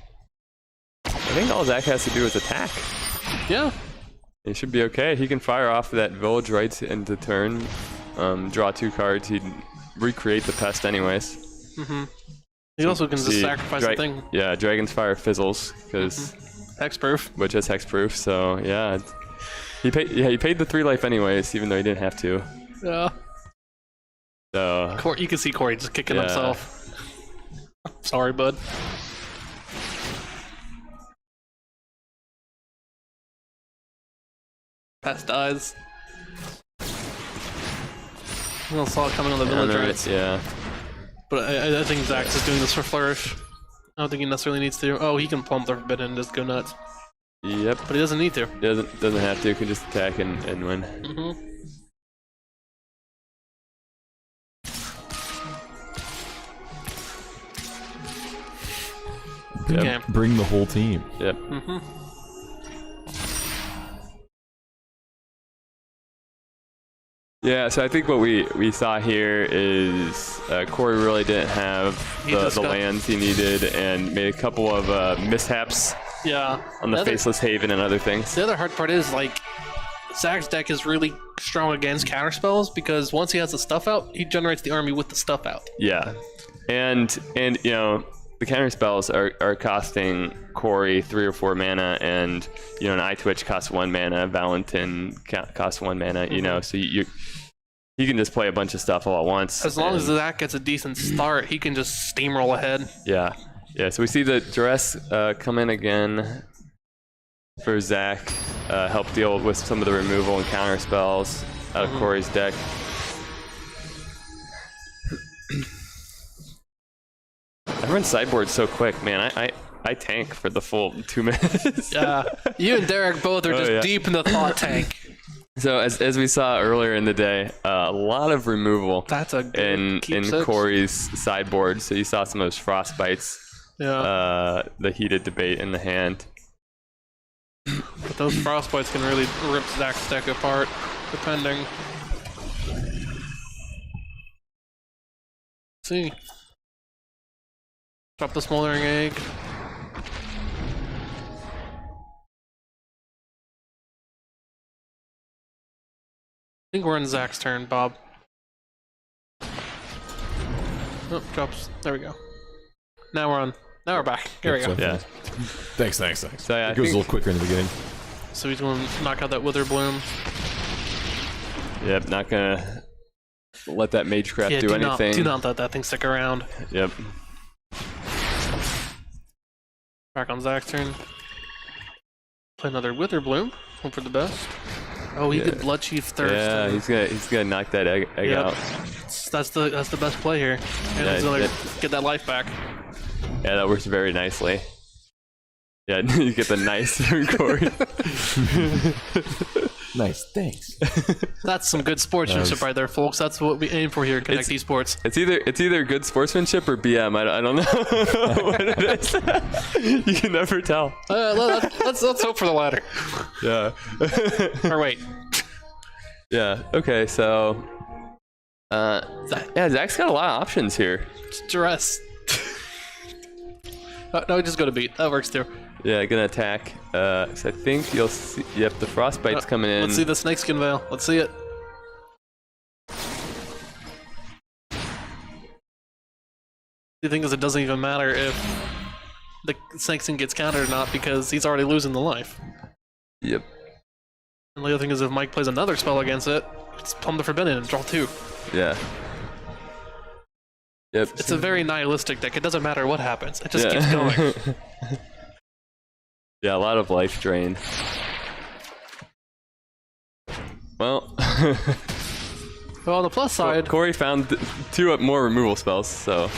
all Zach has to do is attack. Yeah. He should be okay. He can fire off that village right into turn. Draw 2 cards. He'd recreate the pest anyways. He also can just sacrifice the thing. Yeah, Dragon's Fire fizzles because hexproof. Which is hexproof. So yeah, he paid the 3 life anyways, even though he didn't have to. Yeah. So You can see Corey just kicking himself. Sorry, bud. Pest dies. I saw it coming on the village, right? Yeah. But I think Zach's just doing this for flourish. I don't think he necessarily needs to. Oh, he can plump the forbidden and just go nuts. Yep. But he doesn't need to. He doesn't have to. He can just attack and win. Yep. Bring the whole team. Yep. Yeah, so I think what we saw here is Corey really didn't have the lands he needed and made a couple of mishaps. Yeah. On the Faceless Haven and other things. The other hard part is like Zach's deck is really strong against counter spells because once he has the stuff out, he generates the army with the stuff out. Yeah, and you know the counter spells are costing Corey 3 or 4 mana, and an iTwitch costs 1 mana, Valentin costs 1 mana. So you can just play a bunch of stuff all at once. As long as Zach gets a decent start, he can just steamroll ahead. Yeah. So we see the duress come in again for Zach, help deal with some of the removal and counter spells out of Corey's deck. Everyone's sideboard so quick, man. I tank for the full 2 minutes. Yeah, you and Derek both are just deep in the thought tank. So as we saw earlier in the day, a lot of removal. That's a good in Corey's sideboard. So you saw some of those frostbites. Yeah. The heated debate in the hand. But those frostbites can really rip Zach's deck apart, depending. Let's see. Drop the smoldering egg. I think we're in Zach's turn, Bob. Oh, drops. There we go. Now we're back. Here we go. Yeah. Thanks. So yeah, It goes a little quicker in the beginning. So he's going to knock out that Wither Bloom. Yep, not gonna let that Magecraft do anything. Do not let that thing stick around. Yep. Back on Zach's turn. Play another Wither Bloom. Hope for the best. Oh, he could Bloodchief Thirst. Yeah, he's gonna knock that egg out. That's the best play here. And he's gonna get that life back. Yeah, that works very nicely. Yeah, you get the nice from Corey. Nice, thanks. That's some good sportsmanship right there, folks. That's what we aim for here at Connect Esports. It's either good sportsmanship or BM. I don't know what it is. You can never tell. Let's hope for the latter. Yeah. Or wait. Yeah. Okay. So. Zach's got a lot of options here. Duress. No, just go to beat. That works too. Yeah, gonna attack. So I think you'll see. Yep, the frostbite's coming in. Let's see the snakeskin veil. Let's see it. The thing is, it doesn't even matter if the snakeskin gets countered or not because he's already losing the life. Yep. And the other thing is, if Mike plays another spell against it, it's Plumb the Forbidden and draw 2. Yeah. Yep. It's a very nihilistic deck. It doesn't matter what happens. It just keeps going. Yeah, a lot of life drain. Well, well, on the plus side, Corey found 2 more removal spells, so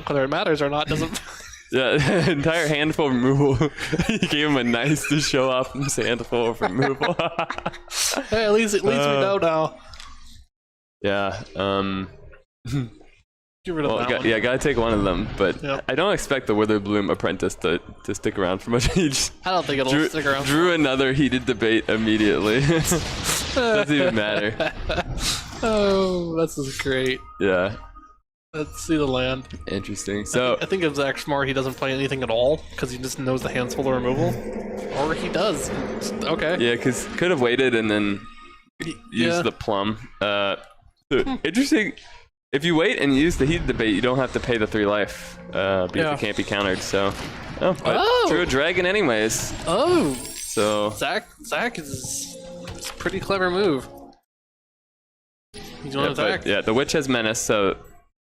whether it matters or not doesn't. Yeah, entire handful of removal. He gave him a nice to show off his handful of removal. Hey, at least we know now. Yeah. Get rid of that one. Yeah, gotta take one of them, but I don't expect the Witherbloom Apprentice to stick around for much. He just I don't think it'll stick around. Drew another heated debate immediately. Doesn't even matter. Oh, this is great. Yeah. Let's see the land. Interesting. So I think if Zach's smart, he doesn't play anything at all because he just knows the hand's full of removal, or he does. Okay. Yeah, because could have waited and then used the plum. Interesting. If you wait and use the heated debate, you don't have to pay the 3 life because it can't be countered. So, drew a dragon anyways. Oh. So Zach is it's a pretty clever move. He's going to attack. Yeah, the witch has menace, so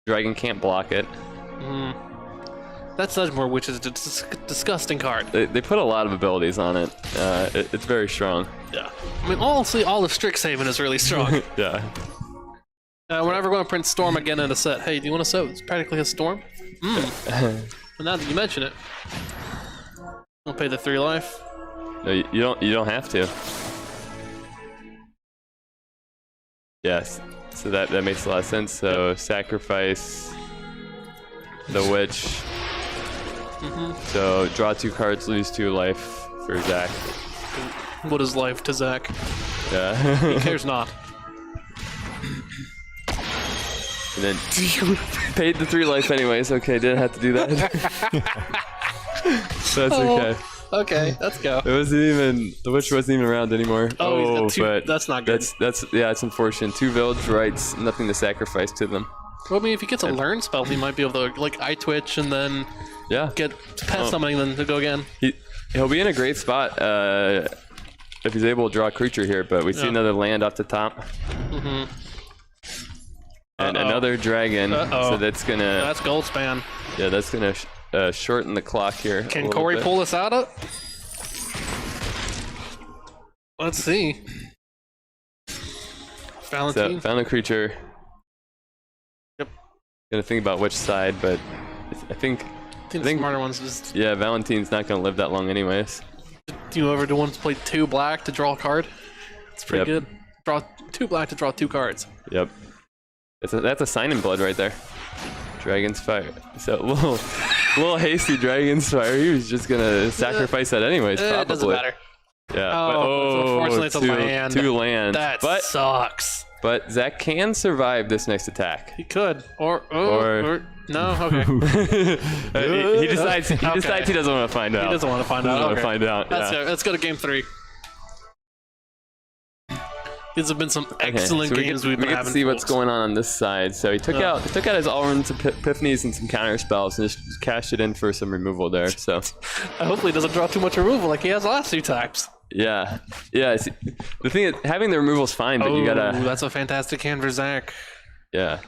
dragon can't block it. That Sedgemoor Witch is a disgusting card. They put a lot of abilities on it. It's very strong. Yeah. I mean, honestly, all of Strixhaven is really strong. Yeah. We're never going to print Storm again in a set. Hey, do you want a set? It's practically a Storm. But now that you mention it, I'll pay the 3 life. No, you don't have to. Yes. So that makes a lot of sense. So sacrifice the witch. So draw 2 cards, lose 2 life for Zach. What is life to Zach? Yeah. He cares not. And then paid the 3 life anyways. Okay, didn't have to do that. That's okay. Okay, let's go. It wasn't even the witch wasn't even around anymore. Oh, he's got 2, but that's not good. That's it's unfortunate. 2 village rights, nothing to sacrifice to them. Well, I mean, if he gets a learn spell, he might be able to like eye twitch and then get pest summoning, then to go again. He'll be in a great spot if he's able to draw a creature here. But we see another land off the top, and another dragon. So that's gold span. Yeah, that's gonna shorten the clock here. Can Corey pull this out up? Let's see. Valentine. So, found a creature. Yep. Gonna think about which side, but I think the smarter one's just. Yeah, Valentine's not gonna live that long, anyways. Do you ever want to play 2 black to draw a card? It's pretty good. Draw 2 black to draw 2 cards. Yep. That's a sign in blood right there. Dragon's Fire. So a little hasty Dragon's Fire. He was just gonna sacrifice that anyways. Probably. It doesn't matter. Yeah. Unfortunately, it's a land. 2 lands. That sucks. But Zach can survive this next attack. He could, or no. Okay. he decides. He decides he doesn't want to find out. He doesn't want to find out. Want to find out. Let's go to game 3. These have been some excellent games we've been having. We get to see what's going on this side. So he took out his Allrun's Epiphanies and some counter spells and just cashed it in for some removal there. So hopefully he doesn't draw too much removal like he has the last 2 times. Yeah. See, the thing is, having the removal is fine, but you gotta. That's a fantastic hand for Zach. Yeah.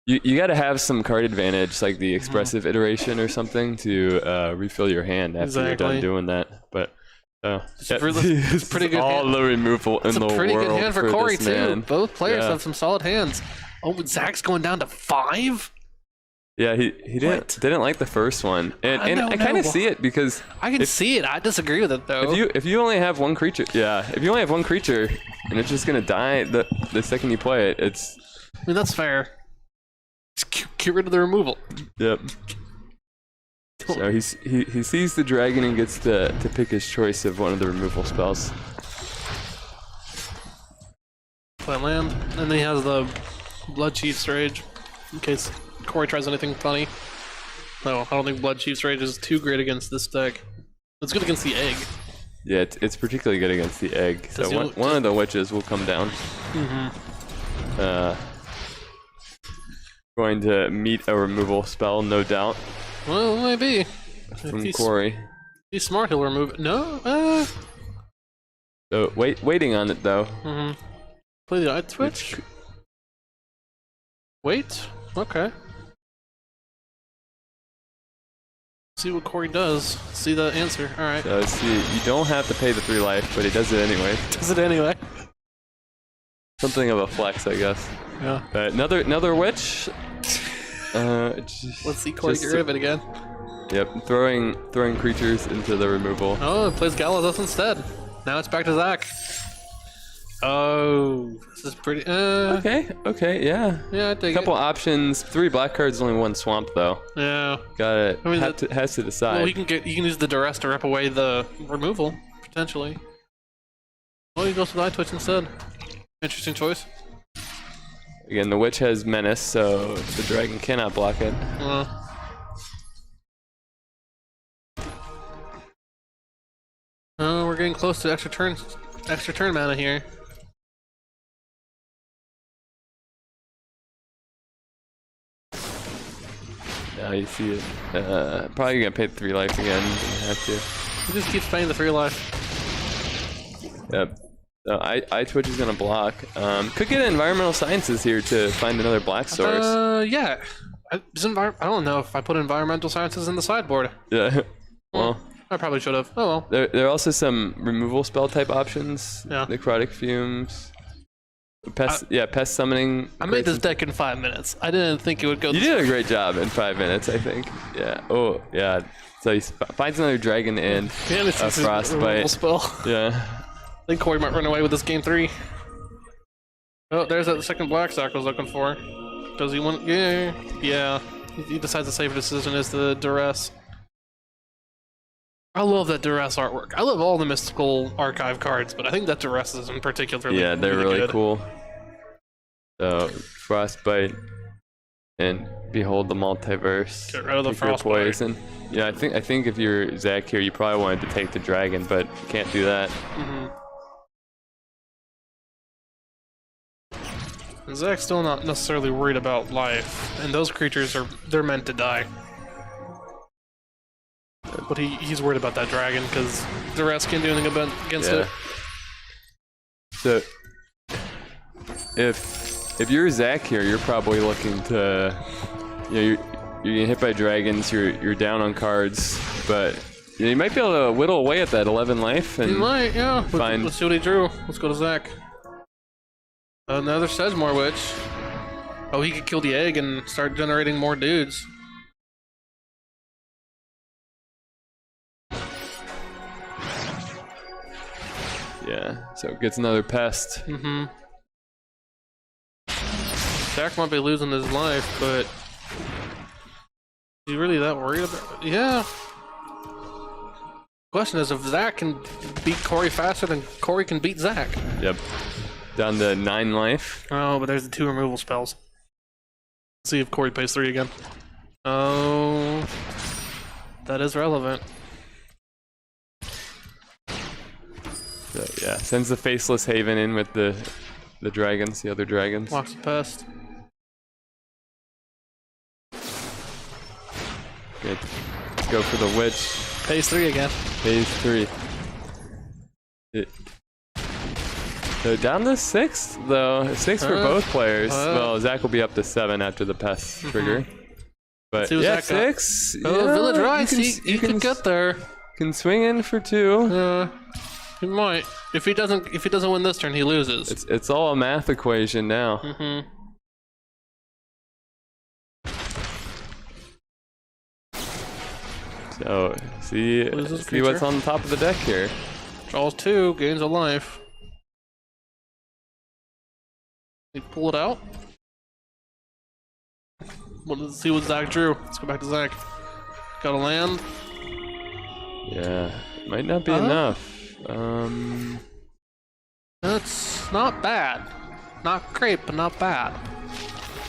You gotta have some card advantage, like the expressive iteration or something, to refill your hand after you're done doing that. But. It's pretty good. All the removal in the world. It's a pretty good hand for Corey too. Man. Both players have some solid hands. Oh, Zach's going down to 5. Yeah, he didn't like the first one, and I kind of see it because I can see it. I disagree with it though. If you only have one creature, if you only have one creature, and it's just gonna die the second you play it, it's. I mean that's fair. Just get rid of the removal. Yep. So he sees the dragon and gets to pick his choice of one of the removal spells. Play land, and then he has the Blood Chief's Rage, in case Corey tries anything funny. No, I don't think Blood Chief's Rage is too great against this deck. It's good against the egg. Yeah, it's particularly good against the egg. So one of the witches will come down. Going to meet a removal spell, no doubt. Well, maybe. From Corey. He's smart, he'll remove it. No? So, waiting on it, though. Play the eye twitch? Wait? Okay. See what Corey does. See the answer. Alright. So, see, you don't have to pay the 3 life, but he does it anyway. Does it anyway. Something of a flex, I guess. Yeah. Another witch. Let's see Corey get rid of it again. Yep, throwing creatures into the removal. Oh, it plays Galazeth instead. Now it's back to Zach. Oh, this is pretty. Okay, yeah. Yeah, I dig a couple options. 3 black cards, only 1 swamp though. Yeah. Got it. I mean, has to decide. Well, you can use the duress to rip away the removal potentially. Well, he goes with eye twitch instead. Interesting choice. Again, the witch has menace, so the dragon cannot block it. Oh, we're getting close to extra turn mana here. Now you see it. Probably gonna pay the 3 life again. Have to. He just keeps paying the 3 life. Yep. So eye twitch is gonna block. Could get environmental sciences here to find another black source. Yeah. I don't know if I put environmental sciences in the sideboard. Yeah. Well, I probably should have. Oh well. There are also some removal spell type options. Yeah. Necrotic fumes. Pest summoning. I made this deck in 5 minutes. I didn't think it would go. You did a great job in 5 minutes, I think. Yeah. Oh yeah. So he finds another dragon and a frostbite spell. Yeah. I think Corey might run away with this game 3. Oh, there's that second black sack I was looking for. Does he want? Yeah. He decides the safer decision is the duress. I love that duress artwork. I love all the mystical archive cards, but I think that duress is in particular. Yeah, they're really cool. So frostbite and behold the multiverse. Get rid of the frostbite. Poison. Yeah, I think if you're Zach here, you probably wanted to take the dragon, but you can't do that. And Zach's still not necessarily worried about life, and those creatures they're meant to die. But he's worried about that dragon because the rest can't do anything against it. So if you're Zach here, you're probably looking to, you're getting hit by dragons, you're down on cards, but you might be able to whittle away at that 11 life. And he might, yeah. Find... Let's see what he drew. Let's go to Zach. Another Sedgemoor Witch. Oh, he could kill the egg and start generating more dudes. Yeah, so it gets another pest. Mm-hmm. Zach might be losing his life, but is he really that worried about it? Yeah. Question is if Zach can beat Corey faster than Corey can beat Zach. Yep. Down to 9 life. Oh, but there's the 2 removal spells. Let's see if Corey pays 3 again. Oh, that is relevant. So, yeah, sends the Faceless Haven in with the dragons, the other dragons. Locks the pest. Good. Go for the witch. Pays 3 again. Pays 3. So down to 6 though. 6 for both players. Well, Zach will be up to 7 after the pest trigger. But yeah, Zach got. 6. Oh, yeah, Village Rights. He can get there. Can swing in for 2. He might. If he doesn't win this turn, he loses. It's all a math equation now. Mm-hmm. So see what's on the top of the deck here. Draws 2, gains a life. He pull it out. Well, let's see what Zach drew. Let's go back to Zach. Got a land. Yeah, might not be enough. That's not bad. Not great, but not bad.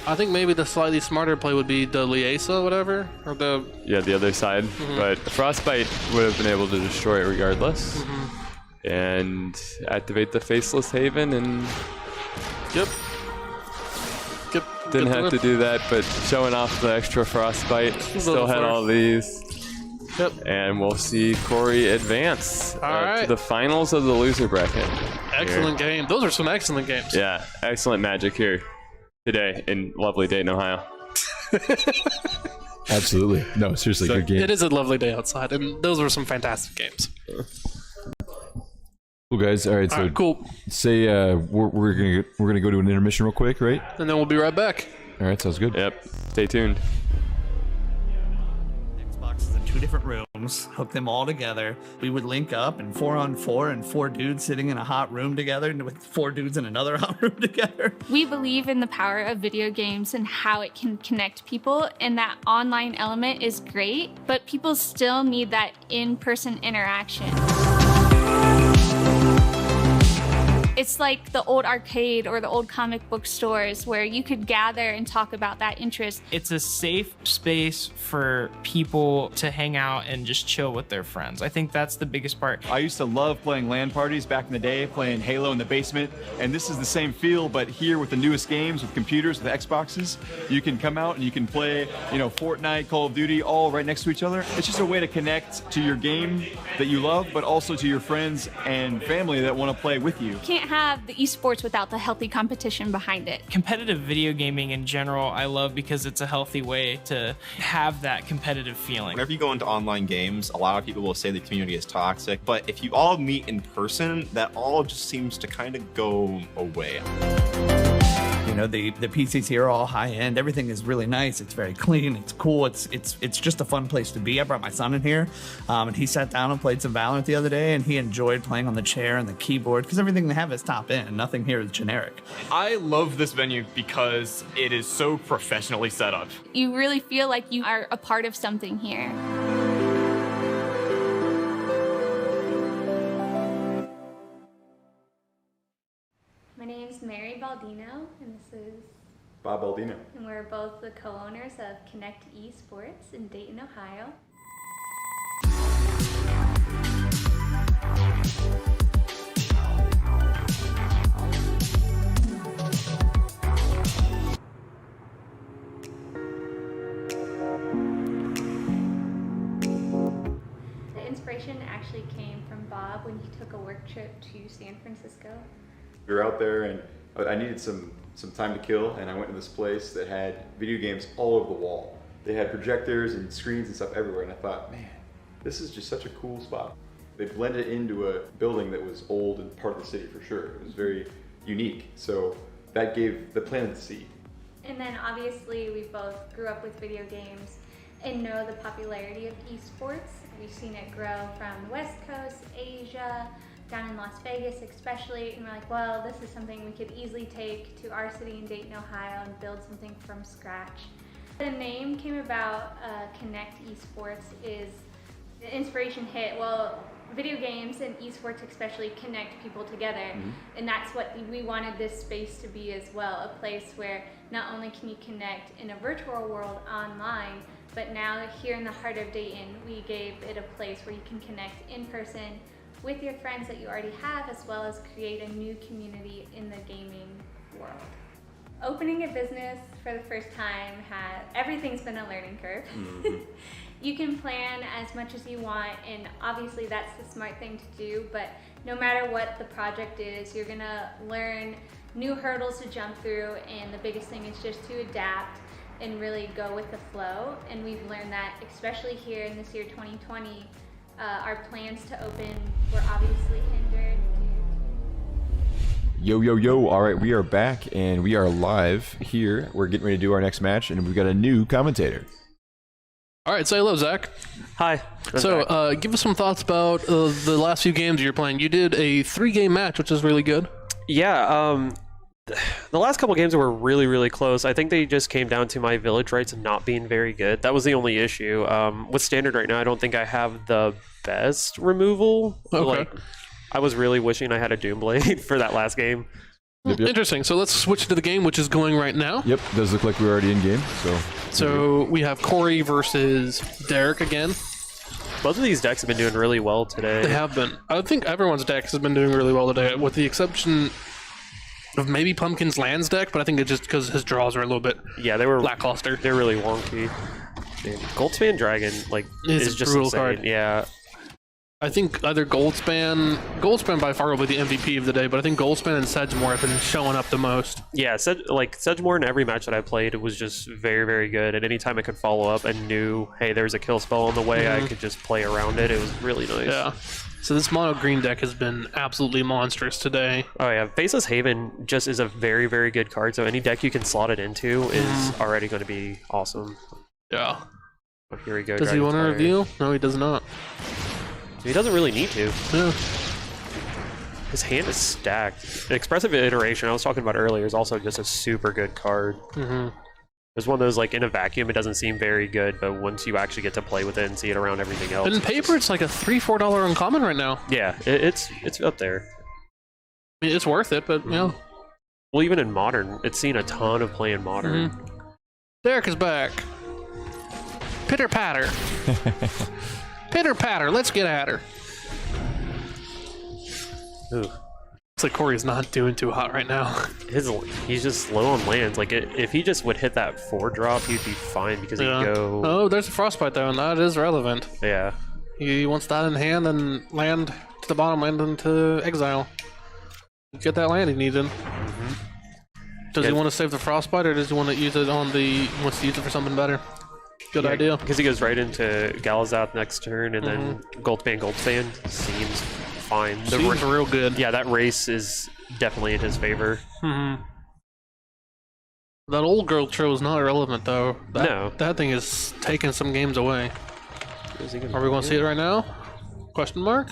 I think maybe the slightly smarter play would be the Liesa, whatever, or the... Yeah, the other side. But Frostbite would have been able to destroy it regardless. And activate the Faceless Haven and... Yep. Didn't have to do that, but showing off the extra Frostbite. Still had all these. Yep. And we'll see Corey advance to the finals of the loser bracket. Excellent game. Those are some excellent games. Yeah, excellent Magic here today in lovely Dayton, Ohio. Absolutely. No, seriously, good game. It is a lovely day outside, and those were some fantastic games. Cool, guys. All right, so cool. Say we're gonna go to an intermission real quick, right? And then we'll be right back. All right, sounds good. Yep. Stay tuned. Xboxes in 2 different rooms, hook them all together. We would link up and 4-on-4 and 4 dudes sitting in a hot room together and with 4 dudes in another hot room together. We believe in the power of video games and how it can connect people, and that online element is great, but people still need that in-person interaction. It's like the old arcade or the old comic book stores where you could gather and talk about that interest. It's a safe space for people to hang out and just chill with their friends. I think that's the biggest part. I used to love playing LAN parties back in the day, playing Halo in the basement, and this is the same feel, but here with the newest games, with computers, with Xboxes, you can come out and you can play, Fortnite, Call of Duty, all right next to each other. It's just a way to connect to your game that you love, but also to your friends and family that want to play with you. Can't have the esports without the healthy competition behind it. Competitive video gaming in general, I love because it's a healthy way to have that competitive feeling. Whenever you go into online games, a lot of people will say the community is toxic, but if you all meet in person, that all just seems to kind of go away. The PCs here are all high end. Everything is really nice. It's very clean. It's cool. It's just a fun place to be. I brought my son in here, and he sat down and played some Valorant the other day, and he enjoyed playing on the chair and the keyboard because everything they have is top end. Nothing here is generic. I love this venue because it is so professionally set up. You really feel like you are a part of something here. My name's Mary Baldino, and this is Bob Baldino. And we're both the co-owners of Connect Esports in Dayton, Ohio. inspiration actually came from Bob when he took a work trip to San Francisco. We were out there and I needed some time to kill, and I went to this place that had video games all over the wall. They had projectors and screens and stuff everywhere, and I thought, man, this is just such a cool spot. They blended it into a building that was old and part of the city for sure. It was very unique, so that gave the planet the seed. And then obviously we both grew up with video games and know the popularity of esports. We've seen it grow from the West Coast, Asia, down in Las Vegas especially, and we're like, well, this is something we could easily take to our city in Dayton, Ohio and build something from scratch. The name came about, Connect Esports, is the inspiration hit, well, video games and esports especially connect people together, and that's what we wanted this space to be as well, a place where not only can you connect in a virtual world online, but now here in the heart of Dayton, we gave it a place where you can connect in person with your friends that you already have, as well as create a new community in the gaming world. Opening a business for the first time, everything's been a learning curve. You can plan as much as you want, and obviously that's the smart thing to do, but no matter what the project is, you're gonna learn new hurdles to jump through, and the biggest thing is just to adapt and really go with the flow. And we've learned that, especially here in this year 2020, our plans to open were obviously hindered. Yo. All right, we are back and we are live here. We're getting ready to do our next match, and we've got a new commentator. All right, say hello, Zach. Hi. So, give us some thoughts about the last few games you're playing. You did a 3-game match, which is really good. Yeah, the last couple games were really, really close. I think they just came down to my village rights not being very good. That was the only issue. With standard right now, I don't think I have the best removal. Okay. Like, I was really wishing I had a Doomblade for that last game. Yep. Interesting. So let's switch to the game, which is going right now. Yep, does look like we're already in game. So we have Corey versus Derek again. Both of these decks have been doing really well today. They have been. I think everyone's decks has been doing really well today, with the exception of maybe Pumpkin's Lands deck, but I think it's just because his draws are a little bit lackluster. They're really wonky. Man, Goldspan Dragon is just brutal insane. Card. Yeah. I think either Goldspan by far will be the MVP of the day, but I think Goldspan and Sedgemoor have been showing up the most. Yeah, Sedgemoor in every match that I played was just very, very good. And anytime I could follow up and knew, hey, there's a kill spell on the way, I could just play around it. It was really nice. Yeah. So this mono green deck has been absolutely monstrous today. Oh yeah, Faceless Haven just is a very, very good card. So any deck you can slot it into is already going to be awesome. Yeah. Oh, here we go. Does he want to reveal? No, he does not. He doesn't really need to. Yeah. His hand is stacked. Expressive Iteration, I was talking about earlier, is also just a super good card. There's one of those, in a vacuum, it doesn't seem very good, but once you actually get to play with it and see it around everything else. But in paper, it's like a $3-4 uncommon right now. Yeah, it's up there. I mean, it's worth it, but, yeah. Well, even in Modern, it's seen a ton of play in Modern. Derek is back. Pitter patter. Pitter patter, let's get at her. Ooh. Looks like Corey's not doing too hot right now. He's just low on lands. If he just would hit that 4-drop, he'd be fine because he'd go... Oh, there's a Frostbite though, and that is relevant. Yeah. He wants that in hand and land to the bottom, land into exile. Get that land he needs in. Does he want to save the Frostbite, or does he want to use it on the... wants to use it for something better? Good idea. Because he goes right into Galazath next turn, and then Goldspan seems fine. Seems real good. Yeah, that race is definitely in his favor. That old girl throw is not irrelevant, though. That thing is taking some games away. Are we going to see it right now? Question mark?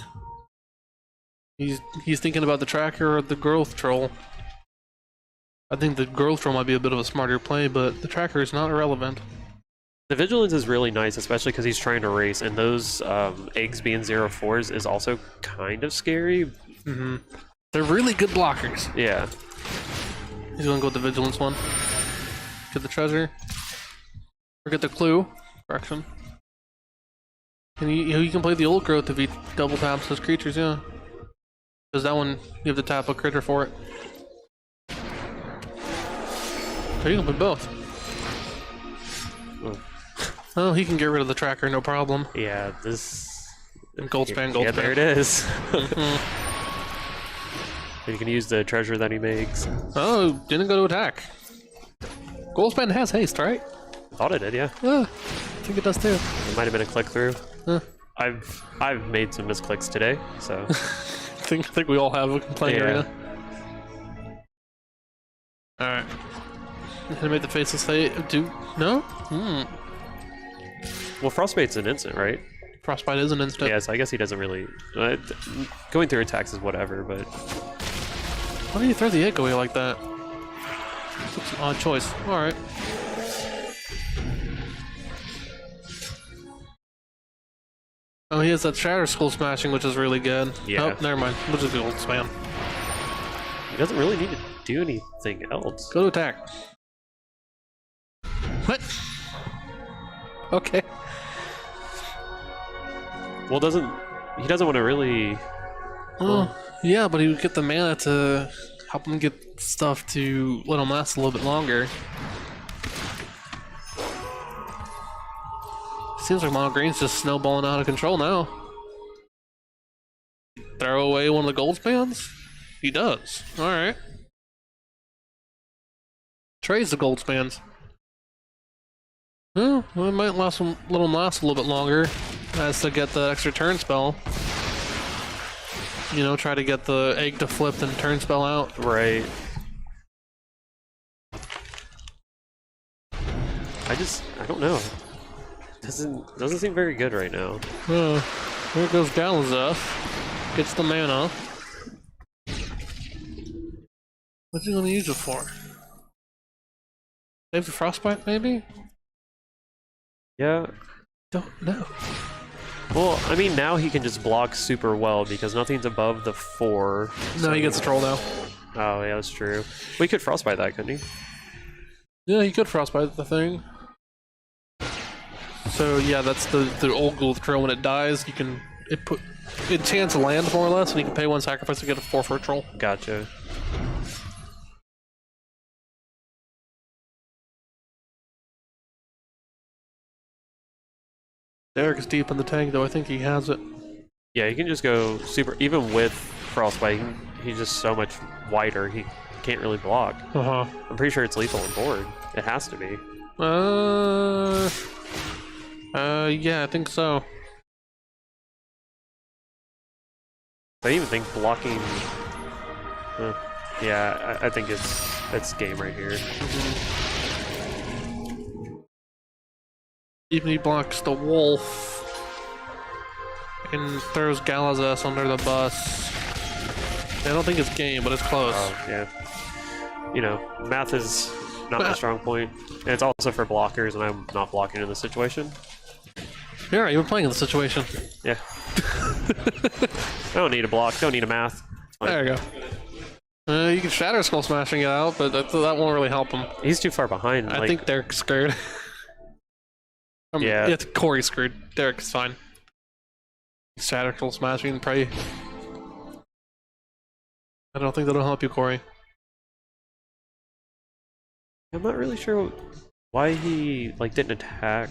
He's thinking about the tracker or the growth troll. I think the growth troll might be a bit of a smarter play, but the tracker is not irrelevant. The Vigilance is really nice, especially because he's trying to race, and those eggs being 0/4s is also kind of scary. They're really good blockers. Yeah. He's going to go with the Vigilance one. Get the treasure. Or get the clue. Correction. And you can play the old growth if he double taps those creatures, yeah. Because that one, you have to tap a critter for it. So you can play both. Oh, he can get rid of the tracker, no problem. Yeah, this Gold span, gold Yeah, span. there it is. You can use the treasure that he makes. Oh, didn't go to attack. Gold span has haste, right? I thought it did, yeah. Yeah, I think it does too. It might have been a click through. Huh. I've made some misclicks today, so I think we all have playing Yeah. arena. Alright. Animate the faceless fate. No? well, Frostbite's an instant, right? Frostbite is an instant. Yeah, so I guess he doesn't really. Going through attacks is whatever, but Why do you throw the egg away like that? That's an odd choice. Alright. Oh, he has that Shatter Skull smashing, which is really good. Yeah. Oh, never mind. We'll just do Gold Span. he doesn't really need to do anything else. Go to attack. What? Okay. Well, he doesn't want to really. Well, yeah, but he would get the mana to help him get stuff to let him last a little bit longer. Seems like Mono Green's just snowballing out of control now. Throw away one of the gold spans? He does. Alright. Trades the gold spans. Well, it might last him, let him last a little bit longer as to get the extra turn spell. You know, try to get the egg to flip and turn spell out. Right. I don't know. Doesn't seem very good right now. Here goes Galazeth. Gets the mana. What's he gonna use it for? Save the Frostbite, maybe? Yeah. Don't know. Well, I mean, now he can just block super well because nothing's above the 4. No, he gets a troll now. Oh, yeah, that's true. We could Frostbite that, couldn't he? Yeah, he could Frostbite the thing. So yeah, that's the old gold troll. When it dies, you can it chance land more or less, and you can pay 1 sacrifice to get a 4 for a troll. Gotcha. Derek is deep in the tank, though. I think he has it. Yeah, he can just go super. Even with Frostbite, he's just so much wider. He can't really block. Uh-huh. I'm pretty sure it's lethal on board. It has to be. Yeah, I think so. I even think blocking. Yeah, I think it's game right here. Even he blocks the wolf and throws Galazeth under the bus. I don't think it's game, but it's close. Oh, yeah. You know, math is not my strong point, and it's also for blockers, and I'm not blocking in this situation. You're right, you were playing in the situation. Yeah. I don't need a block, don't need a math. There you go. You can Shatter Skull smashing it out, but that won't really help him. He's too far behind. I think Derek's screwed. Yeah. It's Corey's screwed. Derek's fine. Shatter Skull smashing and pray. I don't think that'll help you, Corey. I'm not really sure why he didn't attack.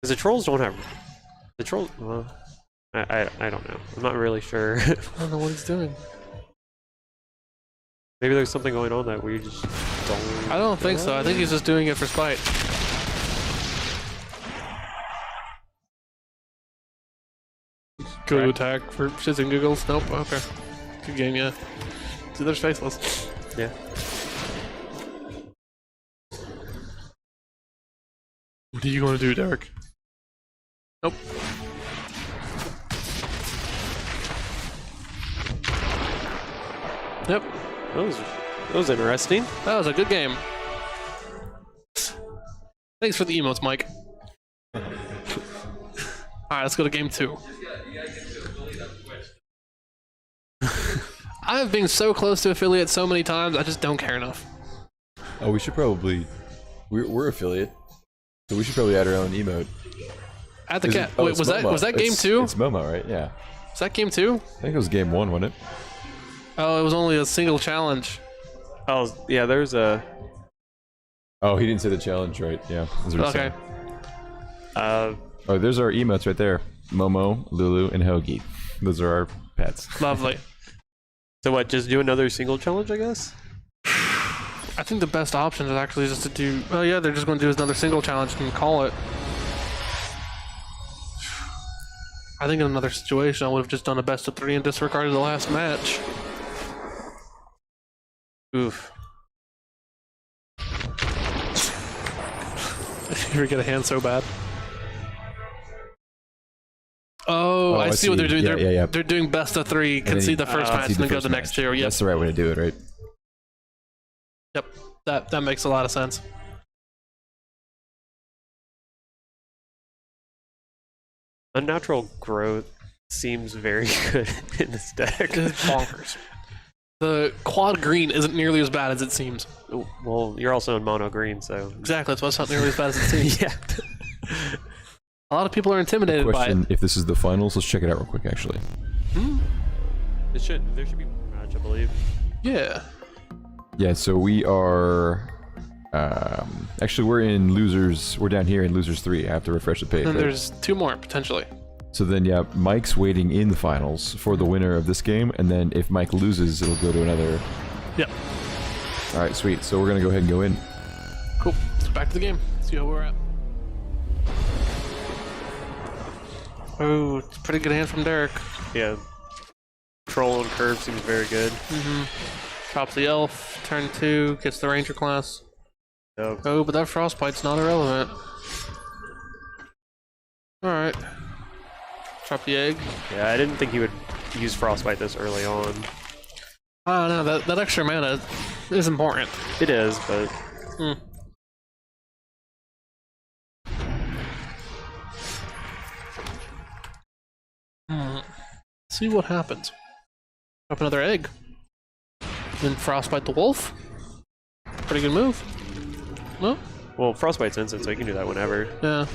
Because the trolls don't have the trolls. Well, I don't know. I'm not really sure. I don't know what he's doing. Maybe there's something going on that we just don't. I don't think so. I think he's just doing it for spite. Go to attack for shits and giggles. Nope. Okay. Good game, yeah. See, there's faceless. Yeah. What are you going to do, Derek? Nope. Yep. That was interesting. That was a good game. Thanks for the emotes, Mike. Alright, let's go to game 2. I've been so close to affiliate so many times, I just don't care enough. Oh, we should probably... We're affiliate, so we should probably add our own emote. At the cat. Wait, was that game 2? It's Momo, right? Yeah. Was that game 2? I think it was game 1, wasn't it? Oh, it was only a single challenge. Oh, yeah, there's a... Oh, he didn't say the challenge right. Yeah. That's what he Okay. said. Oh, there's our emotes right there. Momo, Lulu, and Hoagie. Those are our pets. Lovely. So what? Just do another single challenge, I guess. I think the best option is actually just to do. Oh yeah, they're just going to do another single challenge and call it. I think in another situation, I would have just done a best of 3 and disregarded the last match. Oof. You get a hand so bad. Oh, I see what they're doing. They're doing best of 3, concede the first match, and then go to the next 2. Yep. That's the right way to do it, right? Yep. That makes a lot of sense. Unnatural growth seems very good in this deck. It's bonkers. The quad green isn't nearly as bad as it seems. Well, you're also in mono green, so exactly. That's why it's not nearly as bad as it seems. Yeah. A lot of people are intimidated by it. If this is the finals, let's check it out real quick. Actually. There should be more match, I believe. Yeah. Yeah. So we are. Actually, we're in losers. We're down here in losers 3. I have to refresh the page. And right? there's 2 more potentially. So then, yeah, Mike's waiting in the finals for the winner of this game, and then if Mike loses, it'll go to another. Yep. All right, sweet. So we're gonna go ahead and go in. Cool. Let's go back to the game. See how we're at. Oh, it's a pretty good hand from Derek. Yeah. Control on curve seems very good. Chops the elf. Turn 2 gets the ranger class. Yep. Oh, but that frostbite's not irrelevant. All right. Drop the egg. Yeah, I didn't think he would use frostbite this early on. I don't know, that extra mana is important. It is, but See what happens. Drop another egg. Then frostbite the wolf. Pretty good move. No? Well, frostbite's instant, so you can do that whenever. Yeah.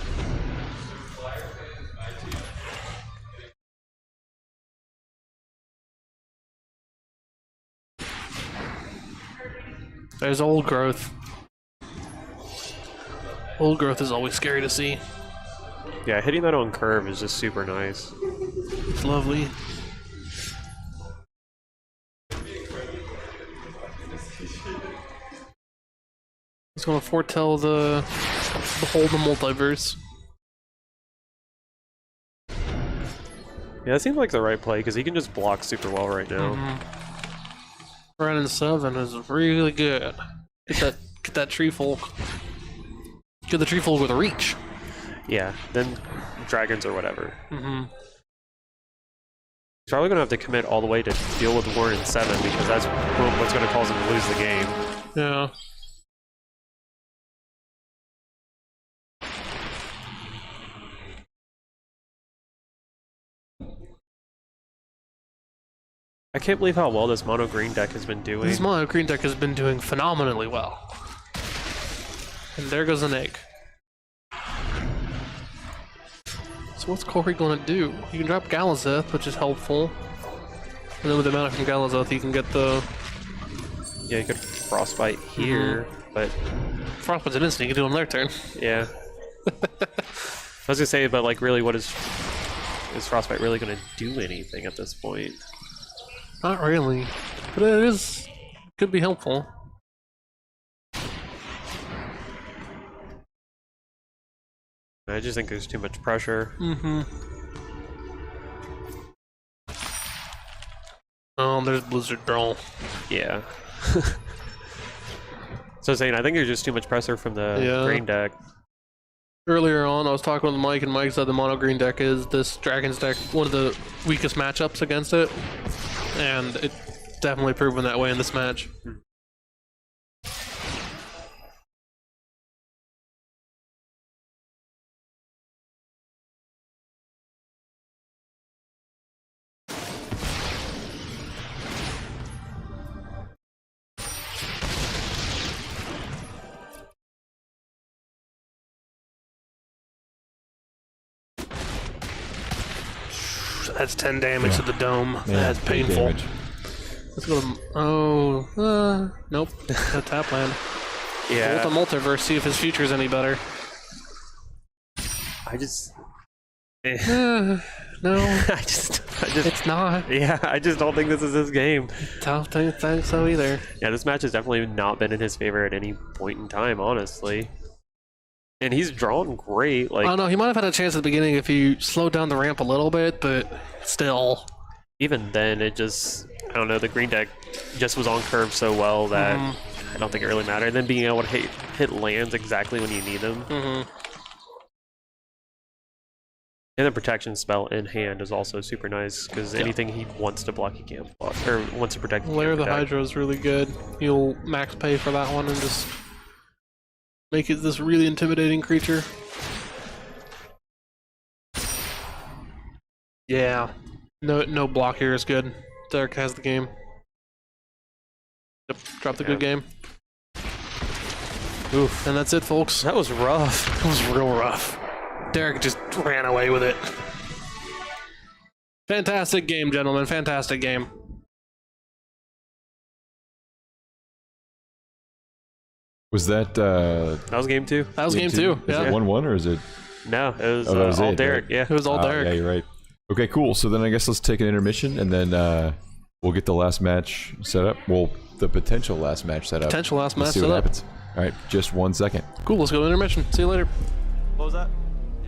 There's old growth. Old growth is always scary to see. Yeah, hitting that on curve is just super nice. It's lovely. It's going to foretell the whole multiverse. Yeah, that seems like the right play because he can just block super well right now. Running 7 is really good. Get that tree folk. Get the tree folk with a reach. Yeah, then dragons or whatever. He's probably gonna have to commit all the way to deal with Warren in 7 because that's what's gonna cause him to lose the game. Yeah. I can't believe how well this mono green deck has been doing. This mono green deck has been doing phenomenally well. And there goes an egg. So what's Corey going to do? He can drop Galazeth, which is helpful. And then with the mana from Galazeth, he can get the... Yeah, you could frostbite here, but... Frostbite's an instant, you can do it on their turn. Yeah. I was gonna say, but like really, what is frostbite really gonna do anything at this point? Not really, but it could be helpful. I just think there's too much pressure. Oh, there's Blizzard Brawl. Yeah. So saying, I think there's just too much pressure from the green deck. Earlier on, I was talking with Mike, and Mike said the mono green deck is this Dragon's deck, one of the weakest matchups against it. And it's definitely proven that way in this match. That's 10 damage to the dome. Yeah, That's painful. damage. Let's go to... nope. A tap land. Yeah. Go with the multiverse, see if his future is any better. I just... No, I just, it's not. yeah, I just don't think this is his game. Don't think so either. Yeah, this match has definitely not been in his favor at any point in time, honestly. And he's drawn great. Like, I don't know. He might have had a chance at the beginning if he slowed down the ramp a little bit, but still. even then, it just, I don't know, the green deck just was on curve so well that I don't think it really mattered. And then being able to hit lands exactly when you need them. And the protection spell in hand is also super nice because anything he wants to block, he can't block, or wants to protect. Lair of the Hydra is really good. You'll max pay for that one and just make it this really intimidating creature. Yeah, no block here is good. Derek has the game. Yep, drop the good game. Oof. And that's it, folks. That was rough. That was real rough. Derek just ran away with it. Fantastic game, gentlemen. Fantastic game. Was that That was game 2. That was game 2. Is Yeah. it 1-1 or is it? No, it was, that was all it, Derek. right? Yeah, It was all Derek. Yeah, you're right. Okay, cool. So then I guess let's take an intermission and then we'll get the last match set up. Well, the potential last match set up. Potential last Let's match see set what up. happens. All right, just 1 second. Cool, let's go to intermission. See you later. What was that?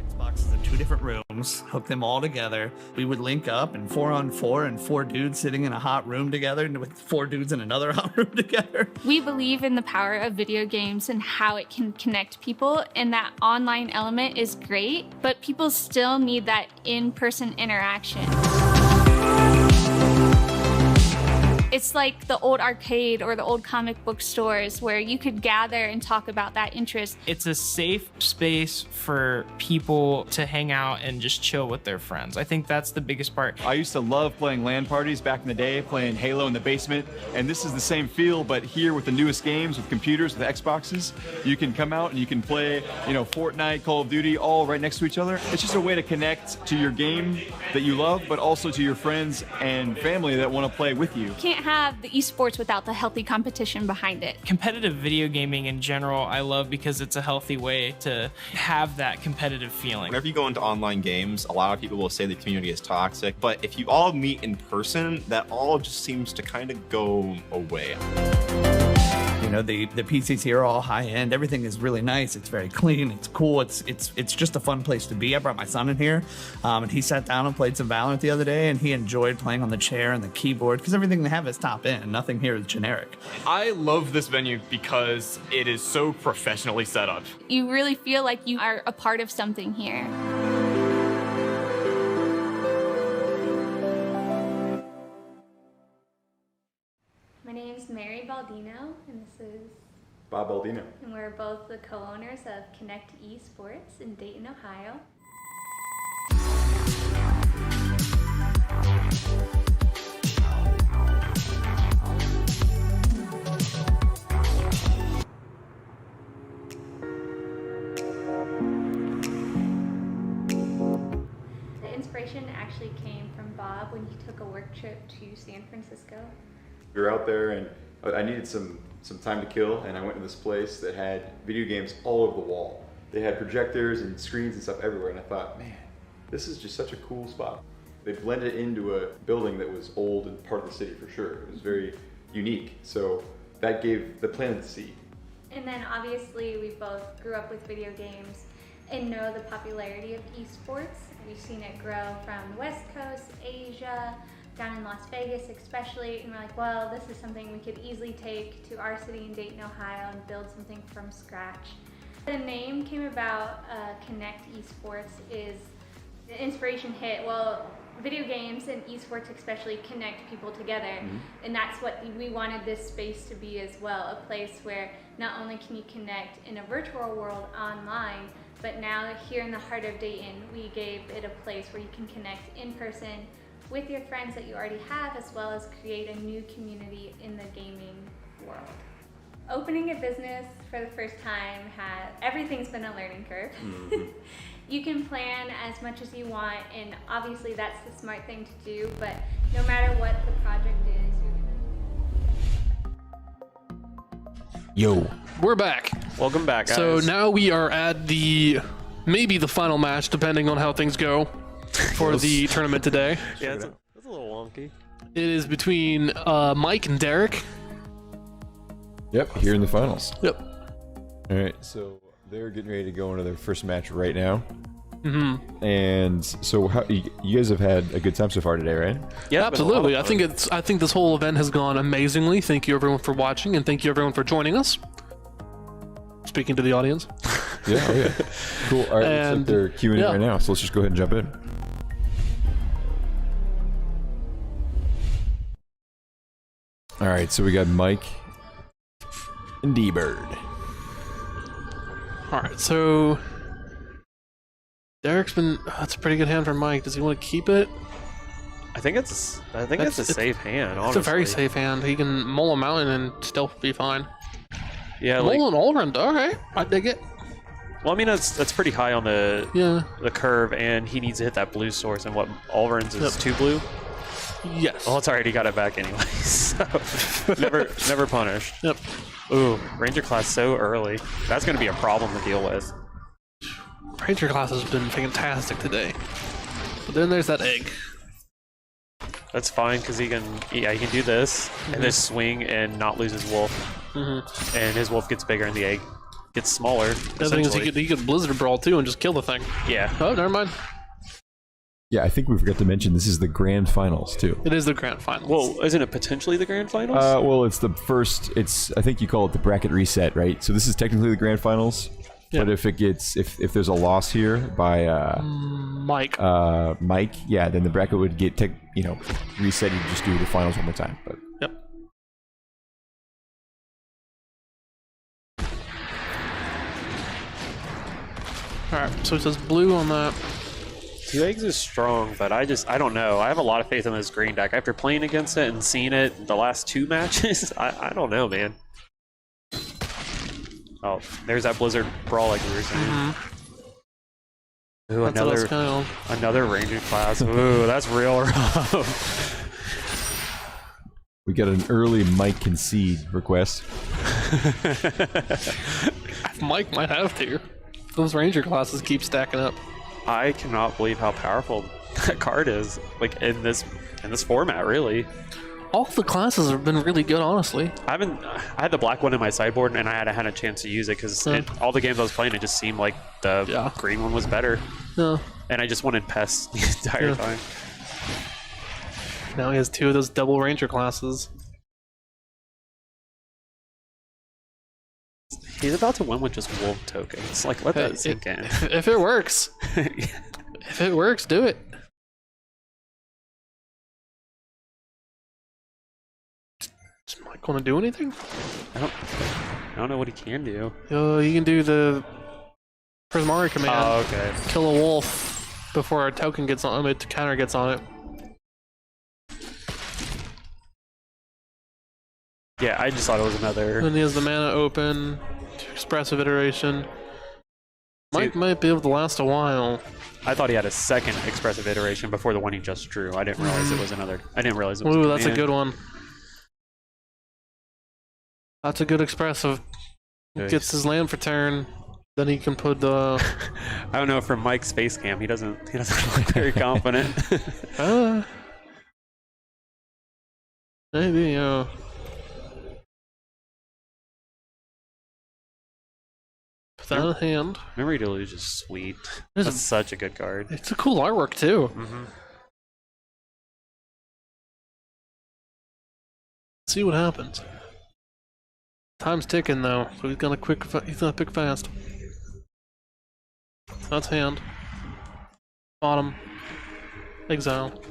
Xboxes in 2 different rooms, hook them all together. We would link up and 4-on-4 and 4 dudes sitting in a hot room together and with 4 dudes in another hot room together. We believe in the power of video games and how it can connect people, and that online element is great, but people still need that in-person interaction. It's like the old arcade or the old comic book stores where you could gather and talk about that interest. It's a safe space for people to hang out and just chill with their friends. I think that's the biggest part. I used to love playing LAN parties back in the day, playing Halo in the basement, and this is the same feel, but here with the newest games, with computers, with Xboxes, you can come out and you can play, Fortnite, Call of Duty, all right next to each other. It's just a way to connect to your game that you love, but also to your friends and family that want to play with you. Can't have the esports without the healthy competition behind it. Competitive video gaming in general, I love because it's a healthy way to have that competitive feeling. Whenever you go into online games, a lot of people will say the community is toxic, but if you all meet in person, that all just seems to kind of go away. The PCs here are all high end. Everything is really nice. It's very clean. It's cool. It's just a fun place to be. I brought my son in here, and he sat down and played some Valorant the other day, and he enjoyed playing on the chair and the keyboard because everything they have is top end. Nothing here is generic. I love this venue because it is so professionally set up. You really feel like you are a part of something here. My name's Mary Baldino, and this is Bob Baldino. and we're both the co-owners of Connect Esports in Dayton, Ohio. The inspiration actually came from Bob when he took a work trip to San Francisco. We were out there and I needed some time to kill, and I went to this place that had video games all over the wall. They had projectors and screens and stuff everywhere, and I thought, man, this is just such a cool spot. They blended into a building that was old and part of the city for sure. It was very unique, so that gave the planted the seed. And then obviously we both grew up with video games and know the popularity of esports. We've seen it grow from the West Coast, Asia, down in Las Vegas especially, and we're like, well, this is something we could easily take to our city in Dayton, Ohio and build something from scratch. The name came about, Connect Esports is the inspiration hit, well, video games and esports especially connect people together, and that's what we wanted this space to be as well, a place where not only can you connect in a virtual world online, but now here in the heart of Dayton, we gave it a place where you can connect in person with your friends that you already have, as well as create a new community in the gaming world. Opening a business for the first time everything's been a learning curve. You can plan as much as you want, and obviously that's the smart thing to do, but no matter what the project is, you're gonna... Yo. We're back. Welcome back, guys. So now we are at maybe the final match, depending on how things go. for the tournament today. Yeah, it's a little wonky. It is between Mike and Derek. Yep, here in the finals. Yep. All right, so they're getting ready to go into their first match right now. Mm-hmm. And so, how, you guys have had a good time so far today, right? Yeah, absolutely. I think this whole event has gone amazingly. Thank you everyone for watching, and thank you everyone for joining us. Speaking to the audience. Yeah, oh yeah. Cool. All right, looks like they're queuing in right now, so let's just go ahead and jump in. All right, so we got Mike and D-Bird. All right, so Derek's been. That's a pretty good hand for Mike. Does he want to keep it? I think it's a safe hand. Honestly. It's a very safe hand. He can mull a mountain and still be fine. Yeah, mull an Allrun. All right, I dig it. Well, I mean that's pretty high on the curve, and he needs to hit that blue source. And what Allrun's is 2 blue. Yes. Well, it's alright. He got it back anyway, so never punished. Yep. Ooh, Ranger class so early. That's going to be a problem to deal with. Ranger class has been fantastic today. But then there's that egg. That's fine because he can do this and just swing and not lose his wolf. And his wolf gets bigger and the egg gets smaller. The thing is he could Blizzard Brawl too and just kill the thing. Yeah. Oh, never mind. Yeah, I think we forgot to mention this is the grand finals too. It is the grand finals. Well, isn't it potentially the grand finals? Well, it's the first. I think you call it the bracket reset, right? So this is technically the grand finals. Yeah. But if there's a loss here by Mike, yeah, then the bracket would get reset. You just do the finals one more time. But yep. All right, so it says blue on that. 2 eggs is strong, but I don't know. I have a lot of faith in this green deck. After playing against it and seeing it the last 2 matches, I don't know, man. Oh, there's that Blizzard Brawl like we were saying. Ooh, another Ranger class. Ooh, that's real rough. We got an early Mike concede request. Mike might have to. Those Ranger classes keep stacking up. I cannot believe how powerful that card is, like in this format, really. All the classes have been really good, honestly. I had the black one in my sideboard, and I had a chance to use it because all the games I was playing, it just seemed like the green one was better. Yeah. And I just wanted pests the entire time. Now he has 2 of those double Ranger classes. He's about to win with just wolf tokens. Like, let that sink in. If it works. If it works, do it. Is Mike going to do anything? I don't know what he can do. He can do the Prismari command. Oh, okay. Kill a wolf before our token gets on it, the counter gets on it. Yeah, I just thought it was another. Then he has the mana open, expressive iteration. Mike might be able to last a while. I thought he had a second expressive iteration before the one he just drew. I didn't realize it was another. I didn't realize it was. Ooh, that's a good one. That's a good expressive. Nice. Gets his land for turn. Then he can put the. I don't know. From Mike's face cam, he doesn't look very confident. Maybe, yeah. Put that in hand. Memory Deluge is sweet. That's such a good card. It's a cool artwork too. See what happens. Time's ticking though, so he's gonna pick fast. That's hand. Bottom. Exile.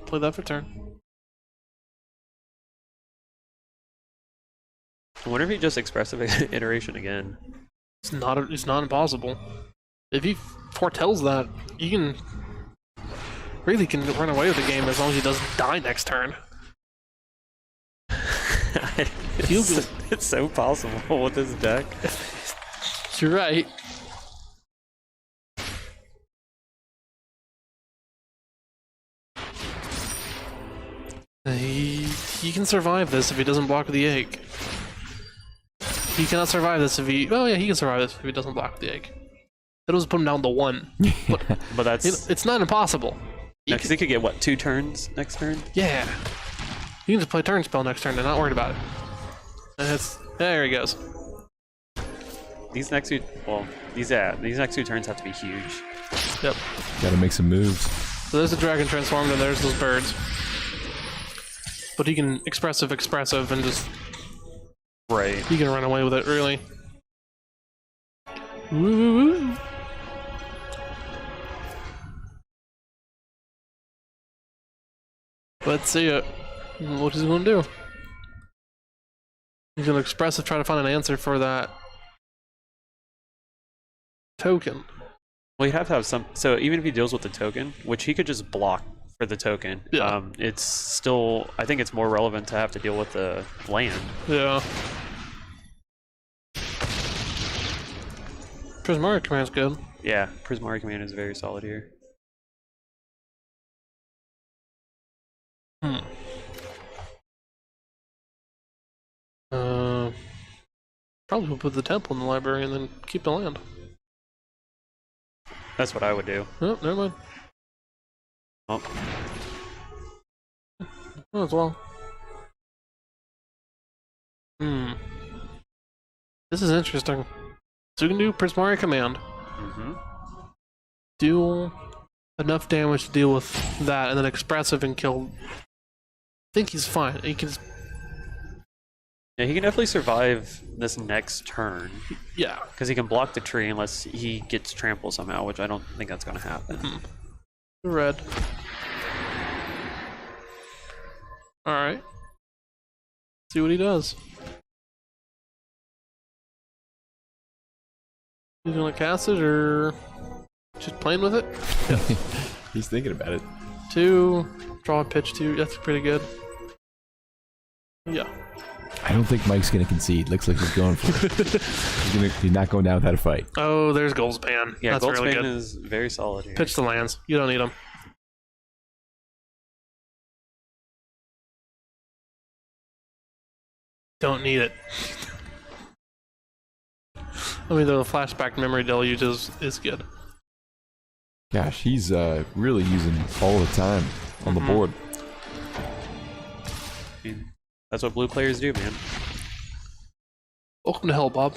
Play that for turn. I wonder if he just expressive iteration again. It's not impossible. If he foretells that, you can run away with the game as long as he doesn't die next turn. It's so possible with this deck. You're right. He can survive this if he doesn't block the egg. He cannot survive this if he... Oh yeah, he can survive this if he doesn't block the egg. That was put him down to 1. But that's It's not impossible. because he could get what 2 turns next turn. Yeah. You can just play turn spell next turn and not worried about it. There he goes. These next 2, well, these next 2 turns have to be huge. Yep. Gotta make some moves. So there's the dragon transformed and there's those birds. But he can expressive, and just Right. he can run away with it really. Woo. Let's see it. What he's gonna do. He's gonna expressive, try to find an answer for that token. Well, you have to have some. So even if he deals with the token, which he could just block for the token, Yeah. it's still. I think it's more relevant to have to deal with the land. Yeah. Prismari command's good. Yeah, Prismari command is very solid here. Probably we'll put the temple in the library and then keep the land. That's what I would do. Oh, never mind. Oh, Oh, as well. This is interesting. So we can do Prismari command. Do enough damage to deal with that, and then expressive and kill. I think he's fine. He can. yeah, he can definitely survive this next turn. Yeah. Because he can block the tree unless he gets trampled somehow, which I don't think that's going to happen. Red. Alright. See what he does. He's gonna cast it or just playing with it? He's thinking about it. 2, draw a pitch 2, that's pretty good. Yeah. I don't think Mike's gonna concede. Looks like he's going for it. He's not going down without a fight. Oh, there's Goldspan. Yeah, that's really Goldspan good. is very solid here. Pitch the lands. You don't need them. Don't need it. I mean, the flashback memory deluge is good. Gosh, he's really using all the time on the board. I mean, that's what blue players do, man. Welcome to hell, Bob.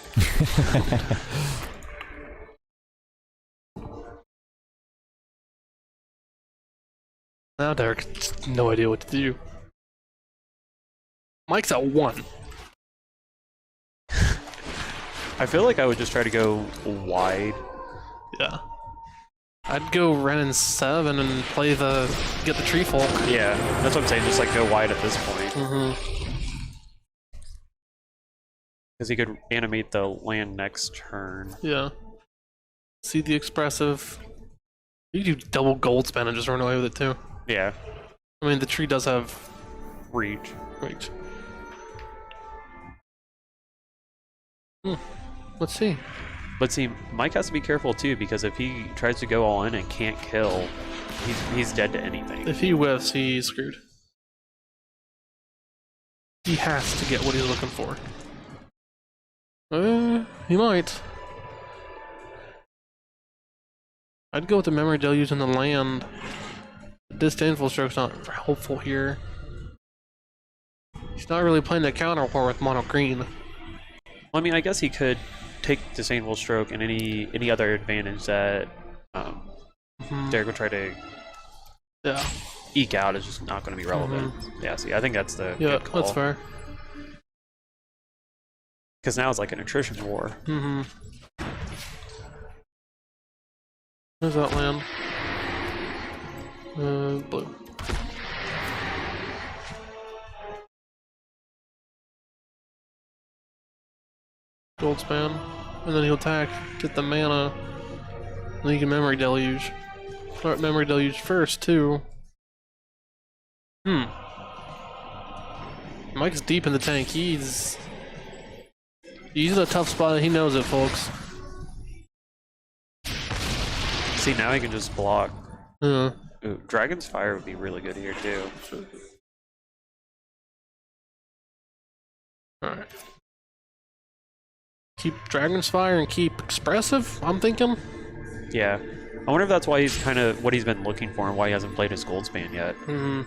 Now Derek has no idea what to do. Mike's at 1. I feel like I would just try to go wide. Yeah. I'd go Ren and 7 and play get the tree folk. Yeah, that's what I'm saying. Just like go wide at this point. Because he could animate the land next turn. Yeah. See the expressive. You could do double gold spend and just run away with it too. Yeah. I mean, the tree does have reach. Let's see. But see, Mike has to be careful too, because if he tries to go all in and can't kill, he's dead to anything. If he whiffs, he's screwed. He has to get what he's looking for. He might. I'd go with the memory deluge in the land. Disdainful stroke's not helpful here. He's not really playing the counter war with mono green. Well, I mean, I guess he could take Disdainful Stroke and any other advantage that Derek would try to eke out is just not going to be relevant. Yeah, see, I think that's the good call. That's fair. Because now it's like an attrition war. Where's that land? Blue. Gold span, and then he'll attack, get the mana, and then you can memory deluge. Start memory deluge first too. Mike's deep in the tank. He's in a tough spot. He knows it, folks. See, now he can just block. Yeah. Ooh, Dragon's Fire would be really good here too. Alright. Keep Dragon's Fire and keep Expressive, I'm thinking. Yeah. I wonder if that's why he's kind of what he's been looking for and why he hasn't played his Goldspan yet. Mm-hmm.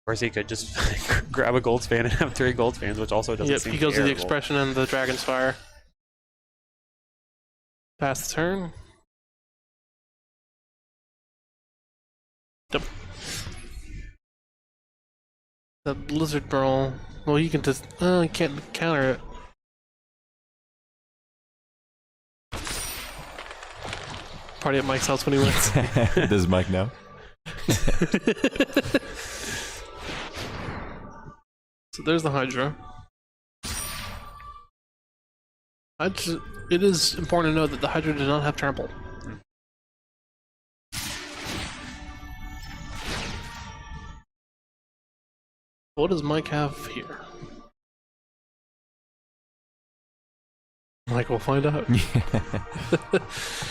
Or he could just grab a Goldspan and have 3 Goldspans, which also doesn't seem He goes to the terrible. expression and the Dragon's Fire. Pass the turn. Yep. The Blizzard Brawl. Well, you can just. You can't counter it. Party at Mike's house when he wins. Does Mike know? So there's the Hydra. It is important to note that the Hydra did not have trample. What does Mike have here? Mike will find out.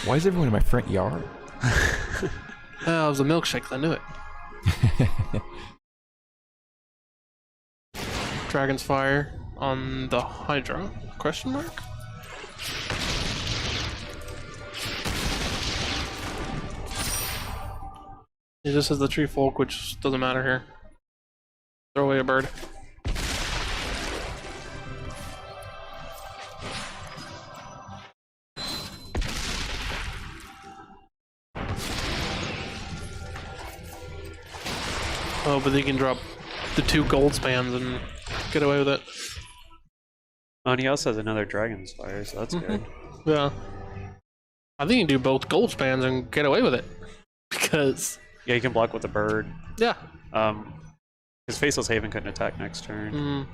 Why is everyone in my front yard? Oh, it was a milkshake, I knew it. Dragon's Fire on the Hydra? Question mark? It just says the Tree Folk, which doesn't matter here. Throw away a bird. Oh, but they can drop the 2 gold spans and get away with it. Oh, and he also has another Dragon's Fire, so that's good. Yeah. I think you can do both gold spans and get away with it. Because... Yeah, you can block with a bird. Yeah. His Faceless Haven couldn't attack next turn.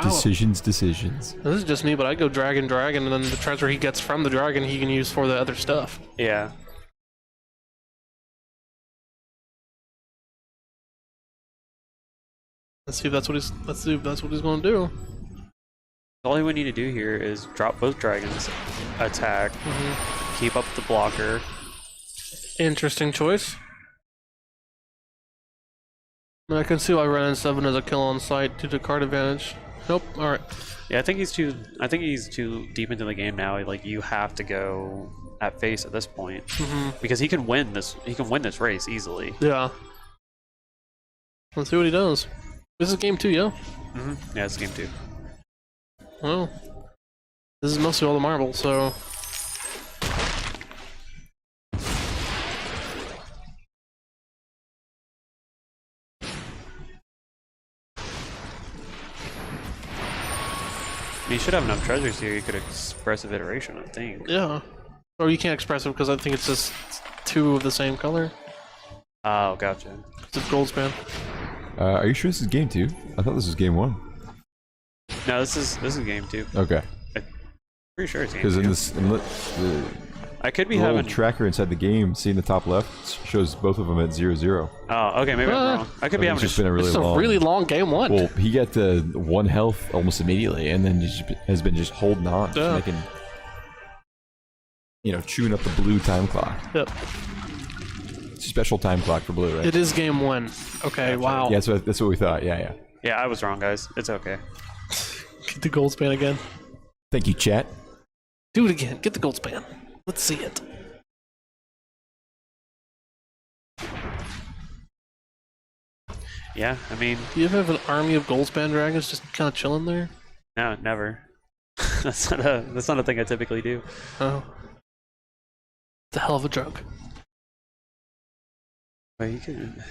Decisions. This is just me, but I go dragon, and then the treasure he gets from the dragon he can use for the other stuff. Yeah. Let's see if that's what he's going to do. All we need to do here is drop both dragons, attack, keep up the blocker. Interesting choice. I mean, I can see why Ren 7 is a kill on sight due to card advantage. Nope. All right. Yeah, I think he's too deep into the game now. Like, you have to go at face at this point because he can win this. He can win this race easily. Yeah. Let's see what he does. This is game 2, yeah. Yeah, it's game 2. Well, this is mostly all the marbles, so. You should have enough treasures here. You could expressive iteration, I think. Yeah. Or you can't express it because I think it's just 2 of the same color. Oh, gotcha. It's gold span. Are you sure this is game 2? I thought this was game 1. No, this is game 2. Okay. I'm pretty sure it's game 2. Because in this, I could be the having little tracker inside the game, see in the top left, shows both of them at 0-0. Oh, okay, maybe I'm wrong. I could be having just been a It's a really long game 1. Well, he got the 1 health almost immediately, and then just has been just holding on, just making, chewing up the blue time clock. Yep. Special time clock for blue, right? It is game 1. Okay, wow. Yeah, that's what we thought. Yeah. Yeah, I was wrong, guys. It's okay. Get the gold span again. Thank you, chat. Do it again. Get the gold span. Let's see it. Yeah, I mean... Do you ever have an army of gold span dragons just kind of chilling there? No, never. That's not a thing I typically do. Oh. It's a hell of a joke. But you can...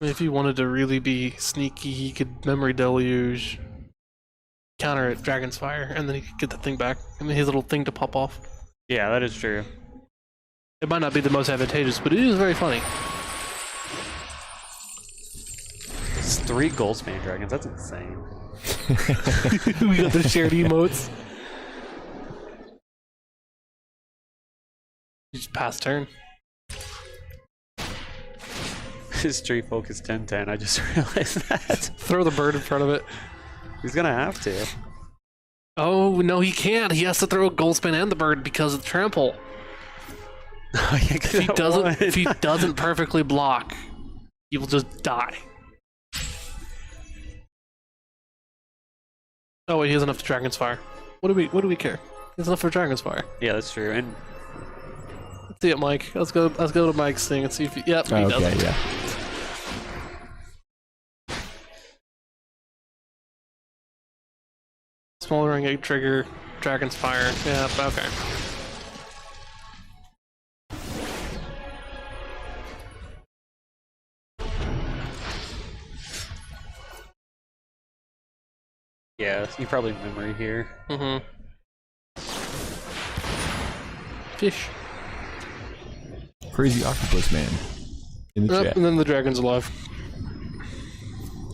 If he wanted to really be sneaky, he could memory deluge, counter it, Dragon's Fire, and then he could get the thing back. I mean, his little thing to pop off. Yeah, that is true. It might not be the most advantageous, but it is very funny. It's 3 Goldspan dragons. That's insane. We got the shared emotes. You just pass turn. His Tree Folk is 10-10. I just realized that. Throw the bird in front of it. He's gonna have to. Oh, no, he can't. He has to throw a Goldspan and the bird because of the trample. If he doesn't perfectly block, he will just die. Oh wait, he has enough to Dragon's Fire. What do we care? He has enough for Dragon's Fire. Yeah, that's true. And Let's see it, Mike. Let's go to Mike's thing and see if he doesn't. Yeah. Smoldering Egg trigger, Dragon's Fire. Yeah, okay. yeah, you probably memory here. Mm-hmm. Fish. Crazy octopus man in the chat. And then the dragon's alive.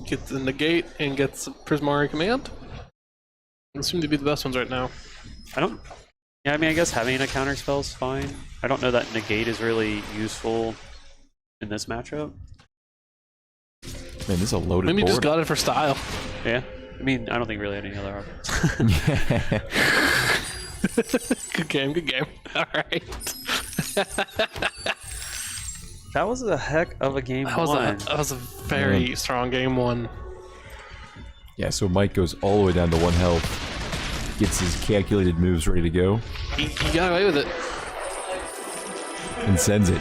Gets the negate and gets Prismari command. They seem to be the best ones right now. Yeah, I mean, I guess having a counter spell is fine. I don't know that negate is really useful in this matchup. Man, this is a loaded Maybe board. just got it for style. Yeah, I mean, I don't think really any other options. Good game. All right. That was a heck of a game one. That was a very strong game one. Yeah, so Mike goes all the way down to 1 health, gets his calculated moves ready to go, He got away with it. and sends it.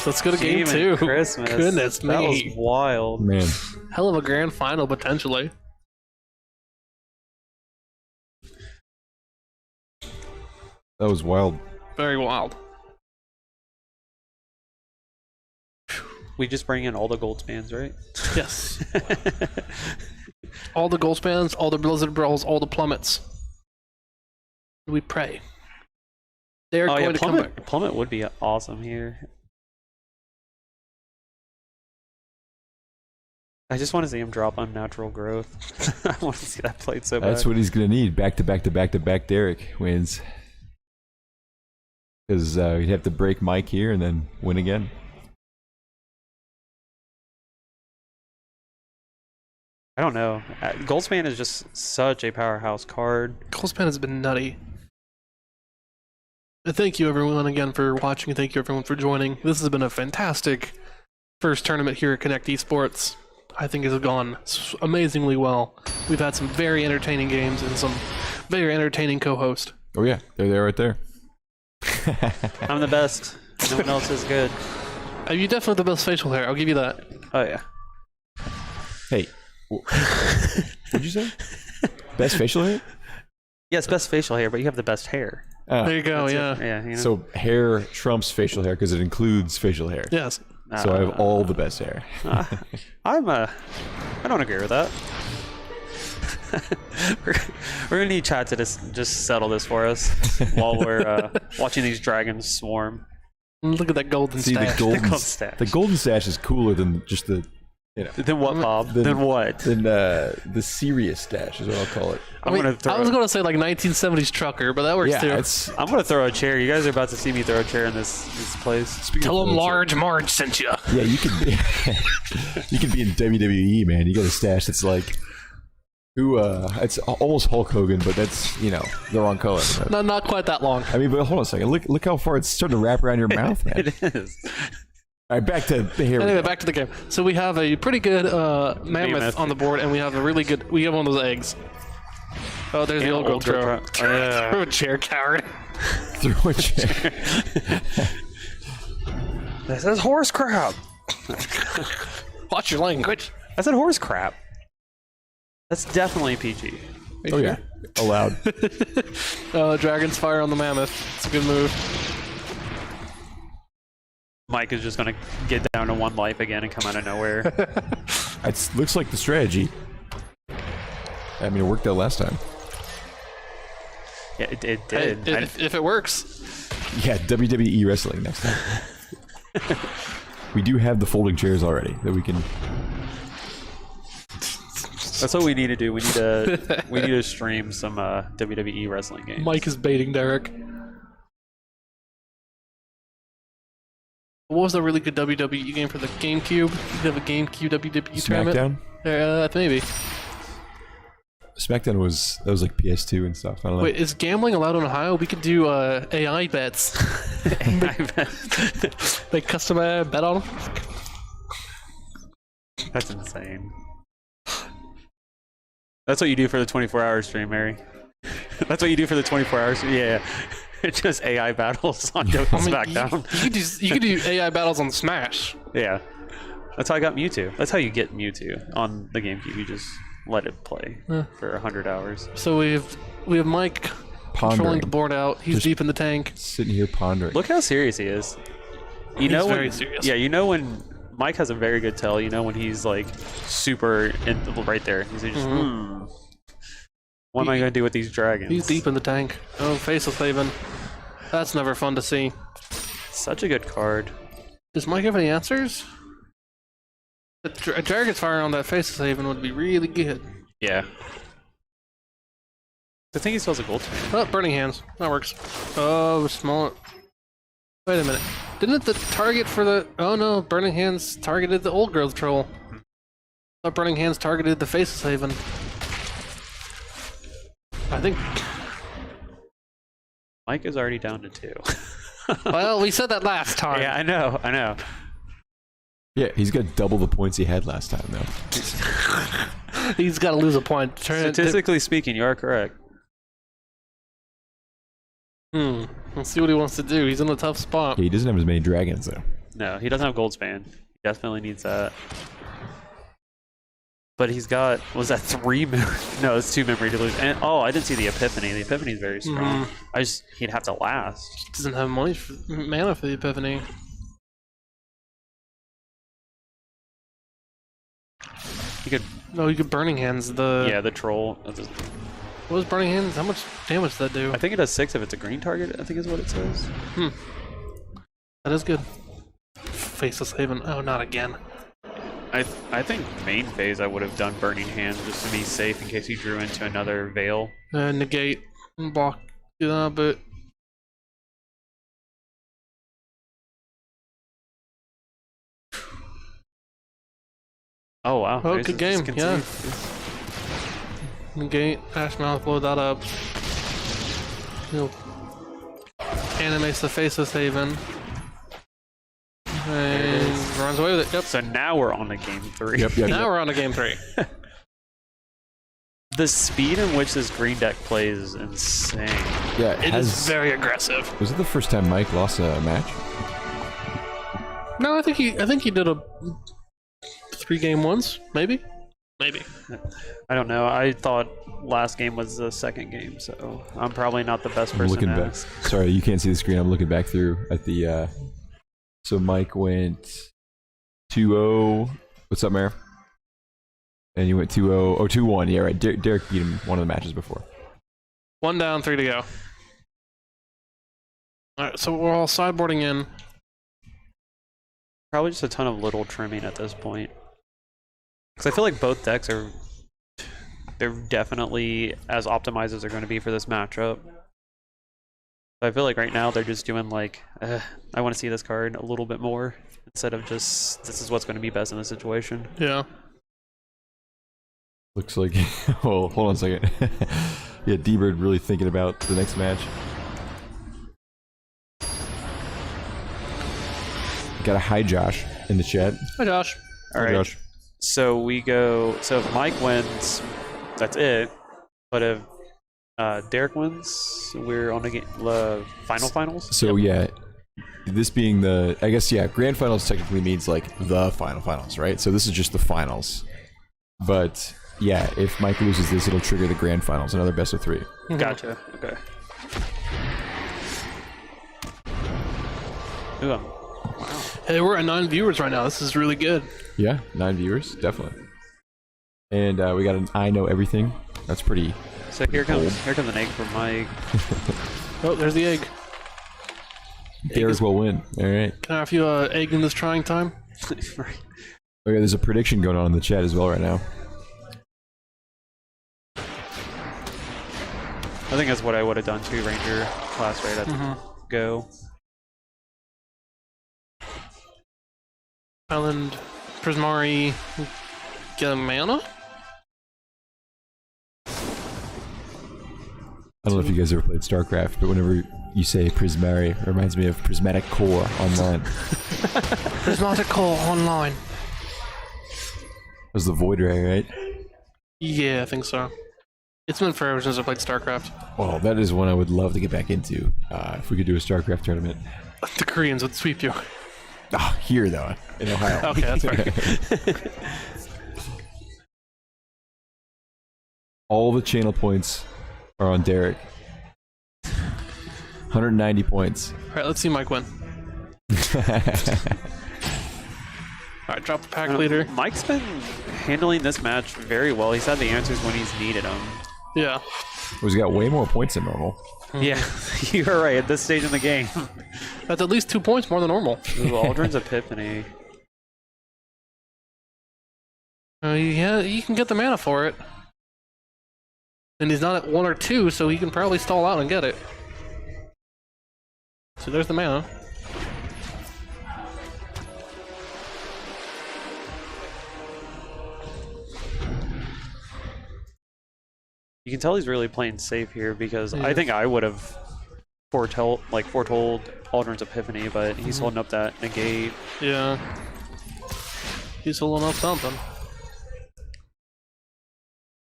Let's go to game 2. Christmas. Goodness me. That was wild. Man, Hell of a grand final, potentially. that was wild. Very wild. We just bring in all the gold spans, right? Yes. All the gold spans, all the blizzard brawls, all the plummets. We pray. They're going to come back. Plummet would be awesome here. I just want to see him drop unnatural growth. I want to see that played so bad. That's what he's going to need. Back to back to back to back Derek wins. Because he'd have to break Mike here and then win again. I don't know. Goldspan is just such a powerhouse card. Goldspan has been nutty. And thank you everyone again for watching, and thank you everyone for joining. This has been a fantastic first tournament here at Connect Esports. I think it has gone amazingly well. We've had some very entertaining games and some very entertaining co-host. Oh yeah, they're there right there. I'm the best. No one else is good. You definitely have the best facial hair, I'll give you that. Oh yeah. Hey, what'd you say? Best facial hair? Yes, best facial hair, but you have the best hair. There you go, yeah. Yeah, you know? So hair trumps facial hair because it includes facial hair. Yes. So I have all the best hair. I don't agree with that. we're gonna need chat to just settle this for us while we're watching these dragons swarm. Look at that golden stash. The golden stash is cooler than just the, you know. Then what, Bob? Then what? Then the serious stash is what I'll call it. I was going to say like 1970s trucker, but that works too. I'm gonna throw a chair. You guys are about to see me throw a chair in this place. Tell them Large Marge sent you. Yeah, you could be you could be in WWE, man. You got a stash that's like it's almost Hulk Hogan, but that's, you know, the wrong color. Not quite that long. I mean, but hold on a second. Look how far it's starting to wrap around your mouth, man. It is. All right, back to the hair. Anyway, back to the game. So we have a pretty good mammoth on the board, and we have a really good. We have one of those eggs. Oh, there's the old girl throw. Throw a chair, coward. Throw a chair. This is horse crap. Watch your language. I said horse crap. That's definitely PG. Oh yeah, allowed. Dragon's Fire on the mammoth. It's a good move. Mike is just gonna get down to 1 life again and come out of nowhere. It looks like the strategy. I mean, it worked out last time. Yeah, it did. If it works. Yeah, WWE wrestling next time. We do have the folding chairs already that we can. That's what we need to do. We need to stream some WWE wrestling games. Mike is baiting Derek. What was the really good WWE game for the GameCube? You have a GameCube WWE tournament? SmackDown? Maybe. SmackDown was like PS2 and stuff. I don't know. Wait, is gambling allowed in Ohio? We could do AI bets. AI bet. Like custom bet on them. That's insane. That's what you do for the 24-hour stream, Mary. That's what you do for the 24 hours. Yeah. It's just AI battles on SmackDown. You could do AI battles on Smash. Yeah. That's how I got Mewtwo. That's how you get Mewtwo on the GameCube. You just let it play for 100 hours. So we have Mike controlling the board out. He's Just deep in the tank. Sitting here pondering. Look how serious he is. You He's know very when, serious. Yeah, you know when Mike has a very good tell. You know when he's like super right there. He's just, what am I going to do with these dragons? He's deep in the tank. Oh, Faceless Haven. That's never fun to see. Such a good card. Does Mike have any answers? A Dragon's Fire on that Faceless Haven would be really good. Yeah. I think he still has a gold. Oh, Burning Hands. That works. Oh, small. Wait a minute. Didn't the target for the... Oh no, Burning Hands targeted the Old Growth Troll. I thought Burning Hands targeted the Faceless Haven. I think... Mike is already down to 2. Well, we said that last time. Yeah, I know. Yeah, he's got double the points he had last time, though. He's got to lose a point. Statistically speaking, you are correct. Let's see what he wants to do. He's in a tough spot. Yeah, he doesn't have as many dragons, though. No, he doesn't have gold span. He definitely needs that. But he's got, was that 3 memory? No, it's 2 memory to lose. And I didn't see the Epiphany. The Epiphany is very strong. He'd have to last. He doesn't have mana for the Epiphany. You could Burning Hands the... Yeah, the troll. What was Burning Hands? How much damage does that do? I think it does 6 if it's a green target, I think is what it says. That is good. Faceless Haven. Oh, not again. I think main phase I would have done Burning Hands just to be safe in case he drew into another Veil. Negate and block. Yeah, but... Oh wow. Oh, good game, yeah. Negate, Ashmouth, blow that up. Animates the Faceless Haven. And runs away with it. Yep. So now we're on to game 3. Yep. Now we're on to game 3. The speed in which this green deck plays is insane. Yeah, it is very aggressive. Was it the first time Mike lost a match? No, I think he did a 3-game once, maybe. I don't know. I thought last game was the second game, so I'm probably not the best person looking to back. ask. Sorry, you can't see the screen. I'm looking back through at the. So Mike went 2-0. What's up, Mare? And you went 2-0. Oh, 2-1. Yeah, right. Derek beat him one of the matches before. 1 down, 3 to go. All right, so we're all sideboarding in. Probably just a ton of little trimming at this point. Because I feel like both decks they're definitely as optimized as they're going to be for this matchup. So I feel like right now they're just doing like, I want to see this card a little bit more instead of just, this is what's going to be best in this situation. Yeah. Looks like, well, hold on a second. Yeah, D-Bird really thinking about the next match. Got a hi Josh in the chat. Hi Josh. All right. Josh. So we go, so if Mike wins, that's it. But if Derek wins, we're on the finals? So yeah, this being the, I guess, yeah, grand finals technically means like the finals, right? So this is just the finals. But yeah, if Mike loses this, it'll trigger the grand finals, another best of 3. Gotcha. Okay. Ooh, wow. Hey, we're at 9 viewers right now. This is really good. Yeah, 9 viewers, definitely. And we got an I know everything. That's pretty. So here comes an egg from Mike. Oh, there's the egg. Derek will win. All right. Can I have you egg in this trying time? Okay, there's a prediction going on in the chat as well right now. I think that's what I would have done too, Ranger class right at the go. Island, Prismari, get a mana? I don't know if you guys ever played StarCraft, but whenever you say Prismari, it reminds me of Prismatic Core Online. Prismatic Core Online. That was the Void Ray, right? Yeah, I think so. It's been forever since I played StarCraft. Well, that is one I would love to get back into. If we could do a StarCraft tournament. The Koreans would sweep you. Oh, here though, in Ohio. Okay, that's right. All the channel points are on Derek. 190 points. Alright, let's see Mike win. Alright, drop the pack leader. Mike's been handling this match very well. He's had the answers when he's needed them. Yeah. Well, he's got way more points than normal. Yeah, you're right. At this stage in the game, that's at least 2 points more than normal. Ooh, Aldrin's Epiphany. Yeah, you can get the mana for it. And he's not at 1 or 2, so he can probably stall out and get it. So there's the mana. You can tell he's really playing safe here because I think I would have foretold Aldrin's Epiphany, but he's holding up that negate. Yeah. He's holding up something.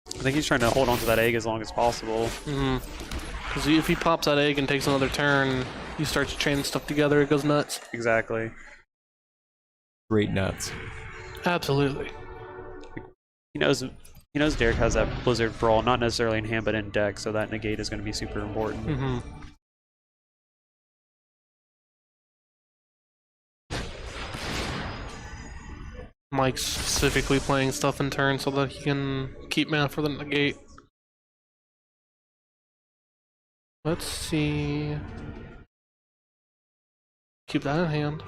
I think he's trying to hold on to that egg as long as possible. Because if he pops that egg and takes another turn, he starts chaining stuff together, it goes nuts. Exactly. Great nuts. Absolutely. He knows Derek has that Blizzard Brawl, not necessarily in hand, but in deck, so that negate is going to be super important. Mike's specifically playing stuff in turn so that he can keep mana for the negate. Let's see. Keep that in hand.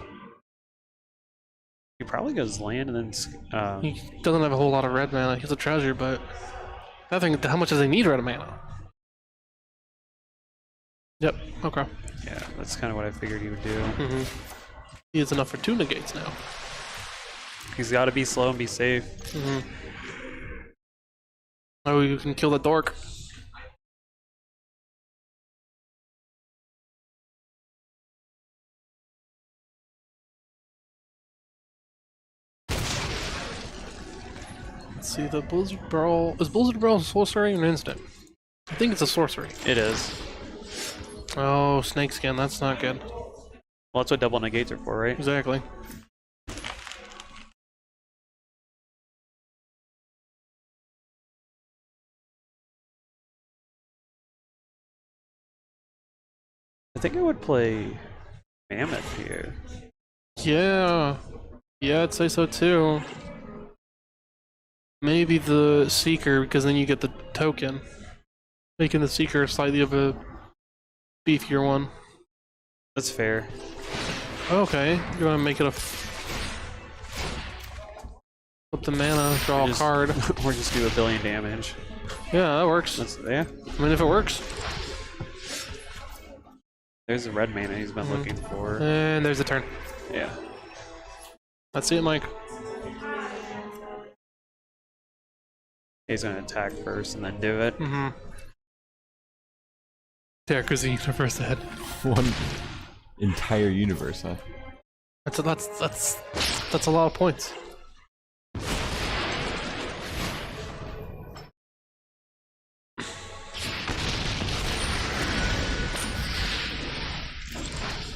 He probably goes land and then. He doesn't have a whole lot of red mana. He has a treasure, but I think how much does he need red mana? Yep. Okay. Yeah, that's kind of what I figured he would do. He has enough for 2 negates now. He's got to be slow and be safe. Oh, you can kill the dork. Let's see, the Blizzard Brawl. Is Blizzard Brawl a sorcery or an instant? I think it's a sorcery. It is. Oh, snakeskin, that's not good. Well, that's what double negates are for, right? Exactly. I think I would play Mammoth here. Yeah. Yeah, I'd say so too. Maybe the Seeker, because then you get the token. Making the Seeker slightly of a beefier one. That's fair. Okay, you're gonna make it a flip the mana, draw a card. Or just do 1 billion damage. Yeah, that works. Yeah. I mean, if it works. There's the red mana he's been looking for. And there's the turn. Yeah. Let's see it, Mike. He's gonna attack first and then do it. Derek is the universe ahead. One entire universe, huh? That's a lot of points.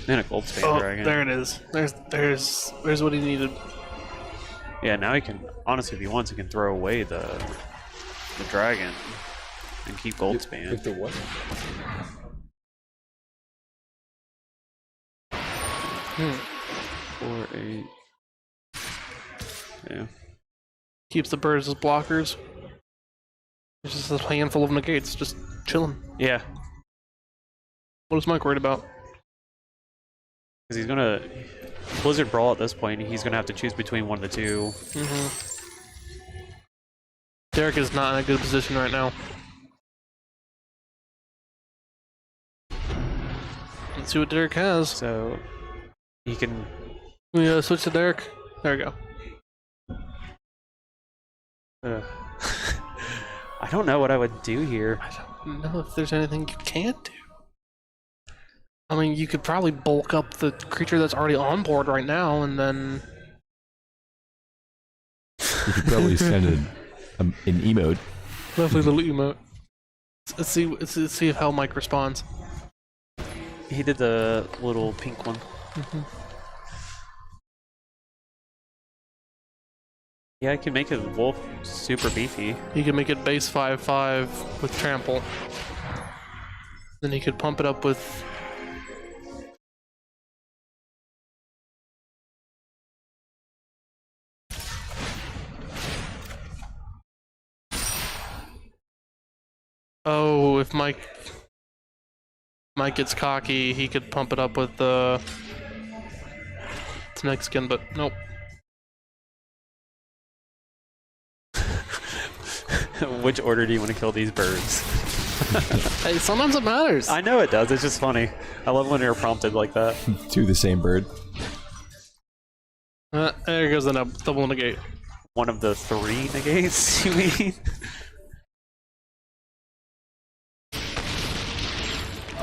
And a gold span dragon. There it is. There's what he needed. Yeah, now he can, honestly, if he wants, he can throw away the dragon and keep gold span. If the what? 4, 8. Yeah. Keeps the birds as blockers. There's just a handful of negates, just chilling. Yeah. What is Mike worried about? Because he's gonna Blizzard Brawl at this point. He's gonna have to choose between one of the two. Derek is not in a good position right now. Let's see what Derek has. So he can. We switch to Derek. There we go. I don't know what I would do here. know if there's anything you can't do. I mean, you could probably bulk up the creature that's already on board right now, and then You could probably send an emote. lovely little emote. Let's see how Mike responds. He did the little pink one. Yeah, I can make his wolf super beefy. You can make it base 5/5 with trample. Then you could pump it up with. Oh, if Mike gets cocky, he could pump it up with the next skin, but nope. Which order do you want to kill these birds? Hey, sometimes it matters. I know it does. It's just funny. I love when you're prompted like that. To the same bird. There goes the double negate. One of the 3 negates, you mean?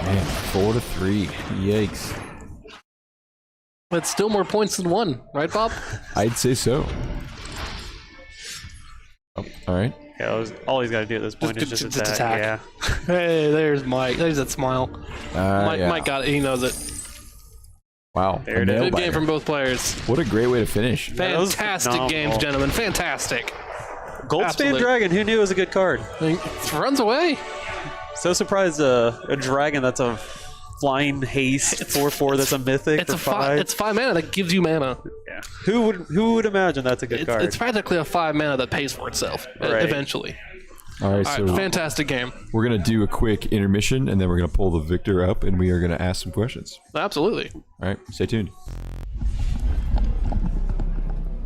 Man, 4-3. Yikes. That's still more points than 1, right, Bob? I'd say so. Oh, all right. Yeah, all he's got to do at this point is just attack. Yeah. Hey, there's Mike. There's that smile. Mike got it. He knows it. Wow. There it is. Good game from both players. What a great way to finish. Fantastic games, gentlemen. Fantastic. Goldspan Dragon, who knew it was a good card? It runs away. So surprised a dragon that's a flying haste 4/4 that's a mythic. It's 5 mana that gives you mana. Yeah. Who would imagine that's a good card? It's practically a 5 mana that pays for itself eventually. All right, so fantastic game. We're gonna do a quick intermission, and then we're gonna pull the victor up, and we are gonna ask some questions. Absolutely. All right, stay tuned.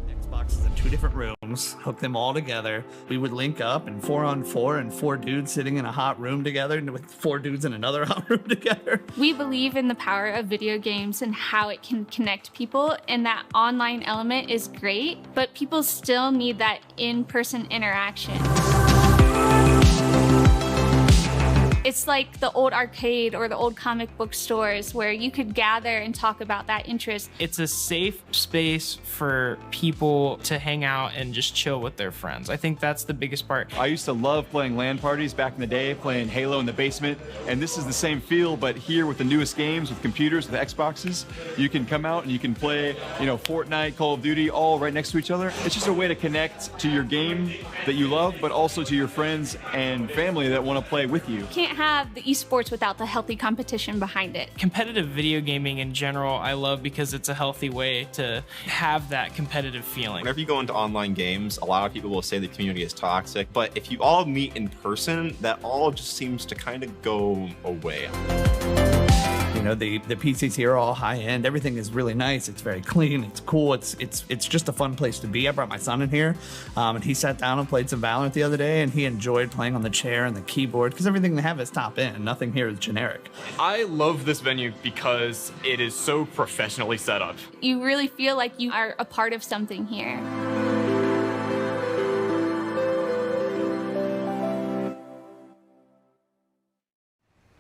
Xboxes in 2 different rooms, hook them all together. We would link up and 4-on-4 and 4 dudes sitting in a hot room together and with 4 dudes in another hot room together. We believe in the power of video games and how it can connect people, and that online element is great, but people still need that in-person interaction. It's like the old arcade or the old comic book stores where you could gather and talk about that interest. It's a safe space for people to hang out and just chill with their friends. I think that's the biggest part. I used to love playing LAN parties back in the day, playing Halo in the basement, and this is the same feel, but here with the newest games, with computers, with Xboxes, you can come out and you can play, Fortnite, Call of Duty, all right next to each other. It's just a way to connect to your game that you love, but also to your friends and family that want to play with you. Can't have the esports without the healthy competition behind it. Competitive video gaming in general, I love because it's a healthy way to have that competitive feeling. Whenever you go into online games, a lot of people will say the community is toxic, but if you all meet in person, that all just seems to kind of go away. The PCs here are all high end. Everything is really nice. It's very clean. It's cool. It's just a fun place to be. I brought my son in here, and he sat down and played some Valorant the other day, and he enjoyed playing on the chair and the keyboard because everything they have is top end. Nothing here is generic. I love this venue because it is so professionally set up. You really feel like you are a part of something here.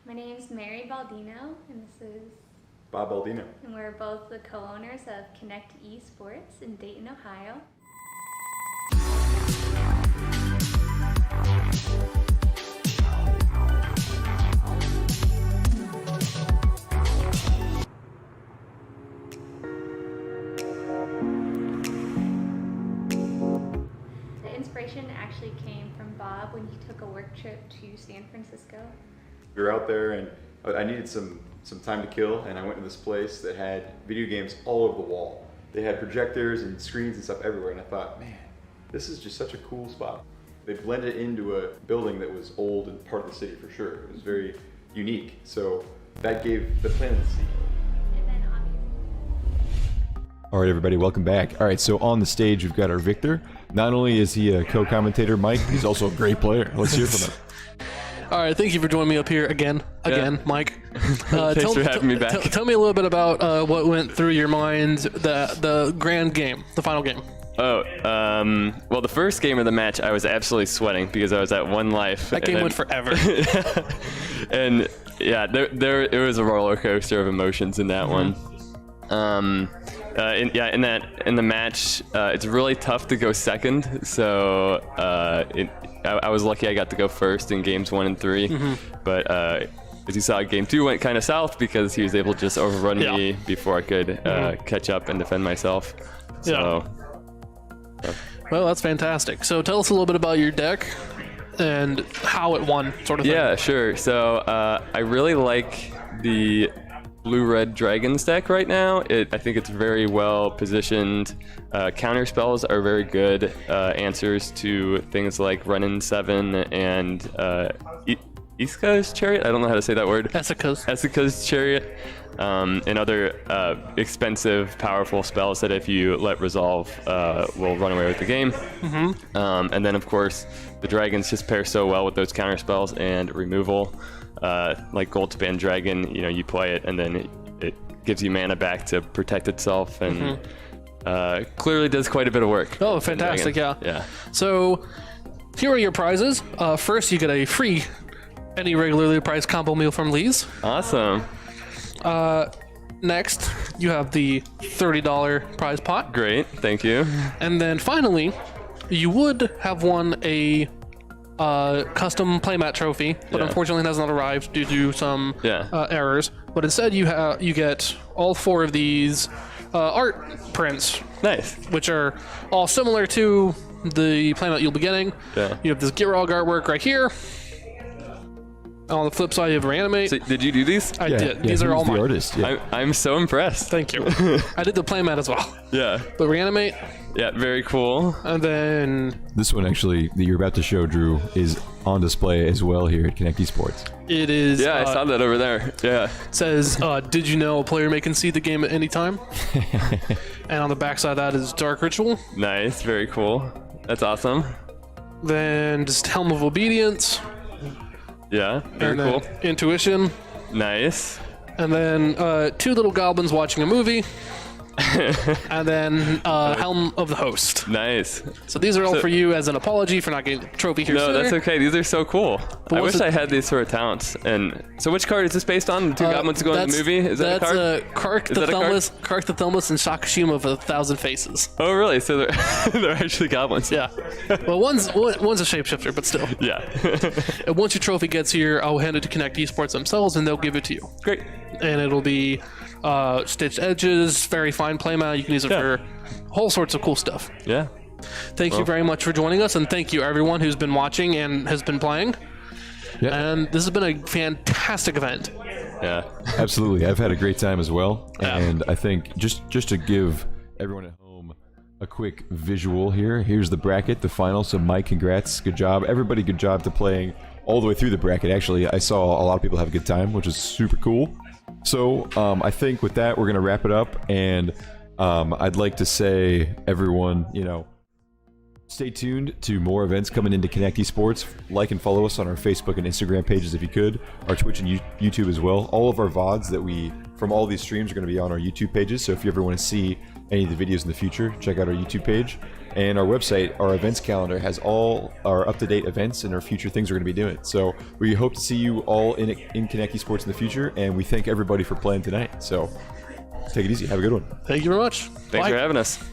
My name is Mary Baldino, and this is Bob Baldino. and we're both the co-owners of Connect Esports in Dayton, Ohio. The inspiration actually came from Bob when he took a work trip to San Francisco. We were out there, and I needed some time to kill, and I went to this place that had video games all over the wall. They had projectors and screens and stuff everywhere, and I thought, man, this is just such a cool spot. They blended into a building that was old and part of the city for sure. It was very unique, so that gave the plan to see. All right, everybody, welcome back. All right, so on the stage, we've got our Victor. Not only is he a co-commentator, Mike, he's also a great player. Let's hear from him. All right, thank you for joining me up here again, Mike. Thanks for having me back. Tell me a little bit about what went through your mind, the grand game, the final game. Well, the first game of the match, I was absolutely sweating because I was at 1 life. That game went forever. And yeah, it was a roller coaster of emotions in that one. In the match, it's really tough to go second. So I was lucky I got to go first in games 1 and 3. But as you saw, game 2 went kind of south because he was able to just overrun me before I could catch up and defend myself. So, Well, that's fantastic. So tell us a little bit about your deck and how it won, sort of thing. Yeah, sure. So I really like the blue-red dragons deck right now. I think it's very well positioned. Counter spells are very good answers to things like Run-In 7 and Iska's Chariot? I don't know how to say that word. Esika's Chariot. And other expensive, powerful spells that if you let resolve will run away with the game. And then, of course, the dragons just pair so well with those counter spells and removal. Like Goldspan Dragon, you play it and then it gives you mana back to protect itself and clearly does quite a bit of work. Oh, fantastic, yeah. So here are your prizes. First, you get a free any regularly priced combo meal from Lee's. Awesome. Next, you have the $30 prize pot. Great, thank you. And then finally, you would have won a custom playmat trophy, but unfortunately it has not arrived due to some errors. But instead, you get all 4 of these art prints. Nice. Which are all similar to the playmat you'll be getting. Yeah. You have this Girog artwork right here. On the flip side, you have Reanimate. So did you do these? I did. These are all the mine. artist. Yeah. I'm so impressed. Thank you. I did the playmat as well. Yeah. But Reanimate. Yeah, very cool. And then This one actually that you're about to show, Drew, is on display as well here at Connect Esports. it is. Yeah, I saw that over there. Yeah. Says, did you know a player may concede the game at any time? And on the backside of that is Dark Ritual. Nice, very cool. That's awesome. Then just Helm of Obedience. Yeah, very And then cool. Intuition. Nice. And then 2 little goblins watching a movie. And then Helm of the Host. Nice. So these are all for you as an apology for not getting the trophy here No, sooner. that's okay. These are so cool. I what's wish it- I had these sort of talents. And so, which card is this based on? The 2 goblins go in the movie? Is that a card? That's Kark Is the that a card? Thumbless, Kark the Thumbless, and Shakashima of 1,000 Faces. Oh, really? So they're they're actually goblins. Yeah. Well, one's a shapeshifter, but still. Yeah. And once your trophy gets here, I'll hand it to Connect Esports themselves, and they'll give it to you. Great. And it'll be stitched edges, very fine playmat. You can use it for whole sorts of cool stuff. Yeah. Thank you very much for joining us, and thank you everyone who's been watching and has been playing. Yeah. And this has been a fantastic event. Yeah. Absolutely. I've had a great time as well. And I think just to give everyone at home a quick visual here, here's the bracket, the final. So Mike, congrats. Good job. Everybody, good job to playing all the way through the bracket. Actually, I saw a lot of people have a good time, which is super cool. So I think with that, we're going to wrap it up. And I'd like to say, everyone, stay tuned to more events coming into Connect Esports. Like and follow us on our Facebook and Instagram pages if you could. Our Twitch and YouTube as well. All of our VODs from all these streams are going to be on our YouTube pages. So if you ever want to see any of the videos in the future, check out our YouTube page. And our website, our events calendar, has all our up-to-date events and our future things we're going to be doing. So we hope to see you all in Connect Esports in the future. And we thank everybody for playing tonight. So take it easy. Have a good one. Thank you very much. Thanks for having us.